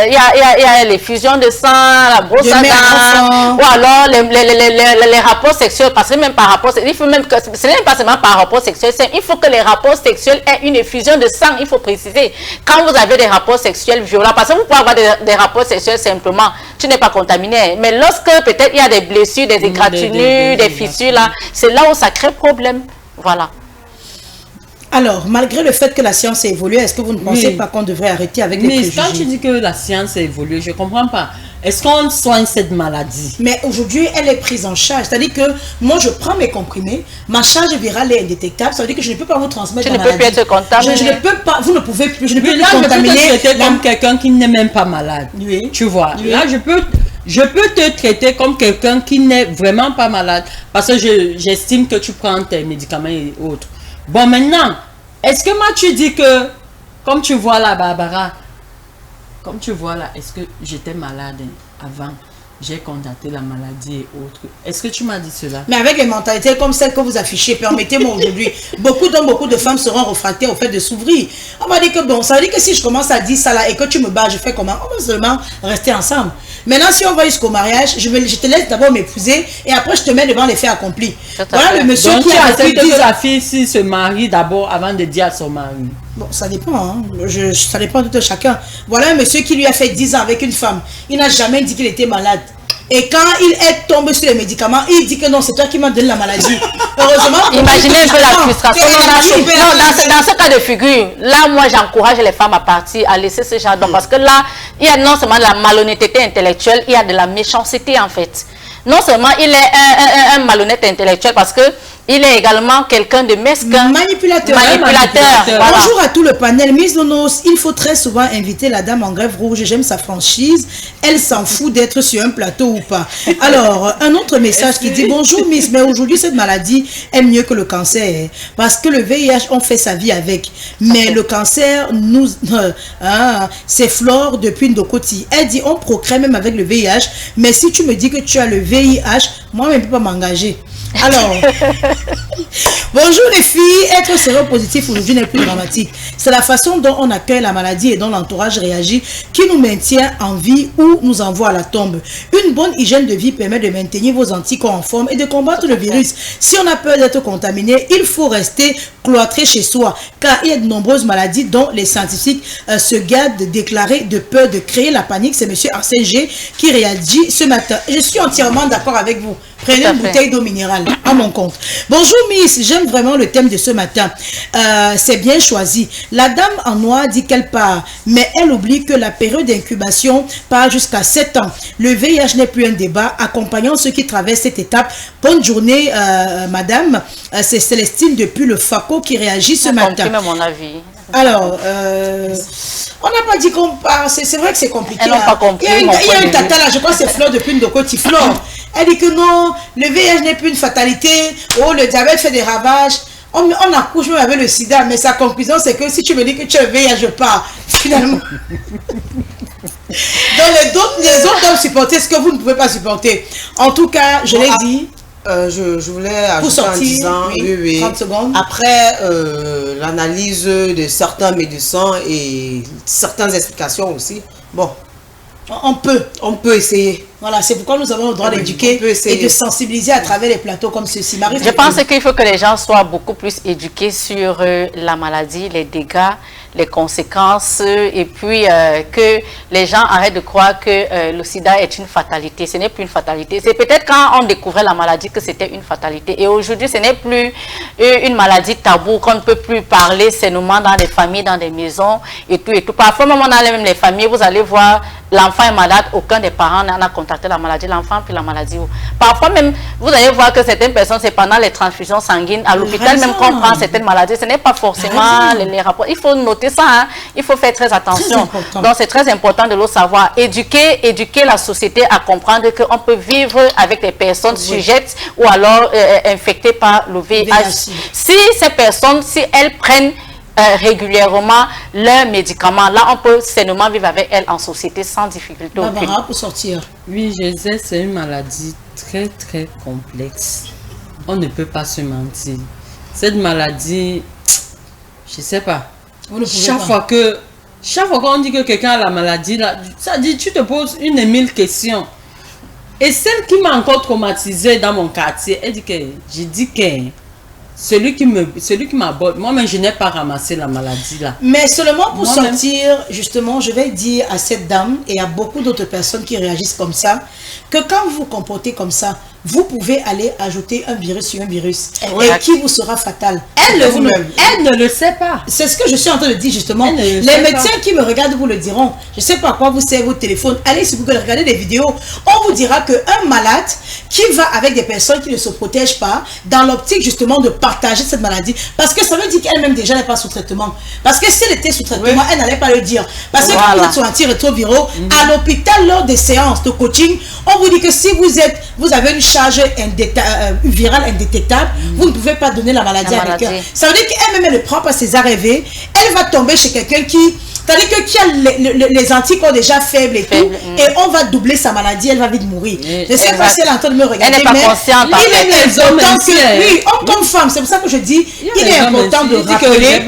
il y a les fusions de sang, la brosse à dents, ou alors les rapports sexuels, parce que même par rapport, il faut même que, ce n'est pas seulement par rapport sexuel, il faut que les rapports sexuels aient une effusion de sang, il faut préciser. Quand vous avez des rapports sexuels violents, parce que vous pouvez avoir des rapports sexuels simplement, tu n'es pas contaminé, mais lorsque peut-être il y a des blessures, des égratignures, des fissures là, c'est là où ça crée problème. Voilà. Alors, malgré le fait que la science a évolué, est-ce que vous ne pensez pas qu'on devrait arrêter avec les préjugés? Mais quand tu dis que la science a évolué, je ne comprends pas. Est-ce qu'on soigne cette maladie? Mais aujourd'hui, elle est prise en charge. C'est-à-dire que moi, je prends mes comprimés, ma charge virale est indétectable. Ça veut dire que je ne peux pas vous transmettre la maladie. Tu ne peux plus être contaminé. Je ne peux pas, vous ne pouvez plus, je ne peux plus contaminer. Je peux te traiter comme quelqu'un qui n'est même pas malade. Oui. Tu vois, là, je peux te traiter comme quelqu'un qui n'est vraiment pas malade parce que j'estime que tu prends tes médicaments et autres. Bon, maintenant, est-ce que moi tu dis que, comme tu vois là, Barbara, est-ce que j'étais malade avant? J'ai contacté la maladie et autres. Est-ce que tu m'as dit cela? Mais avec les mentalités comme celles que vous affichez, permettez-moi aujourd'hui, beaucoup de femmes seront réfractaires au fait de s'ouvrir. On m'a dit que bon, ça veut dire que si je commence à dire ça là et que tu me bats, je fais comment? On va seulement rester ensemble. Maintenant, si on va jusqu'au mariage, je te laisse d'abord m'épouser et après je te mets devant les faits accomplis. Voilà le monsieur donc, qui a accepté que sa fille se marie d'abord avant de dire à son mari. Bon, ça dépend, hein. Ça dépend de chacun. Voilà un monsieur qui lui a fait 10 ans avec une femme. Il n'a jamais dit qu'il était malade. Et quand il est tombé sur les médicaments, il dit que non, c'est toi qui m'as donné la maladie. Heureusement. Imaginez un peu la frustration. Dans ce cas de figure, là, moi, j'encourage les femmes à partir, à laisser ce genre d'homme. Parce que là, il y a non seulement de la malhonnêteté intellectuelle, il y a de la méchanceté, en fait. Non seulement il est un malhonnête intellectuel parce que Il est également quelqu'un de mesquin. Manipulateur. Voilà. Bonjour à tout le panel. Miss Nonos, il faut très souvent inviter la dame en grève rouge. J'aime sa franchise. Elle s'en fout d'être sur un plateau ou pas. Alors, un autre message qui dit: bonjour Miss, mais aujourd'hui cette maladie est mieux que le cancer. Parce que le VIH, on fait sa vie avec. Mais le cancer, nous, c'est Flore depuis Ndokoti. Elle dit: on procrée même avec le VIH. Mais si tu me dis que tu as le VIH, moi, je ne peux pas m'engager. Alors, bonjour les filles, être séropositif aujourd'hui n'est plus dramatique. C'est la façon dont on accueille la maladie et dont l'entourage réagit qui nous maintient en vie ou nous envoie à la tombe. Une bonne hygiène de vie permet de maintenir vos anticorps en forme et de combattre le virus. Si on a peur d'être contaminé, il faut rester cloîtré chez soi, car il y a de nombreuses maladies dont les scientifiques se gardent de déclarer de peur de créer la panique. C'est M. Arsène G qui réagit ce matin. Je suis entièrement d'accord avec vous. Prenez une bouteille d'eau minérale à mon compte. Bonjour Miss, j'aime vraiment le thème de ce matin. C'est bien choisi. La dame en noir dit qu'elle part, mais elle oublie que la période d'incubation part jusqu'à 7 ans. Le VIH n'est plus un débat. Accompagnant ceux qui traversent cette étape. Bonne journée, madame. C'est Célestine depuis le FACO qui réagit ce matin. Mon avis. Alors, on n'a pas dit qu'on part. C'est vrai que c'est compliqué. Elles n'ont pas compris. Il y a une tata là, je crois que c'est Flore depuis Ndokoti. Flore, elle dit que non, le VIH n'est plus une fatalité. Oh, le diabète fait des ravages. On accouche même avec le sida, mais sa conclusion c'est que si tu me dis que tu as le VIH, je pars. Finalement. Donc les autres doivent supporter ce que vous ne pouvez pas supporter. En tout cas, je l'ai dit. Je voulais ajouter en disant, oui, 30 secondes. Après l'analyse de certains médecins et certaines explications aussi, bon, on peut essayer. Voilà, c'est pourquoi nous avons le droit d'éduquer et de sensibiliser à travers les plateaux comme ceci. Marie, je pense qu'il faut que les gens soient beaucoup plus éduqués sur la maladie, les dégâts, les conséquences, et puis que les gens arrêtent de croire que le sida est une fatalité. Ce n'est plus une fatalité. C'est peut-être quand on découvrait la maladie que c'était une fatalité. Et aujourd'hui, ce n'est plus une maladie taboue qu'on ne peut plus parler sainement dans des familles, dans des maisons et tout et tout. Parfois, même dans les familles, vous allez voir, l'enfant est malade, aucun des parents n'en a contacté la maladie, l'enfant puis la maladie. Parfois même, vous allez voir que certaines personnes, c'est pendant les transfusions sanguines, à l'hôpital même qu'on prend certaines maladies, ce n'est pas forcément les rapports. Il faut noter ça, hein. Il faut faire très attention. Donc c'est très important de le savoir. Éduquer la société à comprendre qu'on peut vivre avec des personnes sujettes ou alors infectées par le VIH. Si ces personnes, si elles prennent régulièrement leurs médicaments, là on peut sainement vivre avec elles en société sans difficulté. Barbara, pour sortir. Oui, je sais, c'est une maladie très très complexe. On ne peut pas se mentir. Cette maladie, je sais pas. Chaque fois qu'on dit que quelqu'un a la maladie, là, ça dit, tu te poses une et mille questions. Et celle qui m'a encore traumatisée dans mon quartier, elle dit que, j'ai dit que celui qui m'aborde, moi-même, je n'ai pas ramassé la maladie là. Mais seulement pour sortir, justement, je vais dire à cette dame et à beaucoup d'autres personnes qui réagissent comme ça, que quand vous vous comportez comme ça, vous pouvez aller ajouter un virus sur un virus et qui vous sera fatal. Elle ne le sait pas. C'est ce que je suis en train de dire justement. Les médecins qui me regardent vous le diront. Je ne sais pas à quoi vous servez votre téléphone. Allez sur Google, regardez des vidéos. On vous dira qu'un malade qui va avec des personnes qui ne se protègent pas, dans l'optique justement de partager cette maladie, parce que ça veut dire qu'elle-même déjà n'est pas sous traitement. Parce que si elle était sous traitement, elle n'allait pas le dire. Parce que quand vous êtes sur antirétroviraux, à l'hôpital, lors des séances de coaching, on vous dit que si vous avez une charge virale indétectable, vous ne pouvez pas donner la maladie à quelqu'un. Ça veut dire qu'elle-même, elle ne prend pas ses ARV, elle va tomber chez quelqu'un qui a les anticorps déjà faibles et tout, et on va doubler sa maladie, elle va vite mourir. Je ne sais pas si elle est en train de me regarder, elle n'est pas consciente. Il est important que, oui, homme comme femme, c'est pour ça que je dis, il est important de rappeler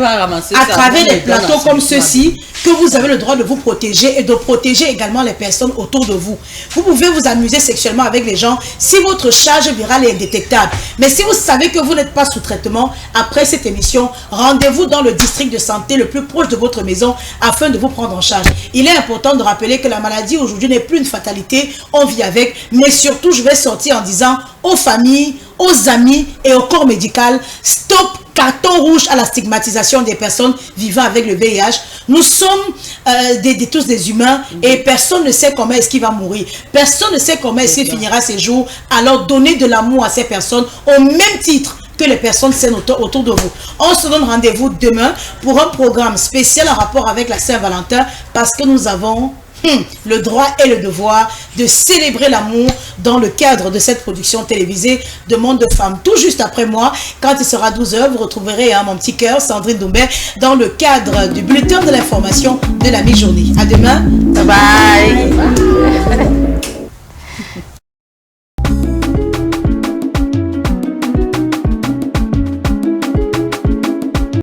à travers des plateaux comme ceux-ci, que vous avez le droit de vous protéger et de protéger également les personnes autour de vous. Vous pouvez vous amuser sexuellement avec les gens si votre charge virale est indétectable. Mais si vous savez que vous n'êtes pas sous traitement, après cette émission, rendez-vous dans le district de santé le plus proche de votre maison afin de vous prendre en charge. Il est important de rappeler que la maladie aujourd'hui n'est plus une fatalité, on vit avec, mais surtout je vais sortir en disant aux familles, aux amis et au corps médical, stop carton rouge à la stigmatisation des personnes vivant avec le VIH. Nous sommes tous des humains et personne ne sait comment est-ce qu'il va mourir. Personne ne sait comment est-ce qu'il finira ses jours. Alors donnez de l'amour à ces personnes au même titre que les personnes s'aiment autour de vous. On se donne rendez-vous demain pour un programme spécial en rapport avec la Saint-Valentin parce que nous avons le droit et le devoir de célébrer l'amour dans le cadre de cette production télévisée de Monde de Femmes. Tout juste après moi, quand il sera 12 h, vous retrouverez mon petit cœur, Sandrine Doumbé, dans le cadre du bulletin de l'information de la mi-journée. À demain. Bye bye.